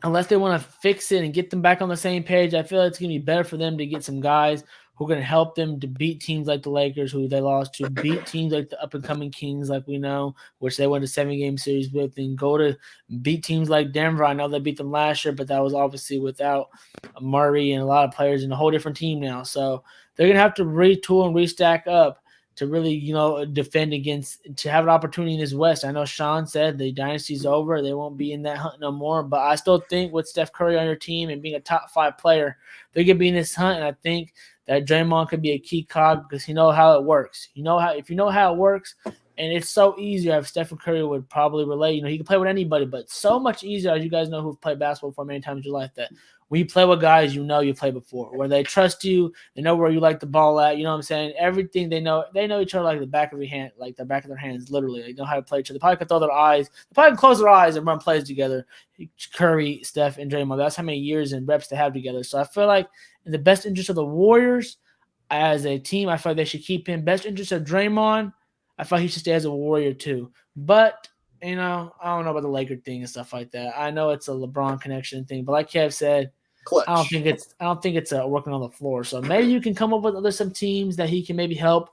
unless they want to fix it and get them back on the same page, I feel like it's going to be better for them to get some guys who are going to help them to beat teams like the Lakers, who they lost to, beat teams like the up-and-coming Kings, like we know, which they went to 7-game series with, and go to beat teams like Denver. I know they beat them last year, but that was obviously without Murray and a lot of players and a whole different team now. So they're going to have to retool and restack up to really, defend against, to have an opportunity in this West. I know Shaun said the dynasty's over. They won't be in that hunt no more. But I still think with Steph Curry on your team and being a top 5 player, they could be in this hunt. And I think that Draymond could be a key cog because he knows how it works. If you know how it works, and it's so easy. If Stephen Curry would probably relate, he can play with anybody, but so much easier, as you guys know who've played basketball for many times in your life, that when you play with guys you played before, where they trust you, they know where you like the ball at, you know what I'm saying? Everything they know each other like the back of your hand, like the back of their hands, literally. They know how to play each other. They probably can throw their eyes, they probably can close their eyes and run plays together. Curry, Steph, and Draymond, that's how many years and reps they have together. So I feel like in the best interest of the Warriors as a team, I feel like they should keep him. Best interest of Draymond, I feel like he should stay as a Warrior too. But, I don't know about the Laker thing and stuff like that. I know it's a LeBron connection thing, but like Kev said, Clutch. I don't think it's working on the floor. So maybe you can come up with some teams that he can maybe help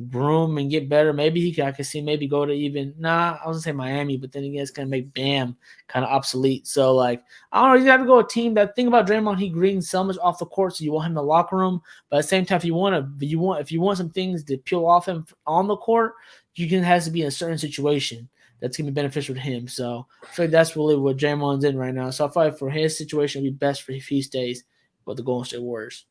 groom and get better. Maybe I could see maybe go to even I was gonna say Miami, but then again it's gonna make Bam kind of obsolete. So I don't know, you got to go a team. That thing about Draymond, he brings so much off the court, so you want him in the locker room. But at the same time, if you want some things to peel off him on the court, has to be in a certain situation that's going to be beneficial to him. So I feel like that's really what Draymond's in right now. So I feel like for his situation, it would be best for if he stays with the Golden State Warriors.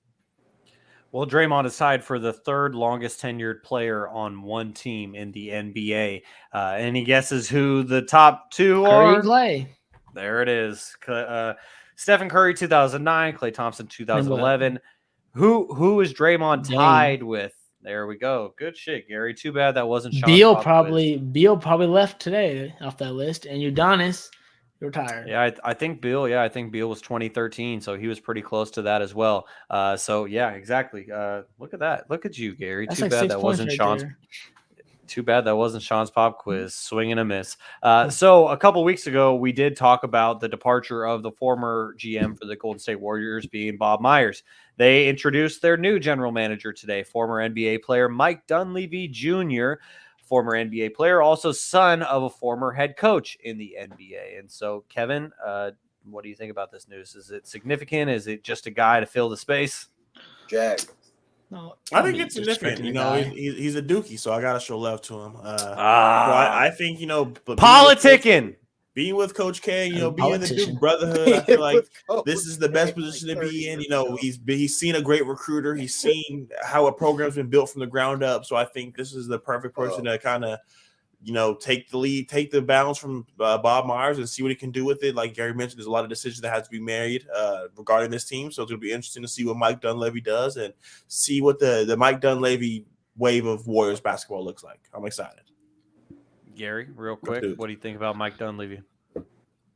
Well, Draymond is tied for the third longest tenured player on one team in the NBA. Any guesses who the top two Curry are? Klay. There it is. Stephen Curry, 2009. Klay Thompson, 2011. Who is Draymond tied with? There we go. Good shit, Gary. Too bad that wasn't Shaun. Beal probably left today off that list, and Udonis retired. Yeah, I think Beal. Yeah, I think Beal was 2013, so he was pretty close to that as well. So yeah, exactly. Look at that. Look at you, Gary. That's Too bad that wasn't Shaun's. Too bad that wasn't Shaun's pop quiz. Swing and a miss. So a couple weeks ago, we did talk about the departure of the former GM for the Golden State Warriors, being Bob Myers. They introduced their new general manager today, former NBA player Mike Dunleavy Jr., former NBA player, also son of a former head coach in the NBA. And so, Kevin, what do you think about this news? Is it significant? Is it just a guy to fill the space? Jag. No, I think it's significant. He's a dookie, so I gotta show love to him. I think politicking. Being with Coach K, being in the Duke brotherhood, I feel like this is the best position to be in. He's seen a great recruiter. He's seen how a program's been built from the ground up. So I think this is the perfect person to kind of take the lead, take the balance from Bob Myers and see what he can do with it. Like Gary mentioned, there's a lot of decisions that have to be made regarding this team. So it's going to be interesting to see what Mike Dunleavy does and see what the Mike Dunleavy wave of Warriors basketball looks like. I'm excited. Gary, real quick, what do you think about Mike Dunleavy?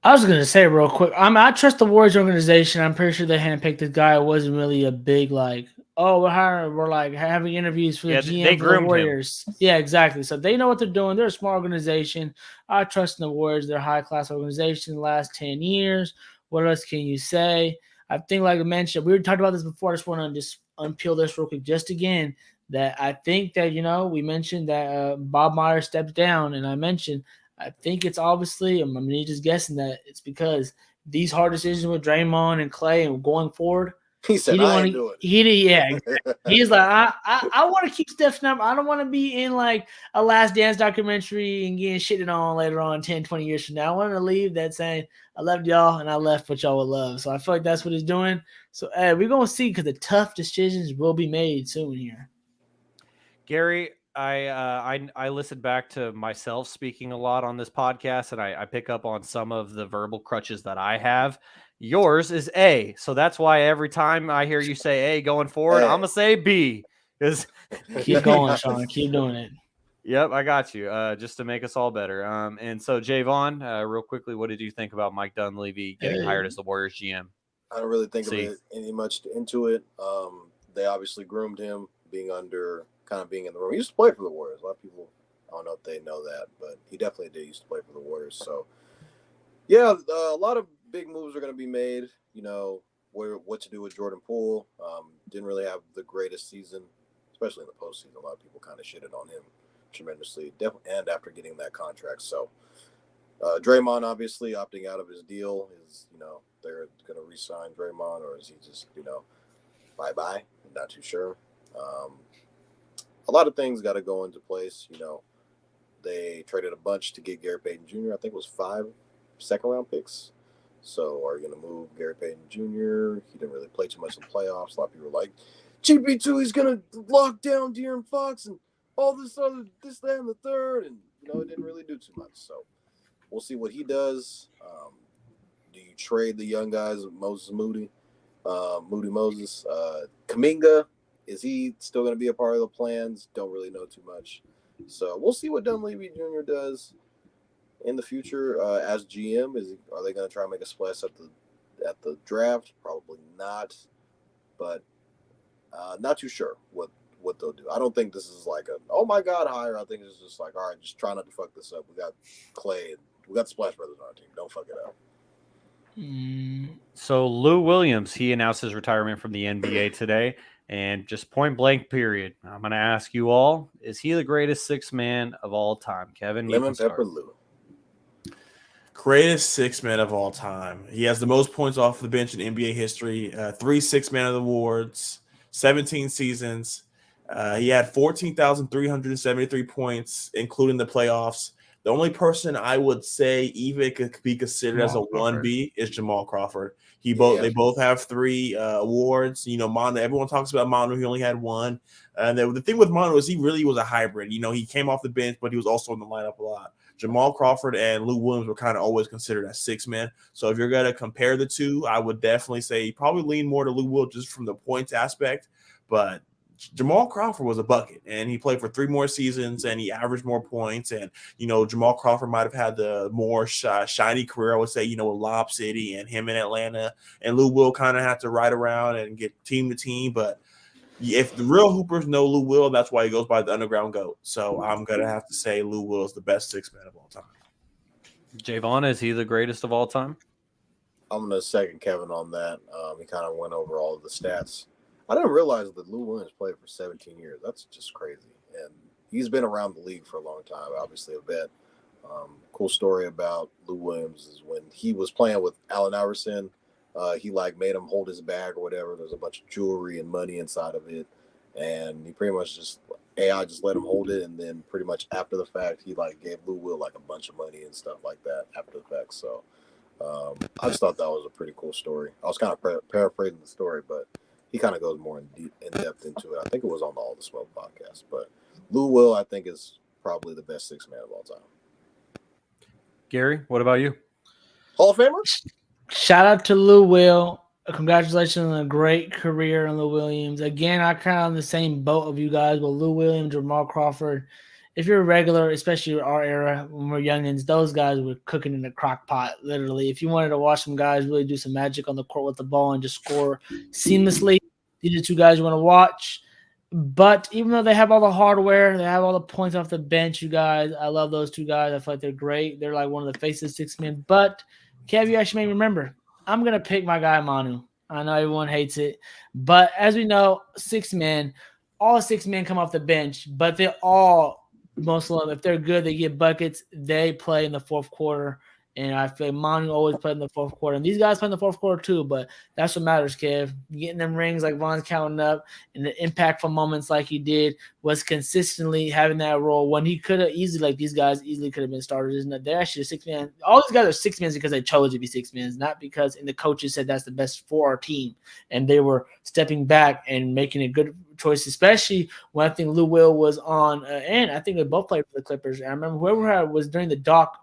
I was going to say real quick, I trust the Warriors organization. I'm pretty sure they handpicked the guy. It wasn't really a big we're having interviews for the GM they for the groomed Warriors. him. Yeah, exactly. So they know what they're doing. They're a smart organization. I trust in the Warriors. They're a high-class organization in the last 10 years. What else can you say? I think, like I mentioned, we talked about this before. I just want to just unpeel this real quick just again, that I think that, we mentioned that Bob Myers stepped down, and I think it's obviously, I'm just guessing that it's because these hard decisions with Draymond and Clay and going forward, he said, "I ain't doing it." He's like, I want to keep stepping up. I don't want to be in like a Last Dance documentary and getting shitted on later on 10, 20 years from now. I want to leave that saying, I loved y'all and I left what y'all would love. So I feel like that's what he's doing. So we're going to see, because the tough decisions will be made soon here. Gary, I listened back to myself speaking a lot on this podcast, and I pick up on some of the verbal crutches that I have. Yours is A, so that's why every time I hear you say A going forward, I'm gonna say B. Keep going, Shaun. Keep doing it. Yep, I got you. Just to make us all better. And so Jaevon, real quickly, what did you think about Mike Dunleavy getting hired as the Warriors GM? I don't really think of it any much into it. They obviously groomed him, being in the room. He used to play for the Warriors. A lot of people, I don't know if they know that, but he definitely did used to play for the Warriors. So, yeah, a lot of big moves are going to be made. What to do with Jordan Poole. Didn't really have the greatest season, especially in the postseason. A lot of people kind of shitted on him tremendously, and after getting that contract. So, Draymond obviously opting out of his deal is, they're going to re-sign Draymond, or is he just, bye-bye? I'm not too sure. A lot of things got to go into place. They traded a bunch to get Gary Payton Jr. I think it was 5 second-round picks. So are you going to move Gary Payton Jr.? He didn't really play too much in the playoffs. A lot of people were like, GP2, he's going to lock down De'Aaron Fox and all this, that, and the third. And, it didn't really do too much. So we'll see what he does. Do you trade the young guys, Moody Moses? Kuminga, is he still going to be a part of the plans? Don't really know too much. So we'll see what Dunleavy Jr. does in the future as GM. Are they going to try and make a splash at the draft? Probably not, but not too sure what they'll do. I don't think this is like a oh my god hire. I think it's just like, all right, just try not to fuck this up. We got Clay and we got the Splash Brothers on our team. Don't fuck it up. So Lou Williams, he announced his retirement from the NBA today, and just point blank period, I'm going to ask you all, is he the greatest sixth man of all time? Kevin, Lemon Pepper Lou. Greatest sixth man of all time. He has the most points off the bench in NBA history, 3 sixth man of the awards, 17 seasons. He had 14,373 points, including the playoffs. The only person I would say even could be considered as a 1B is Jamal Crawford. They both have 3 awards. Manu, everyone talks about Manu. He only had 1. And the thing with Manu is he really was a hybrid. He came off the bench, but he was also in the lineup a lot. Jamal Crawford and Lou Williams were kind of always considered as 6 men. So if you're going to compare the two, I would definitely say probably lean more to Lou Williams just from the points aspect. But Jamal Crawford was a bucket, and he played for 3 more seasons, and he averaged more points. And, Jamal Crawford might have had the more shiny career, I would say, with Lob City and him in Atlanta. And Lou Will kind of had to ride around and get team to team. But if the real hoopers know Lou Will, that's why he goes by the underground GOAT. So I'm going to have to say Lou Will is the best 6 man of all time. Jaevon, is he the greatest of all time? I'm going to second Kevin on that. He kind of went over all of the stats. I didn't realize that Lou Williams played for 17 years. That's just crazy. And he's been around the league for a long time, obviously a vet. Cool story about Lou Williams is when he was playing with Allen Iverson, he made him hold his bag or whatever. There's a bunch of jewelry and money inside of it. And he pretty much just let him hold it. And then pretty much after the fact, he gave Lou Will a bunch of money and stuff like that after the fact. So I just thought that was a pretty cool story. I was kind of paraphrasing the story, but he kind of goes more in depth into it. I think it was on the All the Smoke podcast. But Lou Will, I think, is probably the best six man of all time. Gary, what about you? Hall of Famer? Shout out to Lou Will. Congratulations on a great career on Lou Williams. Again, I kind of on the same boat of you guys, but Lou Williams, Jamal Crawford. If you're a regular, especially our era when we're youngins, those guys were cooking in the crock pot, literally. If you wanted to watch some guys really do some magic on the court with the ball and just score seamlessly, these are two guys you want to watch. But even though they have all the hardware, they have all the points off the bench, you guys, I love those two guys. I feel like they're great. They're like one of the faces of six men. But, Kev, you actually made me remember. I'm going to pick my guy, Manu. I know everyone hates it. But as we know, six men, all six men come off the bench. But they all, most of them, if they're good, they get buckets. They play in the fourth quarter. And I feel like Manu always played in the fourth quarter. And these guys play in the fourth quarter too, but that's what matters, Kev. Getting them rings like Von's counting up and the impactful moments like he did was consistently having that role when he could have easily, like these guys easily could have been starters. Isn't it? They're actually a six man. All these guys are six men because they chose to be six men, not because and the coaches said that's the best for our team. And they were stepping back and making a good choice, especially when I think Lou Will was on, and I think they both played for the Clippers. And I remember whoever was during the Doc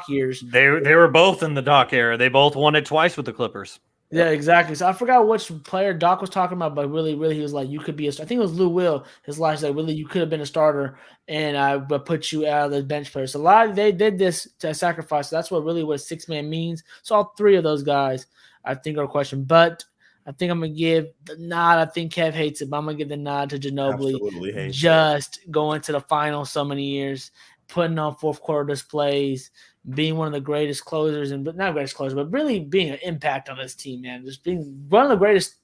years. They were both in the Doc era. They both won it twice with the Clippers. Yeah, exactly. So I forgot which player Doc was talking about, but really, he was like, you could be a starter. I think it was Lou Will. His last like, really, you could have been a starter, and I would put you out of the bench player. So a lot they did this to sacrifice. So that's what six man means. So all three of those guys, I think, are a question. But I think I'm gonna give the nod. I think Kev hates it, but I'm gonna give the nod to Ginobili. Just going to the finals so many years, putting on fourth quarter displays, being one of the greatest closers, but not greatest closer, but really being an impact on this team, man. Just being one of the greatest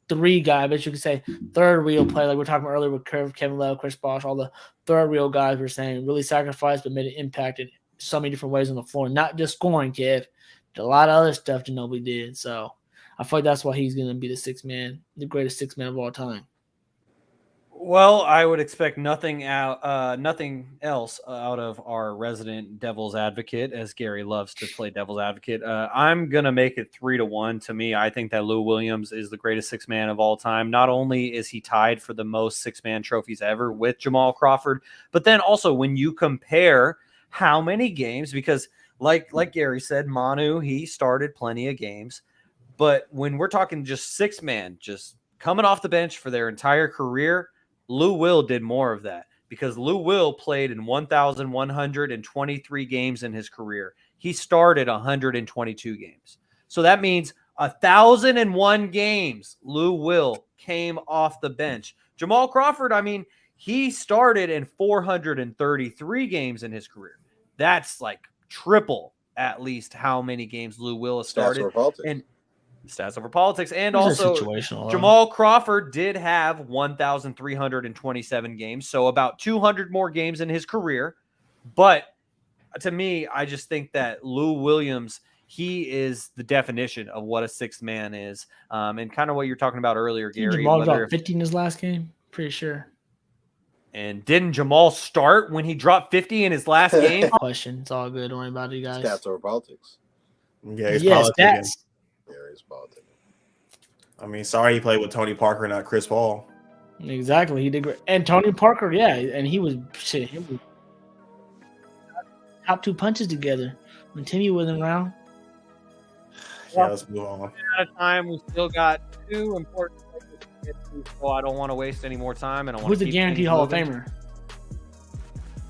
three guys, but you could say third wheel play, like we were talking about earlier with Kevin Love, Chris Bosh, all the third wheel guys we're saying really sacrificed but made an impact in so many different ways on the floor. Not just scoring, Kev. A lot of other stuff Ginobili did. So I feel like that's why he's gonna be the greatest six man of all time. Well, I would expect nothing else out of our resident devil's advocate, as Gary loves to play devil's advocate. I'm gonna make it 3-1. To me, I think that Lou Williams is the greatest six man of all time. Not only is he tied for the most six man trophies ever with Jamal Crawford, but then also when you compare how many games, because like Gary said, Manu, he started plenty of games, but when we're talking just six man, just coming off the bench for their entire career, Lou Will did more of that because Lou Will played in 1,123 games in his career. He started 122 games. So that means 1,001 games Lou Will came off the bench. Jamal Crawford, I mean, he started in 433 games in his career. That's like triple at least how many games Lou Will has started. And stats over politics. And also Jamal Crawford did have 1,327 games, so about 200 more games in his career. But to me, I just think that Lou Williams, he is the definition of what a sixth man is. And kind of what you're talking about earlier, Gary. Jamal dropped 50 in his last game, pretty sure. And didn't Jamal start when he dropped 50 in his last game? Question. It's all good. Don't worry about it, you guys. Stats over politics. Yeah, it's politics. Stats. Politics. I mean, sorry he played with Tony Parker, not Chris Paul. Exactly, he did great. And Tony Parker, yeah, and he was top two punches together when Timmy wasn't around. Yeah, let's move on. Out of time, we still got two important places to get to, so I don't want to waste any more time. And I want Who's to the guaranteed Hall of Famer?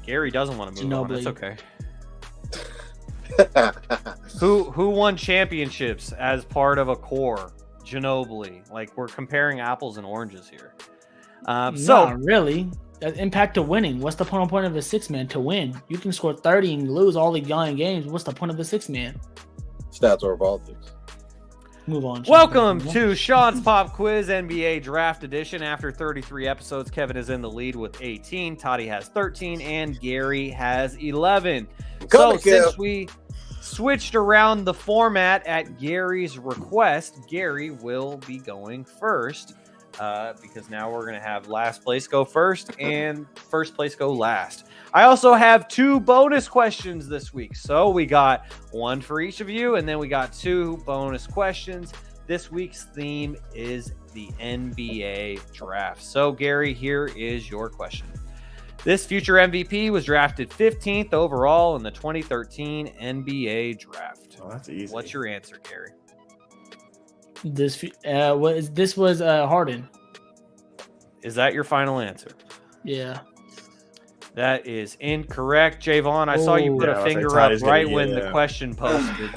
Gary doesn't want to move on. It's okay. Ginobili. Who won championships as part of a core? Ginobili. Like, we're comparing apples and oranges here. Not really. That impact to winning. What's the point of a six man to win? You can score 30 and lose all the young games. What's the point of the six man? Stats over politics. Move on. Welcome to Shaun's Pop Quiz NBA Draft Edition. After 33 episodes, Kevin is in the lead with 18. Toddy has 13, and Gary has 11. Since we switched around the format at Gary's request, Gary will be going first because now we're going to have last place go first and first place go last. I also have two bonus questions this week. So we got one for each of you, and then we got two bonus questions. This week's theme is the NBA draft. So, Gary, here is your question. This future MVP was drafted 15th overall in the 2013 NBA draft. Oh, that's easy. What's your answer, Gary? This was Harden. Is that your final answer? Yeah. That is incorrect, Jaevon. I saw you put Yeah, a I was like, finger up Toddy's gonna right get when it, the yeah. question posted.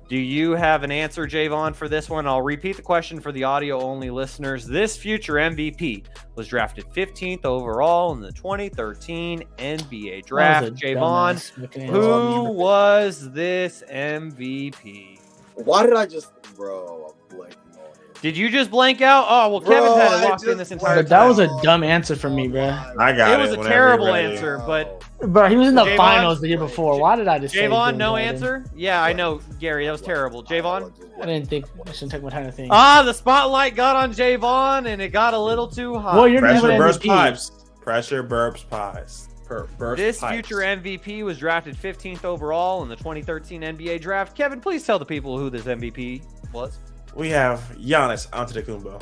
Do you have an answer, Jaevon, for this one? I'll repeat the question for the audio-only listeners. This future MVP was drafted 15th overall in the 2013 NBA draft. Jaevon, who was this MVP? Why did I just, bro? I'm blanking on it. Did you just blank out? Oh, well, Kevin's Bro, had I it locked in just this entire But that time. was a dumb answer for me, bro. I got it. It was a whenever terrible you're ready. answer, but Bro, he was in the Jaevon? finals the year before. Why did I just say Jaevon, James no Harden? answer? Yeah, I know, Gary. That was terrible. Jaevon? I didn't think I shouldn't take my time to think. The spotlight got on Jaevon, and it got a little too hot. Well, you're Pressure doing burps MVP. pipes. Pressure burps pies. Burps This pipes. future MVP was drafted 15th overall in the 2013 NBA draft. Kevin, please tell the people who this MVP was. We have Giannis Antetokounmpo.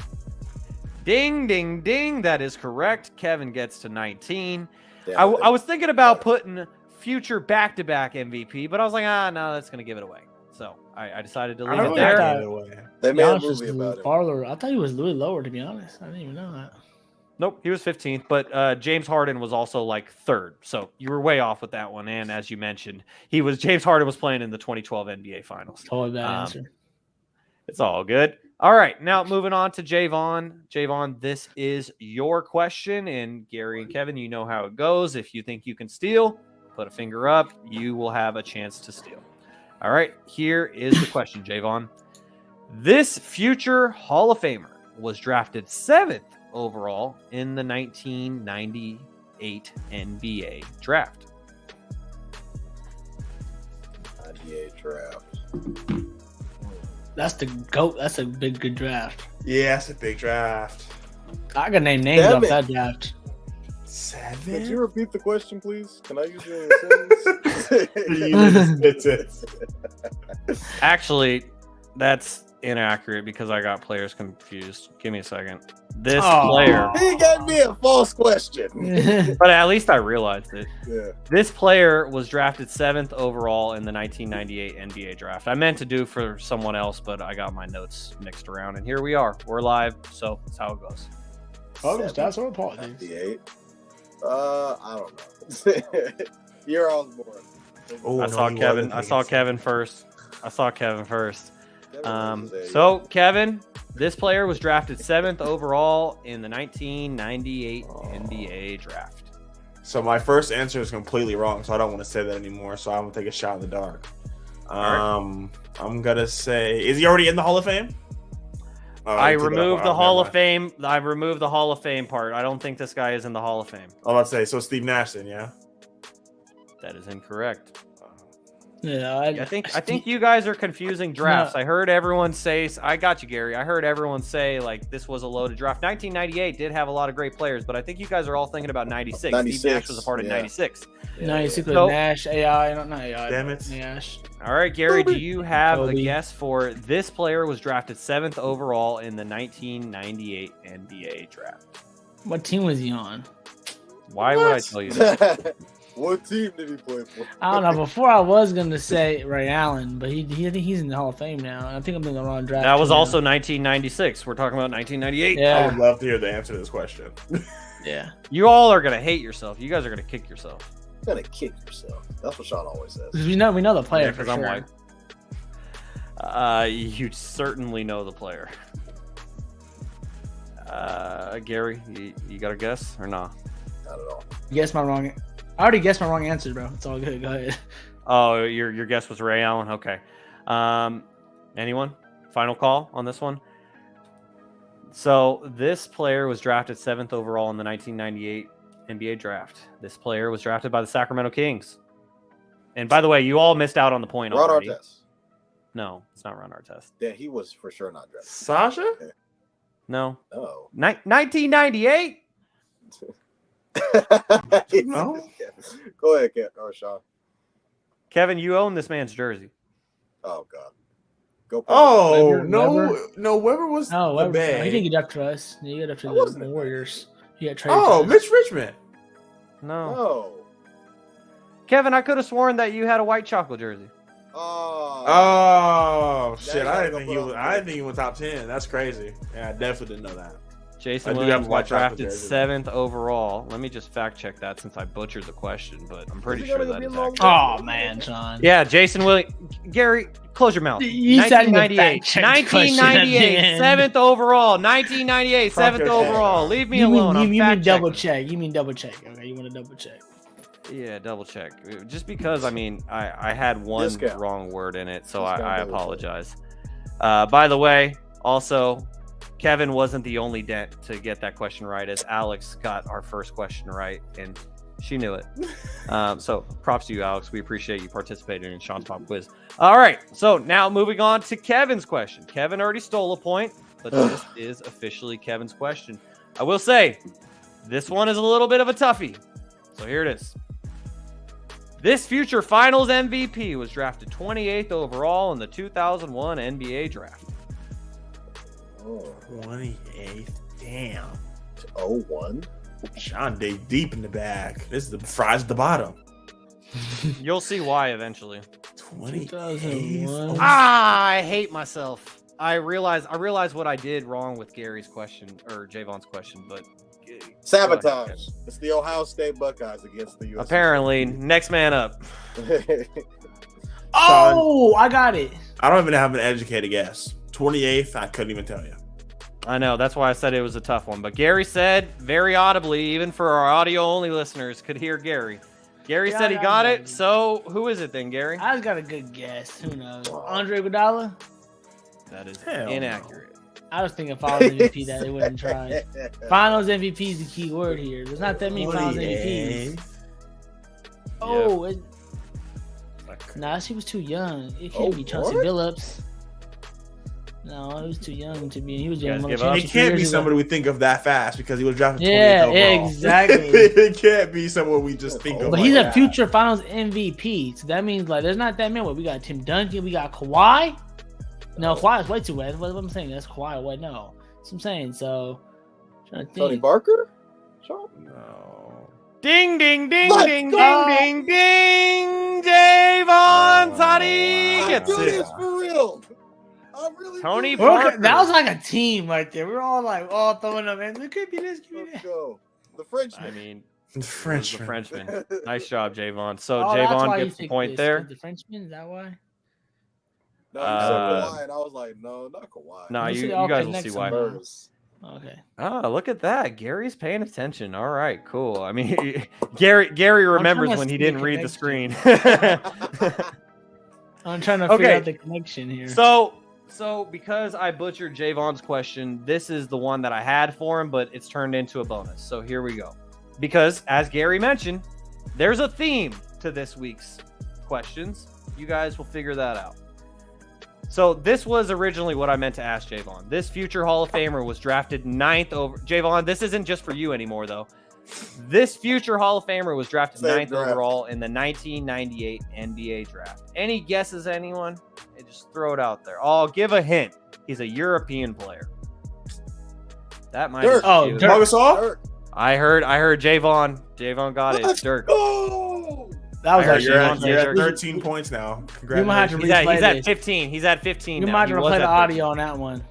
Ding, ding, ding. That is correct. Kevin gets to 19. Damn, I was thinking about putting future back-to-back MVP, but I was like, no, that's going to give it away. So I decided to leave it really there. thought- They made a Giannis was movie about it. farther. I thought he was really lower, to be honest. I didn't even know that. Nope, he was 15th, but James Harden was also like third. So you were way off with that one. And as you mentioned, James Harden was playing in the 2012 NBA Finals. Totally bad answer. It's all good. All right, now moving on to Jaevon. Jaevon, this is your question, and Gary and Kevin, you know how it goes. If you think you can steal, put a finger up. You will have a chance to steal. All right, here is the question, Jaevon. This future Hall of Famer was drafted 7th overall in the 1998 NBA draft. NBA draft. That's the GOAT. That's a good draft. Yeah, that's a big draft. I can name names Damn off it. that draft. Could 7? you repeat the question, please? Can I use your sentence? Actually, that's inaccurate because I got players confused. Give me a second. This Oh. player, He gave me a false question. but at least I realized it. Yeah. This player was drafted 7th overall in the 1998 NBA draft. I meant to do for someone else, but I got my notes mixed around, and here we are. We're live, so that's how it goes. That's what apologies. 98. I don't know. Year I was born. Oh, I no, saw he Kevin. wasn't. I saw Kevin first. Kevin was his age. So Kevin, this player was drafted 7th overall in the 1998 NBA draft. So my first answer is completely wrong, so I don't want to say that anymore. So I'm gonna take a shot in the dark. right. I'm gonna say, is he already in the Hall of Fame? Oh, I took it removed off. the Oh, Hall never of Fame. I removed the Hall of Fame part. I don't think this guy is in the Hall of Fame. mind. I'm about to say, so Steve Nash then, yeah. That is incorrect. Yeah, I think you guys are confusing drafts. I heard everyone say, I got you, Gary. I heard everyone say like this was a loaded draft. 1998 did have a lot of great players, but I think you guys are all thinking about 96. 96, Steve Nash was a part of yeah. 96. No, you see So- Nash, AI, not AI. Damn it. Nash. All right, Gary, do you have a Kobe. guess for this player was drafted 7th overall in the 1998 NBA draft? What team was he on? Why would I tell you that? What team did he play for? I don't know. Before I was gonna say Ray Allen, but I think he's in the Hall of Fame now. And I think I'm in the wrong draft. That was too now. also 1996. We're talking about 1998. I Yeah, would love to hear the answer to this question. yeah. You all are going to hate yourself. You guys are going to kick yourself. You're gonna kick yourself. That's what Shaun always says. Because we know the player Yeah, for 'cause I'm sure. white. You certainly know the player. Gary, you got a guess or not? Not at all. You guessed my wrong. I already guessed my wrong answer, bro. It's all good. Go ahead. Oh, your guess was Ray Allen. Okay. Anyone? Final call on this one. So this player was drafted 7th overall in the 1998 NBA draft. This player was drafted by the Sacramento Kings. And by the way, you all missed out on the point Ron already. Artest. No, it's not Ron Artest. Yeah, he was for sure not drafted. Sasha? No. No. 1998. No. Go ahead, Kat. Or Shaun. Kevin, you own this man's jersey. Oh God. Go. Oh Weber- no, Weber was Oh, the he Bay. didn't get up to us. He got up to I the wasn't a Warriors. He got traded. Oh, to us. Mitch Richmond. No. Kevin, I could have sworn that you had a white chocolate jersey. Oh shit! Now I you didn't gotta think go I didn't think he went top 10. That's crazy. Yeah, I definitely didn't know that. Jason I do Williams have white got chocolate drafted jersey. 7th overall. Let me just fact check that since I butchered the question, but I'm pretty Is it sure gonna that be is long? accurate. Oh man, Sean. Yeah, Jason Williams. Gary, close your mouth. You said you 1998. fact check the question at the 1998, end. 7th overall. 1998, Fuck 7th your overall. shit. Leave me You alone. mean, I'm you mean fact double checking. check? You mean double check? Okay, you want to double check? Yeah, double check. Just because, I mean, I had one Discount. wrong word in it, so Discount I double check. apologize. By the way, also, Kevin wasn't the only dent to get that question right, as Alex got our first question right, and she knew it. So props to you, Alex. We appreciate you participating in Shaun's Pop Quiz. All right, so now moving on to Kevin's question. Kevin already stole a point, but this is officially Kevin's question. I will say, this one is a little bit of a toughie. So here it is. This future Finals MVP was drafted 28th overall in the 2001 NBA draft. Oh, 28th. Damn. 01. Shaun dig deep in the bag. This is the fries at the bottom. You'll see why eventually. 28th. 2001. I hate myself. I realize what I did wrong with Gary's question or Jaevon's question, but Sabotage. It's the Ohio State Buckeyes against the US. apparently next man up. Oh, I got it. I don't even have an educated guess. 28th, I couldn't even tell you. I know, that's why I said it was a tough one. But Gary said very audibly, even for our audio only listeners could hear Gary. Gary Yeah, said he I got know. it. So who is it then, Gary? I just got a good guess. Who knows? Andre Iguodala? That is Hell no. inaccurate. I was thinking Finals MVP that they wouldn't try. Finals MVP is the key word here. There's not that many Finals MVPs. 28th. Oh, nah, she was too young. It can't be Chauncey what? Billups. No, he was too young to be. He was You guys young. give up? It can't be somebody we think of that fast because he was drafted 28th Yeah, overall. exactly. It can't be someone we just think of. But like he's a that. future Finals MVP, so that means like there's not that many. What we got? Tim Duncan. We got Kawhi. No, Kawhi is way too wet. What I'm saying, that's Kawhi. What? No, that's what I'm saying. So, trying to Tony think. Barker? Sure. No. Ding, ding, ding, Let's ding, go! ding, ding, ding. Jaevon Toddy I gets do it. this for real. I really Tony do. Barker. Okay, that was like a team right there. We were all like, all throwing them in. It could be this, could be Let's that. go. The Frenchman. I mean, The it was French. the Frenchman. Nice job, Javon. So Oh, that's why Javon you gets the think point this. there. The Frenchman, is that why? No, you said Uh, Kawhi, and I was like, no, not Kawhi. Nah, Let's you see, okay, guys will next see why. one. Spurs. Okay. Oh, look at that. Gary's paying attention. All right, cool. I mean, Gary remembers to when he see the didn't read the connection. screen. I'm trying to figure Okay. out the connection here. So because I butchered Javon's question, this is the one that I had for him, but it's turned into a bonus. So here we go. Because as Gary mentioned, there's a theme to this week's questions. You guys will figure that out. So this was originally what I meant to ask Jaevon. This future Hall of Famer was drafted 9th over. Jaevon, this isn't just for you anymore, though. This future Hall of Famer was drafted Same 9th draft. overall in the 1998 NBA draft. Any guesses, anyone? Hey, just throw it out there. I'll give a hint. He's a European player. That might. Dirk. Oh, be- Dirk. Marcus All? Dirk. I heard Jaevon. Jaevon got it. Let's Dirk. go. That was I heard actually you're You're on at, there, you're at Dirk. 13 points now. You might have to Congratulations. He's replay at this. 15. He's at 15 You now. might He have to was play at the 13. audio on that one.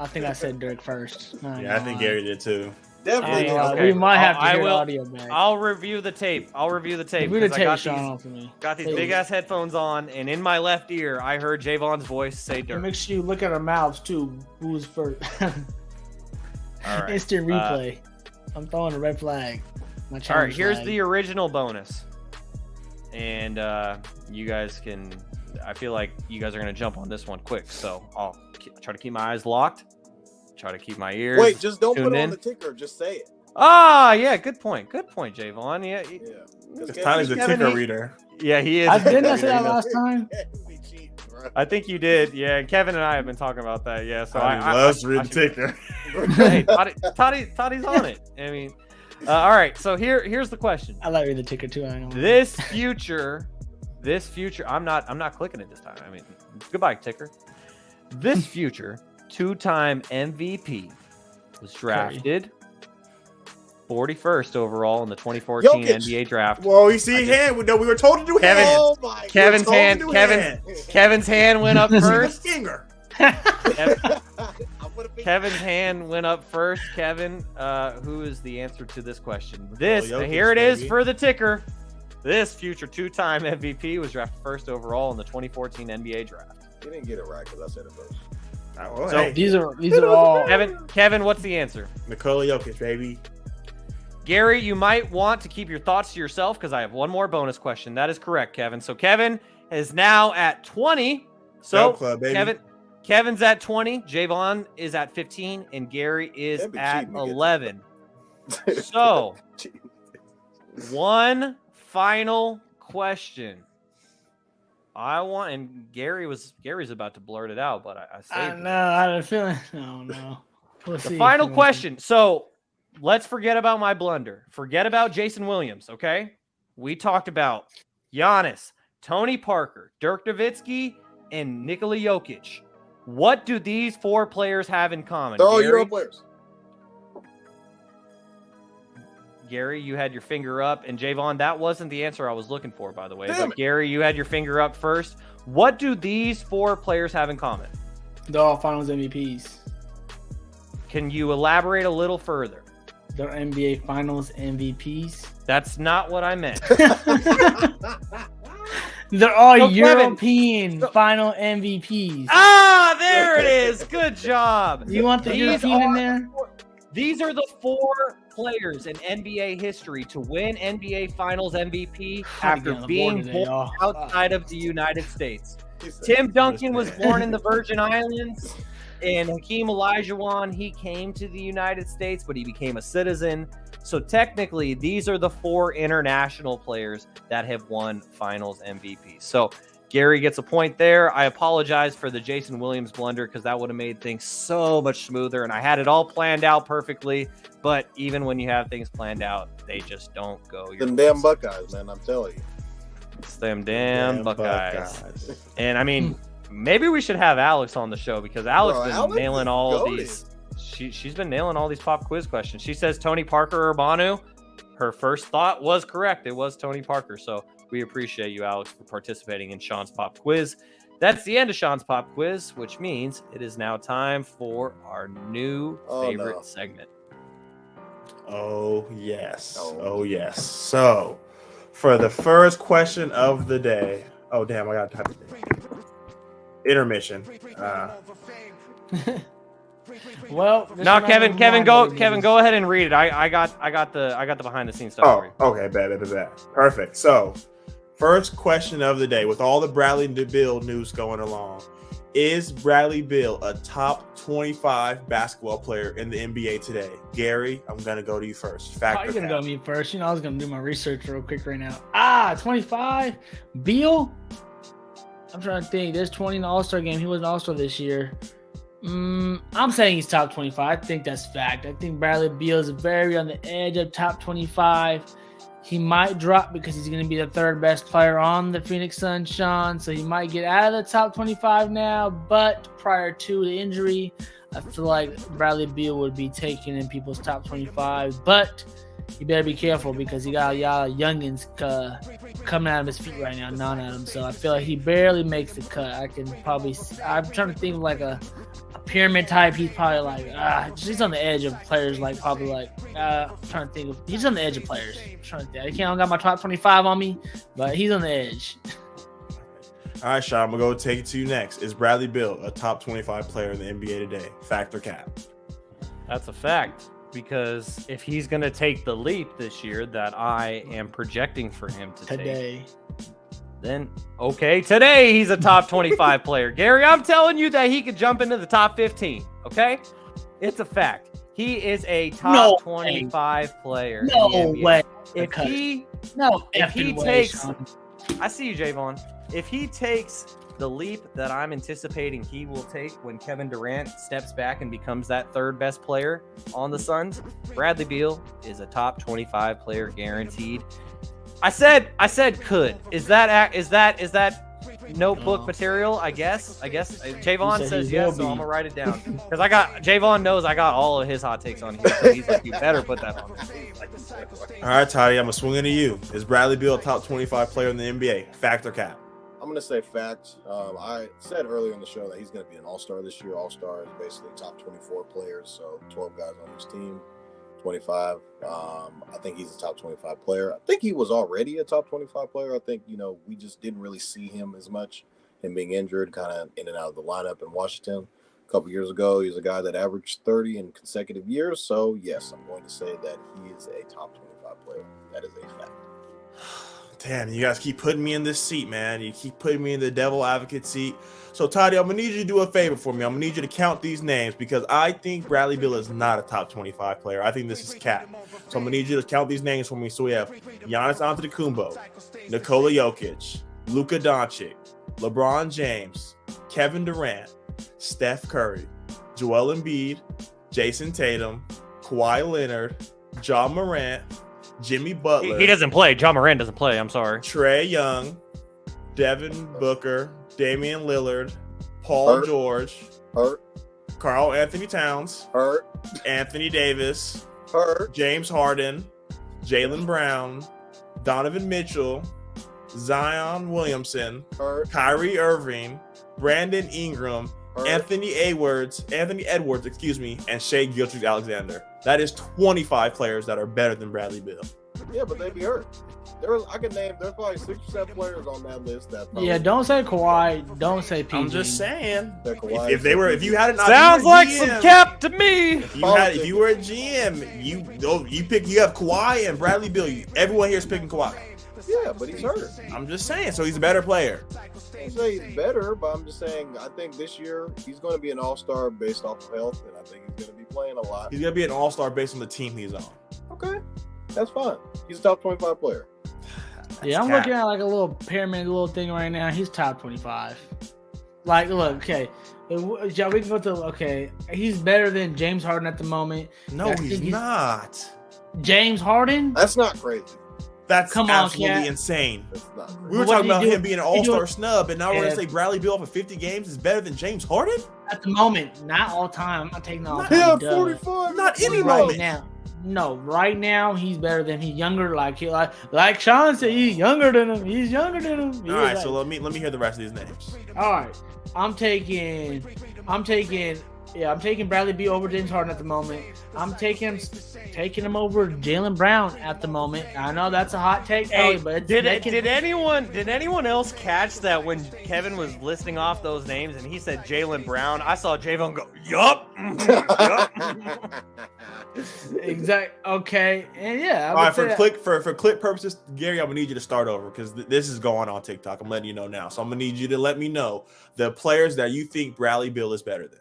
I think I said Dirk first. Yeah, I think Gary did too. Definitely. Hey, not. okay. We might have to I hear the will- audio back. I'll review the tape. Review the because I tape, got Sean, these, off of me. got these Please. big ass headphones on, and in my left ear, I heard Javon's voice say And Dirk. make sure you look at our mouths too. Who's first? All right. Instant replay. I'm throwing a red flag. My All right. challenge Here's flag. the original bonus, and you guys can. I feel like you guys are gonna jump on this one quick, so I'll try to keep my eyes locked. Try to keep my ears. Wait, just don't put tuned it in. on the ticker. Just say it. Ah, yeah. Good point. Good point, Javon. Yeah. Yeah. Because Tyler's a Kevin, ticker he- reader. Yeah, he is. I didn't I say He that knows. last time. We cheating, bro. I think you did. Yeah, and Kevin and I have been talking about that. Yeah, so Tyler I loves to read the ticker. Hey, Toddy's on it. I mean, all right. So here's the question. I like reading the ticker too. I know. This future. I'm not clicking it this time. I mean, goodbye, ticker. This future two-time MVP was drafted 41st overall in the 2014 Jokic. NBA draft. Whoa, you see hand? We were told to do Kevin- hand. Oh my Kevin's told hand. to do Kevin's hand went up first. Finger. Kevin's hand went up first. Kevin, who is the answer to this question? This Jokic, here it is baby. for the ticker. This future two-time MVP was drafted first overall in the 2014 NBA draft. You didn't get it right because I said it first. Oh, So- hey, These are all. Kevin, what's the answer? Nikola Jokic, baby. Gary, you might want to keep your thoughts to yourself because I have one more bonus question. That is correct, Kevin. So Kevin is now at 20. So Bell Club, baby. Kevin's at 20, Jaevon is at 15, and Gary is Can't be at cheating to get 11. So, one final question. And Gary's about to blurt it out, but I saved I it. know. I had a feeling. Oh no. We'll The see. final question. So, let's forget about my blunder. Forget about Jason Williams, okay? We talked about Giannis, Tony Parker, Dirk Nowitzki, and Nikola Jokic. What do these four players have in common? They're all Gary? Euro players. Gary, you had your finger up, and Jaevon, that wasn't the answer I was looking for, by the way. Damn But it. Gary, you had your finger up first. What do these four players have in common? They're all Finals MVPs. Can you elaborate a little further? They're NBA Finals MVPs. That's not what I meant. They're all So, Kevin, European Final MVPs. Ah, there it is. Good job. You want the These European in are- there? These are the four players in NBA history to win NBA Finals MVP Gotta get after on the board being today, born y'all. outside of the United States. He said, Tim Duncan was born in the Virgin Islands, and Hakeem Olajuwon, he came to the United States, but he became a citizen. So technically, these are the four international players that have won Finals MVP. So Gary gets a point there. I apologize for the Jason Williams blunder because that would have made things so much smoother, and I had it all planned out perfectly. But even when you have things planned out, they just don't go your Them way. damn Buckeyes, man. I'm telling you. It's them damn Buckeyes. And I mean, maybe we should have Alex on the show because Alex Bro, been Alex nailing is all of goated. these. She's been nailing all these pop quiz questions. She says Tony Parker or Banu. Her first thought was correct. It was Tony Parker. So we appreciate you, Alex, for participating in Shaun's pop quiz. That's the end of Shaun's pop quiz, which means it is now time for our new favorite segment. Oh, yes. Oh. Oh, yes. So, for the first question of the day. Oh, damn. I got to type it in. Intermission. Well, No, Kevin, go ahead and read it. I got the behind the scenes stuff for you. Okay. Bad. Perfect. So, first question of the day with all the Bradley Beal news going along. Is Bradley Beal a top 25 basketball player in the NBA today? Gary, I'm going to go to you first. Fact You're or gonna cap? go to me first. You know, I was gonna do my research real quick right now. 25. Beal. I'm trying to think. There's 20 in the All-Star game. He was an All-Star this year. I'm saying he's top 25. I think that's fact. I think Bradley Beal is very on the edge of top 25. He might drop because he's going to be the third best player on the Phoenix Suns, Shaun. So he might get out of the top 25 now. But prior to the injury, I feel like Bradley Beal would be taken in people's top 25. But you better be careful because he got a lot of youngins coming out of his feet right now, not at him. So I feel like he barely makes the cut. I'm trying to think of like a pyramid type. He's probably like, he's on the edge of players, like probably like, I'm trying to think of, he's on the edge of players. I'm trying to think. I can't got my top 25 on me, but he's on the edge. All right, Shaun, I'm going to go take it to you next. Is Bradley Beal a top 25 player in the NBA today? Fact or cap? That's a fact. Because if he's going to take the leap this year that I am projecting for him to take, then today he's a top 25 player. Gary, I'm telling you that he could jump into the top 15. Okay, it's a fact. He is a top 25 player. No in the NBA. way. If he takes, Shaun. I see you, Jaevon. If he takes the leap that I'm anticipating he will take when Kevin Durant steps back and becomes that third best player on the Suns, Bradley Beal is a top 25 player guaranteed. I said could. Is that notebook material. I guess Jaevon said says he yes, will so be. I'm gonna write it down because Jaevon knows I got all of his hot takes on here. So he's like, you better put that on. All right, Toddy, I'm gonna swing into you. Is Bradley Beal a top 25 player in the NBA? Fact or cap? I'm going to say fact. I said earlier in the show that he's going to be an all-star this year. All-star is basically top 24 players, so 12 guys on each team, 25. I think he's a top 25 player. I think he was already a top 25 player. I think, we just didn't really see him as much, him being injured, kind of in and out of the lineup in Washington. A couple years ago, he was a guy that averaged 30 in consecutive years. So, yes, I'm going to say that he is a top 25 player. That is a fact. Damn, you guys keep putting me in this seat, man. You keep putting me in the devil advocate seat. So, Toddy, I'm going to need you to do a favor for me. I'm going to need you to count these names because I think Bradley Beal is not a top 25 player. I think this is cap. So, I'm going to need you to count these names for me. So, we have Giannis Antetokounmpo, Nikola Jokic, Luka Doncic, LeBron James, Kevin Durant, Steph Curry, Joel Embiid, Jason Tatum, Kawhi Leonard, Ja Morant, Jimmy Butler. He doesn't play. Ja Morant doesn't play. I'm sorry. Trae Young, Devin Booker, Damian Lillard, Paul George, Karl Anthony Towns, Anthony Davis, James Harden, Jaylen Brown, Donovan Mitchell, Zion Williamson, Kyrie Irving, Brandon Ingram, Anthony Edwards, and Shai Gilgeous-Alexander. That is 25 players that are better than Bradley Beal. Yeah, but they'd be hurt. There's probably 6 or 7 players on that list that. Yeah, don't say Kawhi. Don't say PG. I'm just saying. If you had an sounds like some cap to me. If you were a GM, you have Kawhi and Bradley Beal. Everyone here is picking Kawhi. Yeah, but he's hurt. I'm just saying. So he's a better player. I say he's better, but I'm just saying I think this year he's going to be an all-star based off of health, and I think he's going to be playing a lot. He's going to be an all-star based on the team he's on. Okay, that's fine. He's a top 25 player. Yeah, I'm looking at like a little pyramid little thing right now. He's top 25. Like, look, okay. Yeah, we can go to, okay. He's better than James Harden at the moment. No, he's not. James Harden? That's not crazy. That's absolutely insane. We were talking about him being an all-star snub, and now we're going to say Bradley Beal for 50 games is better than James Harden? At the moment, not all time. I'm not taking all time. Yeah, 45. Not any right moment. Now. No, right now he's better than he's younger. Like Shaun said, he's younger than him. He's younger than him. All right, so let me hear the rest of these names. All right, I'm taking Bradley Beal over James Harden at the moment. I'm taking him over Jaylen Brown at the moment. I know that's a hot take, but did anyone else catch that when Kevin was listing off those names and he said Jaylen Brown? I saw Jaevon go, yup. Exactly. Okay, and yeah. All right, for clip purposes, Gary, I'm gonna need you to start over because this is going on TikTok. I'm letting you know now, so I'm gonna need you to let me know the players that you think Bradley Beal is better than.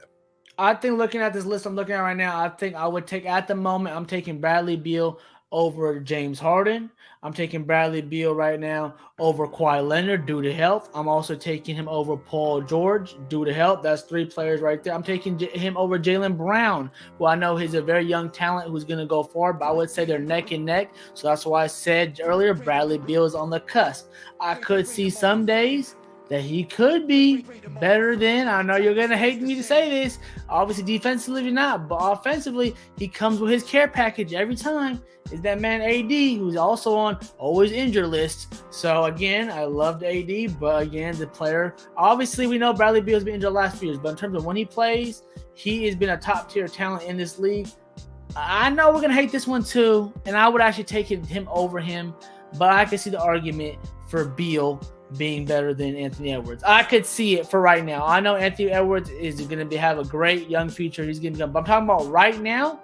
I think looking at this list I'm looking at right now, I think I would take at the moment. I'm taking Bradley Beal over James Harden. I'm taking Bradley Beal right now over Kawhi Leonard due to health. I'm also taking him over Paul George due to health. That's 3 players right there. I'm taking him over Jaylen Brown, who I know he's a very young talent who's going to go far, but I would say they're neck and neck. So that's why I said earlier Bradley Beal is on the cusp. I could see some days that he could be better than, I know you're going to hate me to say this, obviously defensively not, but offensively, he comes with his care package every time. Is that man AD, who's also on always injured list. So again, I loved AD, but again, the player, obviously we know Bradley Beal's been injured the last few years, but in terms of when he plays, he has been a top tier talent in this league. I know we're going to hate this one too, and I would actually take him over him, but I can see the argument for Beal being better than Anthony Edwards. I could see it for right now. I know Anthony Edwards is going to have a great young future. He's going to come. But I'm talking about right now,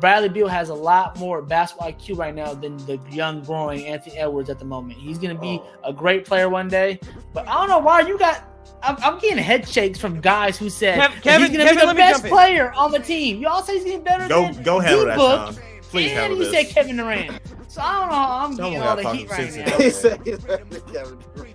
Bradley Beal has a lot more basketball IQ right now than the young, growing Anthony Edwards at the moment. He's going to be a great player one day. But I don't know why you got – I'm getting head shakes from guys who said he's going to be the best player on the team. Y'all say he's getting better than Go ahead with that, Shaun. Please and you said Kevin Durant. So I don't know. I'm getting all the heat right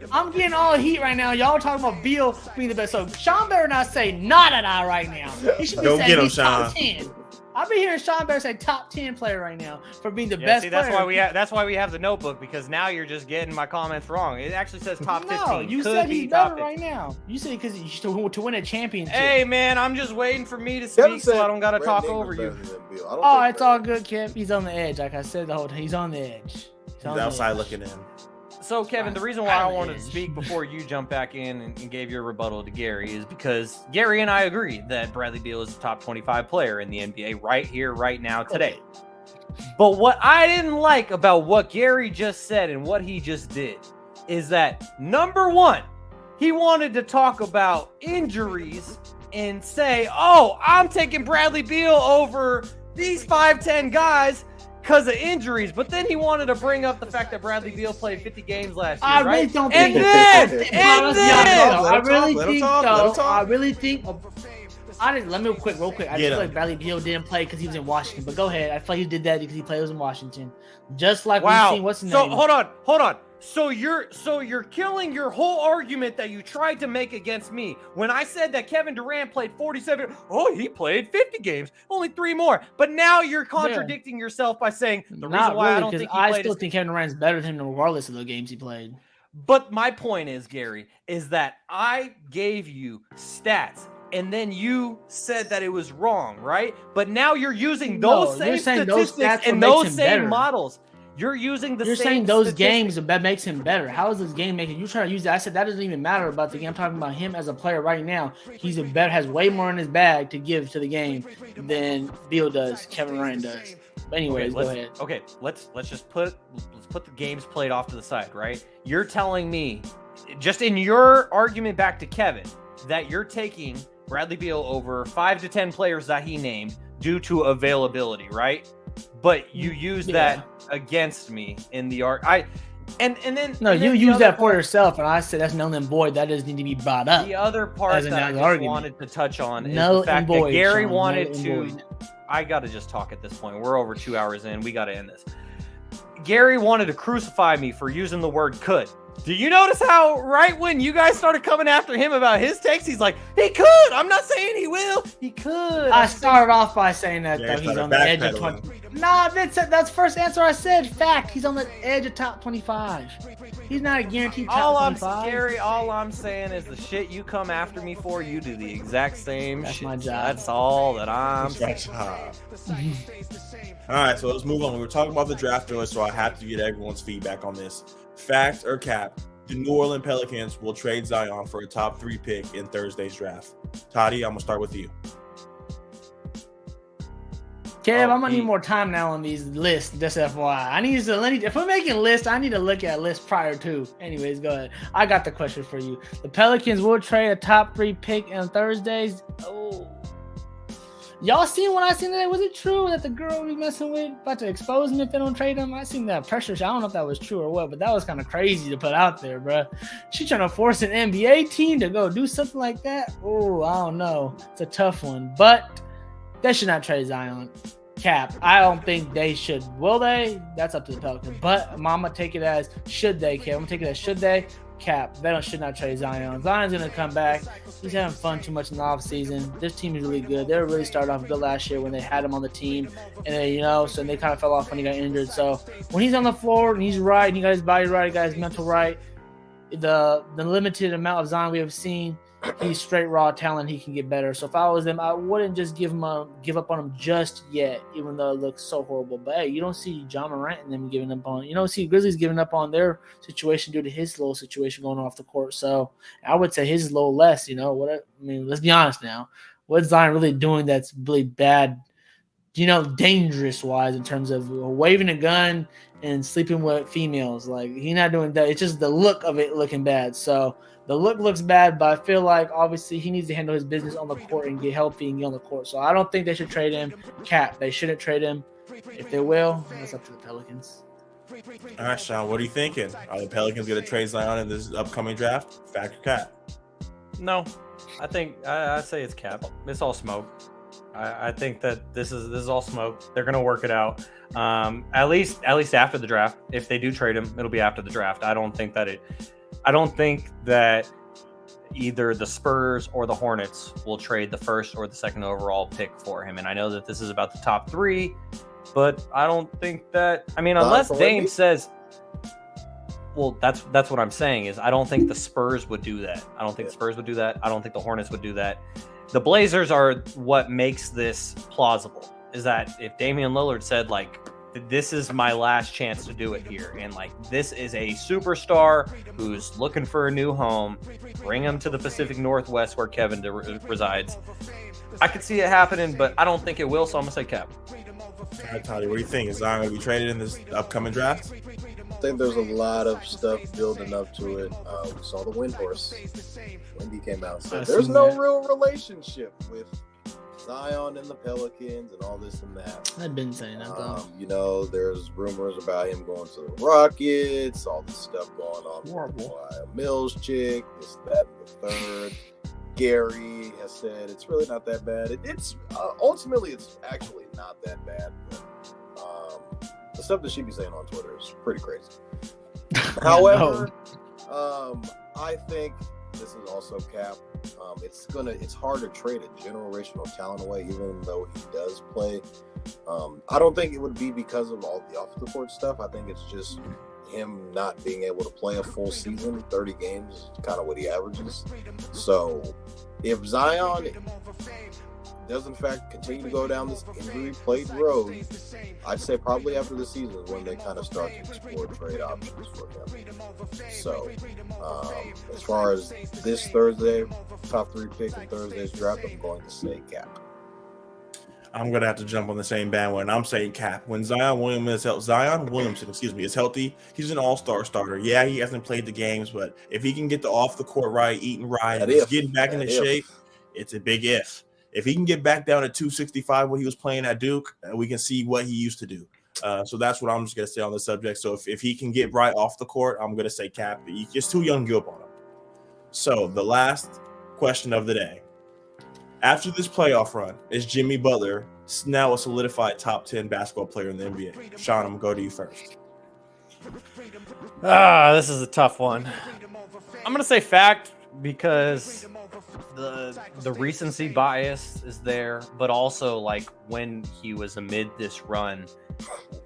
now. I'm getting all the heat right now. Y'all are talking about Beal being the best. So Shaun better not say nada right now. He should be saying he's top 10. I've been hearing Shaun Bear say top 10 player right now for being the Yeah, best see, player. that's why we have the notebook, because now you're just getting my comments wrong. It actually says top 15. No, you Could said be he's top better 15. right now. You said because to win a championship. Hey man, I'm just waiting for me to Kevin speak so said I don't gotta Brandon talk Ingram's over better you. than Beal. I don't Oh, think it's all good, Kev. He's on the edge. Like I said the whole time, he's on the edge. He's outside looking in. So Kevin, the reason why Right I on the wanted to edge. speak before you jump back in and gave your rebuttal to Gary is because Gary and I agree that Bradley Beal is a top 25 player in the NBA right here, right now, today. But what I didn't like about what Gary just said and what he just did is that, number one, he wanted to talk about injuries and say, oh, I'm taking Bradley Beal over these 5'10 guys because of injuries. But then he wanted to bring up the fact that Bradley Beal played 50 games last year, I right? really don't And think. then, I Let him really talk, let him think, talk, let him though. talk. I really think. I didn't. Let me real quick. I Get just feel him. like Bradley Beal didn't play because he was in Washington. But go ahead. I feel like he did that because he played in Washington. Just like wow. we've seen. What's his So name? hold on. So you're killing your whole argument that you tried to make against me when I said that Kevin Durant played 47. Oh, he played 50 games, only 3 more. But now you're contradicting yourself by saying the reason Not why I really, don't because think he I played still is. think Kevin Durant's better than him regardless of the games he played. But my point is, Gary, is that I gave you stats and then you said that it was wrong, right? But now you're using those No, you're same saying those statistics stats and what makes those him same better. models. You're using the You're same saying those statistics. games that makes him better. How is this game making? You try to use that? I said that doesn't even matter about the game. I'm talking about him as a player right now. He's a better, has way more in his bag to give to the game than Beal does. Kevin Durant does. But anyways, go ahead. Okay, let's just put the games played off to the side, right? You're telling me, just in your argument back to Kevin, that you're taking Bradley Beal over 5 to 10 players that he named due to availability, right? But you use that against me in the art. And then No, and you then the use other that for part- yourself, and I said that's null and void. That doesn't need to be brought up. The other part as an that I just argument. wanted to touch on is Null the fact and void, that Gary Shaun, wanted null and to. void. I gotta just talk at this point. We're over 2 hours in. We gotta end this. Gary wanted to crucify me for using the word could. Do you notice how right when you guys started coming after him about his takes, he's like, he could. I'm not saying he will. He could. I started off by saying that Yeah, though he he's started on the edge of backpedaling. 20. Nah, that's first answer I said. Fact, he's on the edge of top 25. He's not a guaranteed top 25. Gary, all I'm saying is the shit you come after me for, you do the exact same That's shit. my job. That's all that I'm saying. All right, so let's move on. We were talking about the draft earlier, so I have to get everyone's feedback on this. Fact or cap? The New Orleans Pelicans will trade Zion for a top 3 pick in Thursday's draft. Toddy, I'm gonna start with you. Kev, Oh, I'm gonna need more time now on these lists. Just FYI, I need to. If we're making lists, I need to look at lists prior to. Anyways, go ahead. I got the question for you. The Pelicans will trade a top 3 pick on Thursdays. Oh, y'all seen what I seen today? Was it true that the girl we messing with about to expose him if they don't trade him? I seen that pressure. I don't know if that was true or what, but that was kind of crazy to put out there, bro. She trying to force an NBA team to go do something like that. Oh, I don't know. It's a tough one, but they should not trade Zion. Cap. I don't think they should. Will they? That's up to the Pelicans. But I'm gonna take it as should they, Cap. I'm gonna take it as should they. Cap. They should not trade Zion. Zion's gonna come back. He's having fun too much in the offseason. This team is really good. They really started off good last year when they had him on the team. And then, so they kind of fell off when he got injured. So when he's on the floor and he's right, and he got his body right, he got his mental right, the limited amount of Zion we have seen, he's straight raw talent. He can get better. So if I was them, I wouldn't just give up on him just yet, even though it looks so horrible. But hey, you don't see Ja Morant and them giving up on. You don't see Grizzlies giving up on their situation due to his little situation going off the court. So I would say his is a little less. Let's be honest now. What's Zion really doing that's really bad? Dangerous wise in terms of waving a gun and sleeping with females. Like, he's not doing that. It's just the look of it looking bad. So the look looks bad, but I feel like obviously he needs to handle his business on the court and get healthy and get on the court. So I don't think they should trade him. Cap, they shouldn't trade him. If they will, that's up to the Pelicans. All right, Shaun, what are you thinking? Are the Pelicans going to trade Zion in this upcoming draft? Fact or cap? No, I think I say it's cap. It's all smoke. I think that this is all smoke. They're gonna work it out. At least after the draft. If they do trade him, it'll be after the draft. I don't think that either the Spurs or the Hornets will trade the first or the second overall pick for him. And I know that this is about the top 3, but I don't think that. I mean, unless Dame says, well, that's what I'm saying is I don't think the Spurs would do that. I don't think the Spurs would do that. I don't think the Hornets would do that. The Blazers are what makes this plausible. Is that if Damian Lillard said, like, this is my last chance to do it here, and like this is a superstar who's looking for a new home, bring him to the Pacific Northwest where Kevin resides. I could see it happening, but I don't think it will, so I'm gonna say Cap. All right, Toddy, what do you think? Is Zion going to be traded in this upcoming draft? I think there's a lot of stuff building up to it. We saw the Windhorse. Wendy came out and said there's no real relationship with Zion and the Pelicans and all this and that. I've been saying that though. You know, there's rumors about him going to the Rockets, all this stuff going on. Horrible. A Mills chick, this, that, and the third. Gary has said it's really not that bad. It's ultimately it's actually not that bad. But, the stuff that she be saying on Twitter is pretty crazy. However, I think this is also Cap. It's hard to trade a generational talent away, even though he does play. I don't think it would be because of all the off the court stuff. I think it's just him not being able to play a full season. 30 games is kind of what he averages. So if Zion does in fact continue to go down this injury-plagued road, I'd say probably after the season is when they kind of start to explore trade options for him. So as far as this Thursday, top 3 pick in Thursday's draft, I'm going to say Cap. I'm going to have to jump on the same bandwagon. I'm saying Cap. When Zion Williamson is healthy, he's an all-star starter. Yeah, he hasn't played the games, but if he can get the off-the-court right, eating right, and just getting back into shape, it's a big if. If he can get back down to 265 when he was playing at Duke, we can see what he used to do. So that's what I'm just going to say on the subject. So if he can get right off the court, I'm going to say Cap. He's just too young to give up on him. So the last question of the day. After this playoff run, is Jimmy Butler now a solidified top 10 basketball player in the NBA? Shaun, I'm going to go to you first. This is a tough one. I'm going to say fact because the recency bias is there, but also like when he was amid this run,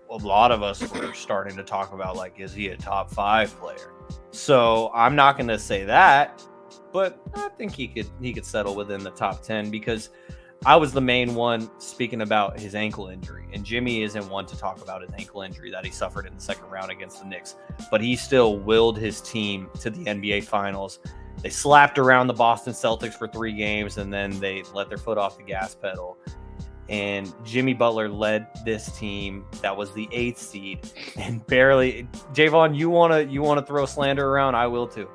a lot of us were starting to talk about like, is he a top 5 player? So I'm not going to say that, but I think he could settle within the top 10 because I was the main one speaking about his ankle injury, and Jimmy isn't one to talk about his ankle injury that he suffered in the second round against the Knicks, but he still willed his team to the NBA Finals. They slapped around the Boston Celtics for 3 games, and then they let their foot off the gas pedal. And Jimmy Butler led this team that was the 8th seed and barely. Jaevon, you wanna throw slander around? I will too.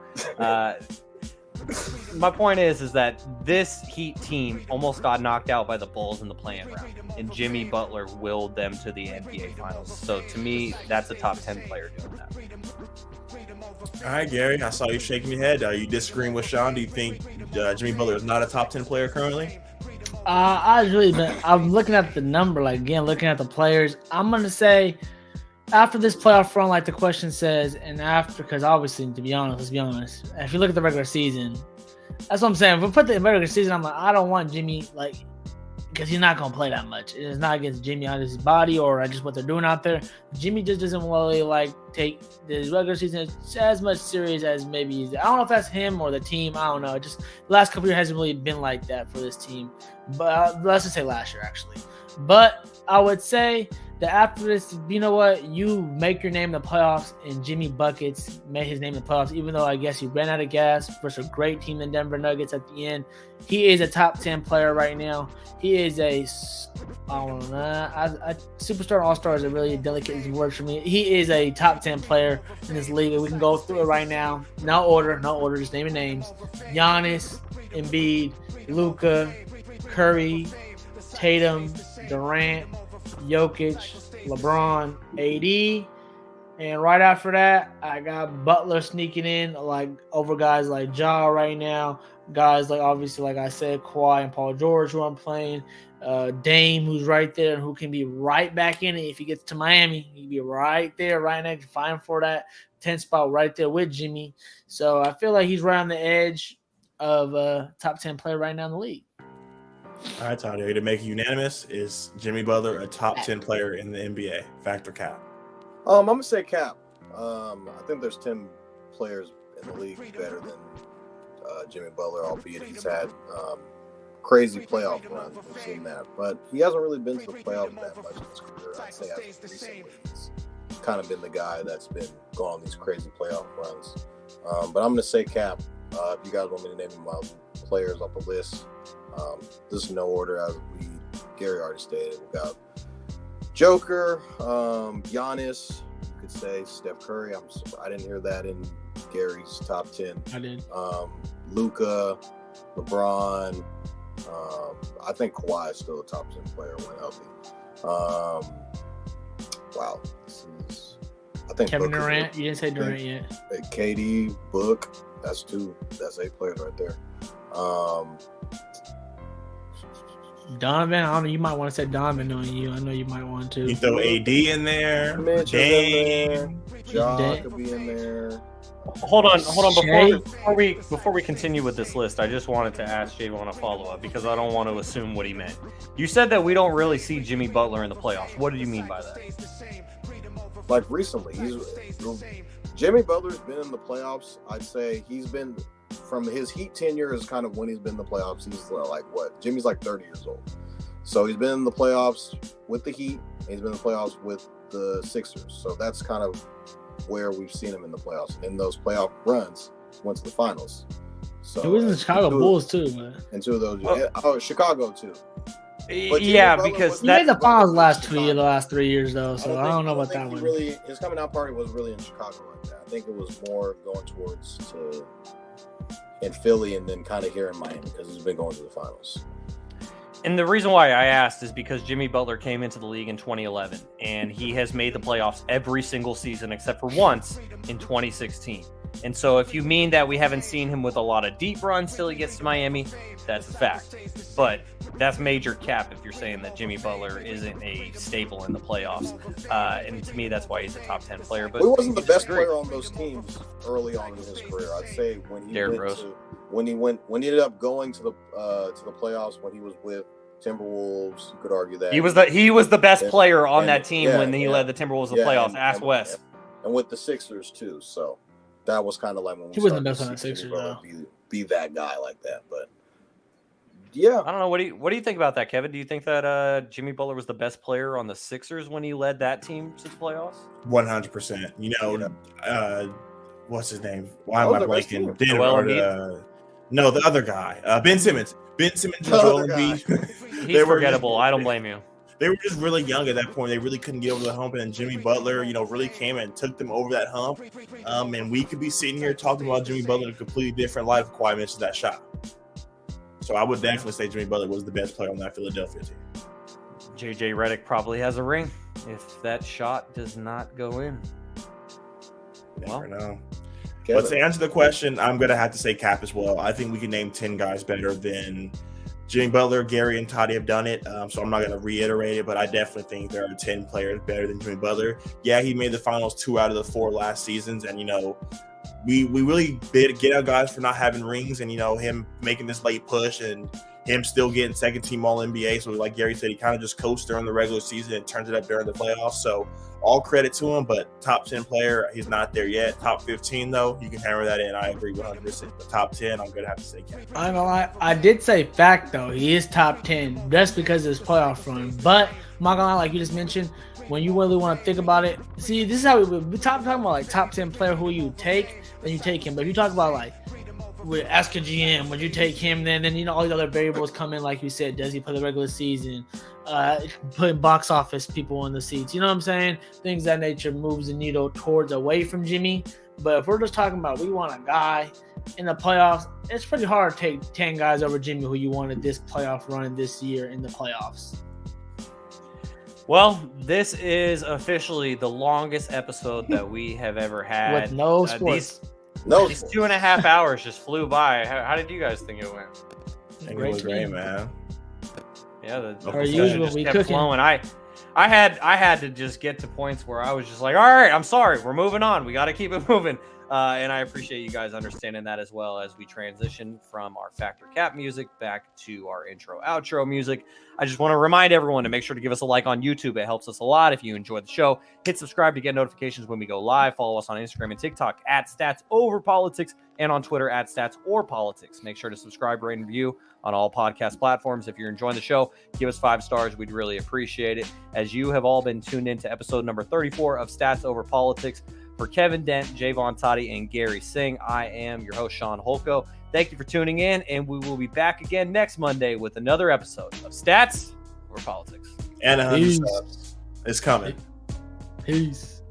My point is that this Heat team almost got knocked out by the Bulls in the play-in round, and Jimmy Butler willed them to the NBA Finals. So to me, that's a top 10 player doing that. All right, Gary, I saw you shaking your head. Are you disagreeing with Shaun? Do you think Jimmy Butler is not a top 10 player currently? I'm looking at the number, like again, looking at the players. I'm gonna say after this playoff run, like the question says, and after, because obviously, let's be honest, if you look at the regular season, that's what I'm saying. If we put the regular season, I'm like, I don't want Jimmy, like, because he's not gonna play that much. It's not against Jimmy on his body or just what they're doing out there. Jimmy just doesn't really like take the regular season as much serious as maybe he's. I don't know if that's him or the team. I don't know. Just the last couple years hasn't really been like that for this team. But let's just say last year actually. But I would say that after this, you know what? You make your name in the playoffs, and Jimmy Buckets made his name in the playoffs, even though I guess he ran out of gas versus a great team, the Denver Nuggets, at the end. He is a top 10 player right now. He is a superstar all-star is a really delicate word for me. He is a top 10 player in this league. We can go through it right now. No order, just naming names. Giannis, Embiid, Luka, Curry, Tatum, Durant, Jokic, LeBron, AD, and right after that, I got Butler sneaking in like over guys like Ja right now, guys like obviously like I said, Kawhi and Paul George who I'm playing, Dame who's right there and who can be right back in it if he gets to Miami. He'd be right there, right next, fighting for that 10 spot right there with Jimmy. So I feel like he's right on the edge. of a top 10 player right now in the league. All right, Tony, to make it unanimous, is Jimmy Butler a top 10 player in the NBA? Fact or cap? I'm gonna say cap. I think there's 10 players in the league better than Jimmy Butler, albeit he's had crazy playoff runs. We've seen that, but he hasn't really been to the playoffs that much in his career. I'd say as of recently, he's kind of been the guy that's been going on these crazy playoff runs. But I'm gonna say cap. If you guys want me to name my players off the list, this is no order as Garry already stated. We got Joker, Giannis. You could say Steph Curry. I didn't hear that in Gary's top 10. I did. Luka, LeBron. I think Kawhi is still a top 10 player when healthy. Wow. I think Kevin Book Durant. You didn't say Durant yet. KD, Book. That's 2. That's 8 players right there. Donovan. I don't know. You might want to say Donovan knowing you. I know you might want to. You throw AD in there. Mitch is in there. Ja could be in there. Hold on. Shay? Before we continue with this list, I just wanted to ask Jaevon a follow-up because I don't want to assume what he meant. You said that we don't really see Jimmy Butler in the playoffs. What did you mean by that? Like recently, Jimmy Butler's been in the playoffs. I'd say he's been from his Heat tenure is kind of when he's been in the playoffs. He's like what? Jimmy's like 30 years old, so he's been in the playoffs with the Heat. He's been in the playoffs with the Sixers. So that's kind of where we've seen him in the playoffs. And in those playoff runs, went to the finals. So It was in the Chicago Bulls too, man. And 2 of those, Chicago too. But Yeah, Jimmy because He made the finals was the last 3 years though, so I don't know about that one. Really, his coming out party was really in Chicago like that. I think it was more going towards in Philly and then kind of here in Miami because he's been going to the finals. And the reason why I asked is because Jimmy Butler came into the league in 2011, and he has made the playoffs every single season except for once in 2016. And so if you mean that we haven't seen him with a lot of deep runs till he gets to Miami, that's a fact. But that's major cap if you're saying that Jimmy Butler isn't a staple in the playoffs. And to me, that's why he's a top 10 player. But he wasn't the best player on those teams early on in his career. I'd say when he ended up going to the playoffs when he was with Timberwolves, you could argue that he was the best player on that team when he led the Timberwolves to the playoffs. Ask Wes. And with the Sixers too. So that was kind of like when we he wasn't the best on the Sixers though. Be that guy like that, but yeah. I don't know. What do you think about that, Kevin? Do you think that Jimmy Butler was the best player on the Sixers when he led that team to the playoffs? 100%. You know, what's his name? Why am I blanking? No, the other guy, Ben Simmons. Ben Simmons and Joel Embiid. He's forgettable. I don't blame you. They were just really young at that point. They really couldn't get over the hump, and Jimmy Butler, really came and took them over that hump. And we could be sitting here talking about Jimmy Butler in a completely different light if Kawhi misses that shot. So I would definitely say Jimmy Butler was the best player on that Philadelphia team. JJ Redick probably has a ring if that shot does not go in. Never know. But to answer the question, I'm going to have to say cap as well. I think we can name 10 guys better than Jimmy Butler. Garry and Toddy have done it, so I'm not going to reiterate it, but I definitely think there are 10 players better than Jimmy Butler. Yeah, he made the finals 2 out of the 4 last seasons, and, we really did get out guys for not having rings and, him making this late push and him still getting second team All-NBA. So like Garry said, he kind of just coasts during the regular season and turns it up during the playoffs. So all credit to him, but top 10 player, he's not there yet. Top 15, though, you can hammer that in. I agree 100%. But top 10, I'm going to have to say Ken. I ain't gonna lie. I did say fact, though. He is top 10 just because of his playoff run. But I'm not gonna lie, like you just mentioned, when you really want to think about it, see, this is how we talking about like top 10 player who you take, then you take him. But if you talk about like, ask a GM, would you take him then all these other variables come in, like you said. Does he play the regular season? Putting box office people in the seats, you know what I'm saying? Things of that nature moves the needle towards away from Jimmy. But if we're just talking about we want a guy in the playoffs, it's pretty hard to take 10 guys over Jimmy who you wanted this playoff run this year in the playoffs. Well, this is officially the longest episode that we have ever had. With no sports. These 2.5 hours just flew by. How did you guys think it went? I think it was great, man. Yeah, the usual, just we kept cooking. flowing. I had to just get to points where I was just like, all right, I'm sorry, we're moving on. We got to keep it moving. And I appreciate you guys understanding that as well as we transition from our Factor Cap music back to our intro outro music. I just want to remind everyone to make sure to give us a like on YouTube. It helps us a lot if you enjoy the show. Hit subscribe to get notifications when we go live. Follow us on Instagram and TikTok at StatsOverPolitics and on Twitter at StatsOrPolitics. Make sure to subscribe, rate, and review on all podcast platforms. If you're enjoying the show, give us 5 stars. We'd really appreciate it. As you have all been tuned in to episode number 34 of Stats Over Politics. For Kevin Dent, Jaevon Toddy, and Garry Singh, I am your host, Shaun Holko. Thank you for tuning in, and we will be back again next Monday with another episode of Stats Over Politics. And 100 subs is coming. Peace.